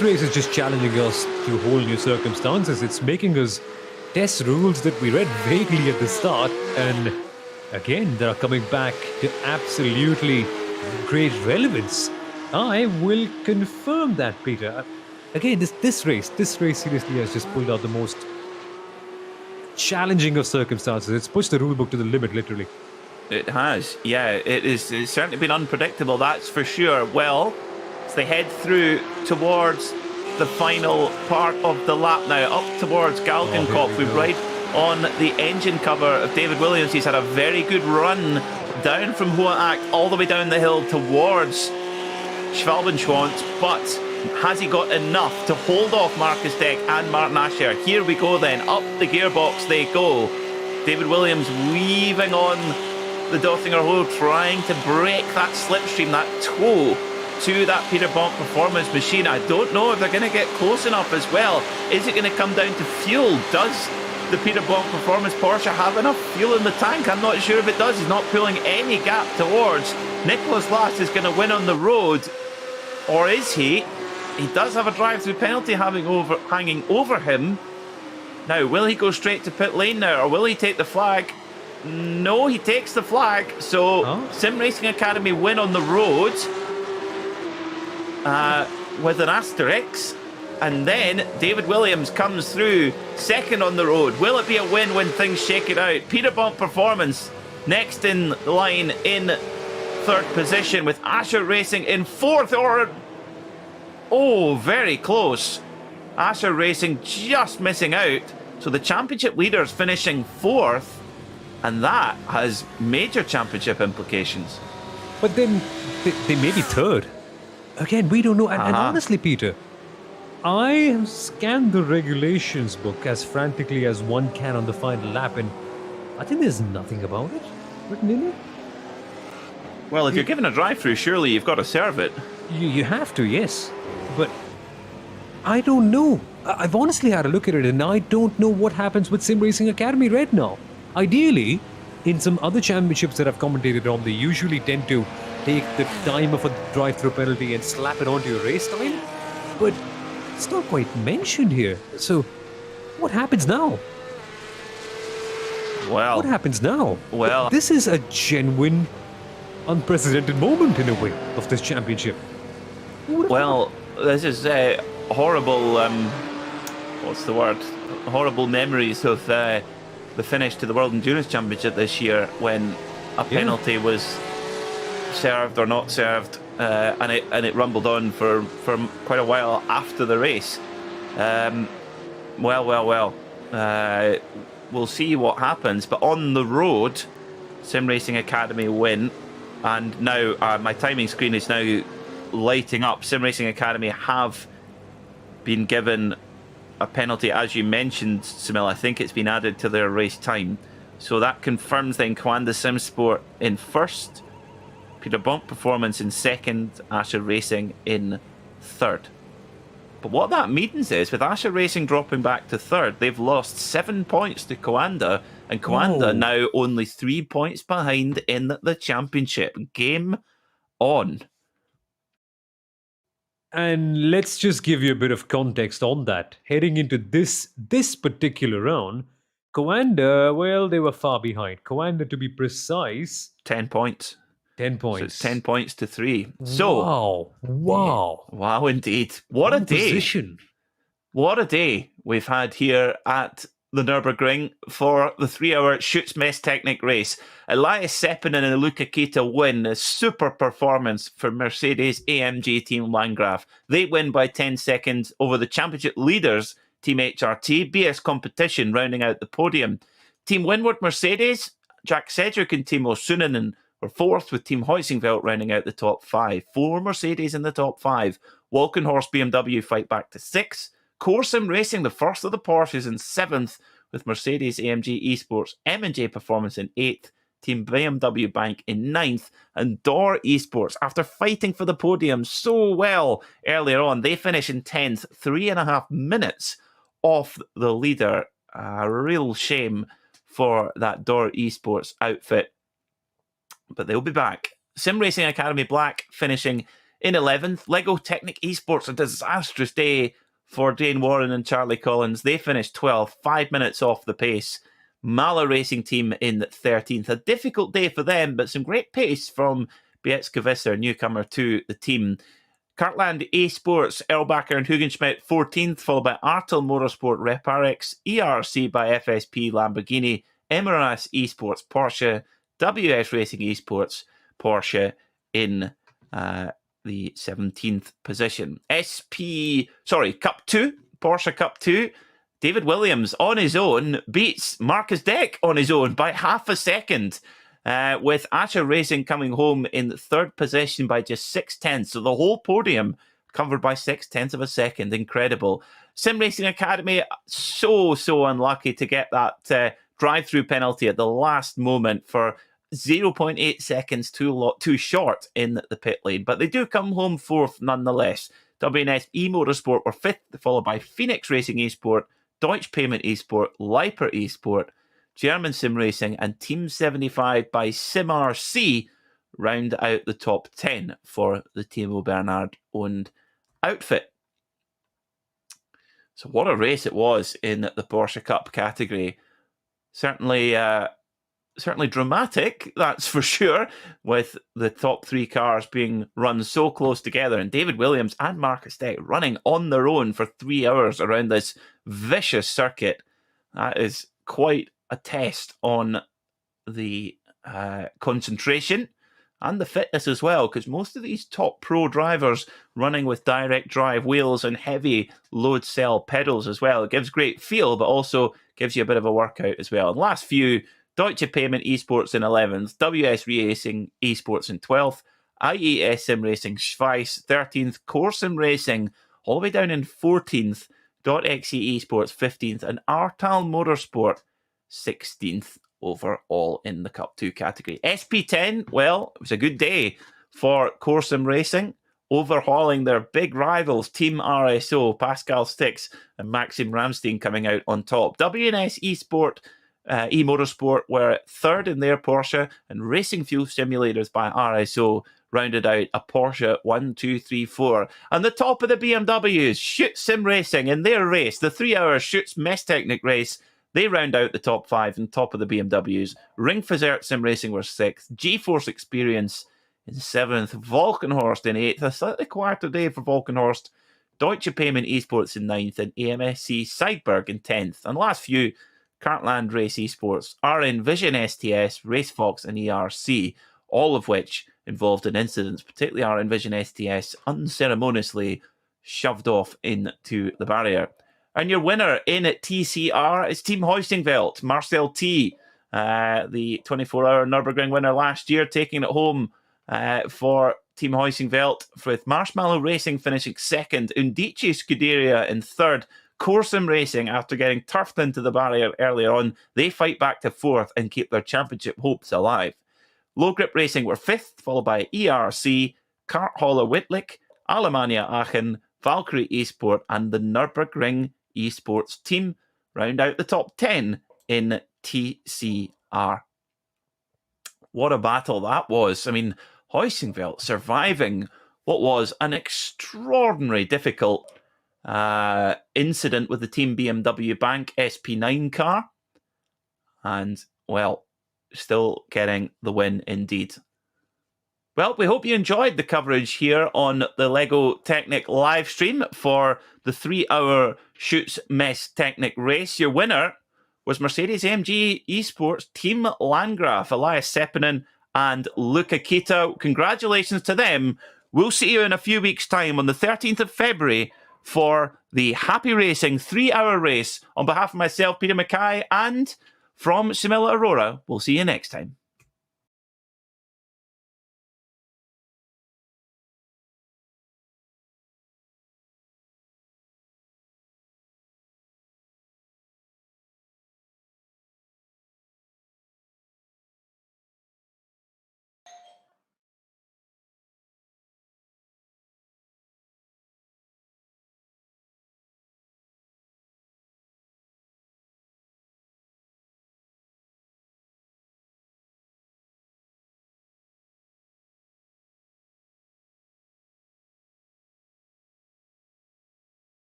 race is just challenging us to whole new circumstances. It's making us test rules that we read vaguely at the start, and again, they are coming back to absolutely great relevance. I will confirm that, Peter. Again, this race seriously has just pulled out the most challenging of circumstances. It's pushed the rulebook to the limit, literally. It has, yeah. It's certainly been unpredictable, that's for sure. Well, as they head through towards the final part of the lap now, up towards Galgenkopf. We're right on the engine cover of David Williams. He's had a very good run down from Hohe all the way down the hill towards Schwalbenschwanz, but has he got enough to hold off Marcus Deck and Martin Asher? Here we go then, up the gearbox they go. David Williams weaving on the Dottinger Hole, trying to break that slipstream, that toe to that Peter Bonk Performance machine. I don't know if they're going to get close enough as well. Is it going to come down to fuel? Does the Peter Bonk Performance Porsche have enough fuel in the tank? I'm not sure if it does. He's not pulling any gap towards Nicholas Last is going to win on the road, or is he? He does have a drive-through penalty hanging over him. Now, will he go straight to pit lane now, or will he take the flag? No, he takes the flag. So, Sim Racing Academy win on the road with an asterisk. And then David Williams comes through second on the road. Will it be a win when things shake it out? Peter Bonk Performance next in line in third position, with Asher Racing in fourth. Oh, very close. Asher Racing just missing out. So the championship leaders finishing fourth, and that has major championship implications. But then they may be third. Again, we don't know. And honestly, Peter, I have scanned the regulations book as frantically as one can on the final lap, and I think there's nothing about it written in it. Well, if you're given a drive-through, surely you've got to serve it. You have to, yes. But I don't know. I've honestly had a look at it, and I don't know what happens with Sim Racing Academy Red now. Ideally, In some other championships that I've commentated on, they usually tend to take the timer for the drive-through penalty and slap it onto your race time. But it's not quite mentioned here. So what happens now? Well, What happens now? well, This is a genuine, unprecedented moment in a way of this championship. Who would have thought? well, this is horrible. What's the word? Horrible memories of the finish to the World Endurance Championship this year, when a penalty was served or not served, and it rumbled on for quite a while after the race. Well. We'll see what happens. But on the road, Sim Racing Academy win, and now my timing screen is now lighting up. Sim Racing Academy have been given a penalty, as you mentioned, Samil. I think it's been added to their race time, so that confirms then Coanda Sim Sport in first, Peter Bonk Performance in second, Asher Racing in third. But what that means is, with Asher Racing dropping back to third, they've lost 7 points to Coanda, and Coanda now only 3 points behind in the championship. Game on. And let's just give you a bit of context on that. Heading into this particular round, Coanda, well, they were far behind. Coanda, to be precise, 10 points. 10 So points. it's 10 points to 3. So, Wow. wow, indeed. What a day. Position. What a day we've had here at the Nürburgring for the 3-hour Schütz Messtechnik race. Elias Seppinen and Luca Kita win. A super performance for Mercedes AMG Team Landgraf. They win by 10 seconds over the championship leaders, Team HRT. BS Competition rounding out the podium. Team Windward Mercedes, Jack Sedgwick and Timo Sunanen were fourth, with Team Heusingveld rounding out the top 5. 4 Mercedes in the top 5. Walkenhorst BMW fight back to 6. Corsim Racing, the first of the Porsches, in 7th, with Mercedes AMG Esports M&J Performance in 8th. Team BMW Bank in 9th. And Dor Esports, after fighting for the podium so well earlier on, they finish in 10th, 3.5 minutes off the leader. A real shame for that Dor Esports outfit, but they'll be back. Sim Racing Academy Black finishing in 11th. LEGO Technic Esports, a disastrous day for Dane Warren and Charlie Collins. They finished 12th, 5 minutes off the pace. Mala Racing Team in 13th. A difficult day for them, but some great pace from Bietska Visser, newcomer to the team. Kartland Esports, Erlbacher and Hugenschmidt 14th, followed by Artel Motorsport, Reparex, ERC by FSP Lamborghini, Emirates Esports, Porsche, WS Racing Esports, Porsche in the 17th position. Cup 2, Porsche Cup 2. David Williams on his own beats Marcus Deck on his own by half a second, with Asher Racing coming home in third position by just 6/10. So the whole podium covered by 6/10 of a second. Incredible. Sim Racing Academy, so unlucky to get that drive-through penalty at the last moment for 0.8 seconds too short in the pit lane. But they do come home fourth nonetheless. WNS eMotorsport were fifth, followed by Phoenix Racing Esport, Deutsche Payment Esport, Leiper Esport, German Sim Racing, and Team 75 by SimRC round out the top 10 for the Timo Bernhard owned outfit. So what a race it was in the Porsche Cup category. Certainly dramatic, that's for sure, with the top 3 cars being run so close together, and David Williams and Marcus Deck running on their own for 3 hours around this vicious circuit. That is quite a test on the concentration and the fitness as well, because most of these top pro drivers running with direct drive wheels and heavy load cell pedals as well. It gives great feel, but also gives you a bit of a workout as well. And last few, Deutsche Payment Esports in 11th, WS Racing Esports in 12th, IES Sim Racing Schweiss 13th, Core Sim Racing all the way down in 14th, .exe Esports 15th, and Artal Motorsport 16th overall in the Cup 2 category. SP10, well, it was a good day for Core Sim Racing, overhauling their big rivals, Team RSO, Pascal Stix and Maxim Ramstein coming out on top. WNS Esport eMotorsport were third in their Porsche, and Racing Fuel Simulators by RSO rounded out a Porsche 1, 2, 3, 4. And the top of the BMWs, Schütz Sim Racing in their race, the 3-hour Schütz Messtechnik race, they round out the top 5 and top of the BMWs. Ringfazert Sim Racing were 6th, G-Force Experience in 7th, Volkenhorst in 8th, a slightly quieter day for Volkenhorst, Deutsche Payment Esports in 9th, and AMSC Sideberg in 10th. And last few, Kartland Race Esports, RN Vision STS, RaceFox, and ERC, all of which involved in incidents, particularly RN Vision STS unceremoniously shoved off into the barrier. And your winner in TCR is Team Hoistingveld, Marcel T, the 24-hour Nürburgring winner last year, taking it home for Team Hoistingveld, with Marshmallow Racing finishing second, Undici Scuderia in third, Corsim Racing, after getting turfed into the barrier earlier on, they fight back to fourth and keep their championship hopes alive. Low Grip Racing were fifth, followed by ERC, Karthalle Wittlich, Alemannia Aachen, Valkyrie Esport, and the Nürburgring Esports team round out the top 10 in TCR. What a battle that was. I mean, Hoistingveld surviving what was an extraordinarily difficult incident with the Team BMW Bank SP9 car. And, well, still getting the win indeed. Well, we hope you enjoyed the coverage here on the LEGO Technic live stream for the 3-hour Schütz Messtechnik race. Your winner was Mercedes-AMG Esports Team Landgraf, Elias Seppinen and Luca Kita. Congratulations to them. We'll see you in a few weeks' time on the 13th of February for the Happy Racing 3-hour race. On behalf of myself, Peter Mackay, and from Simila Aurora, we'll see you next time.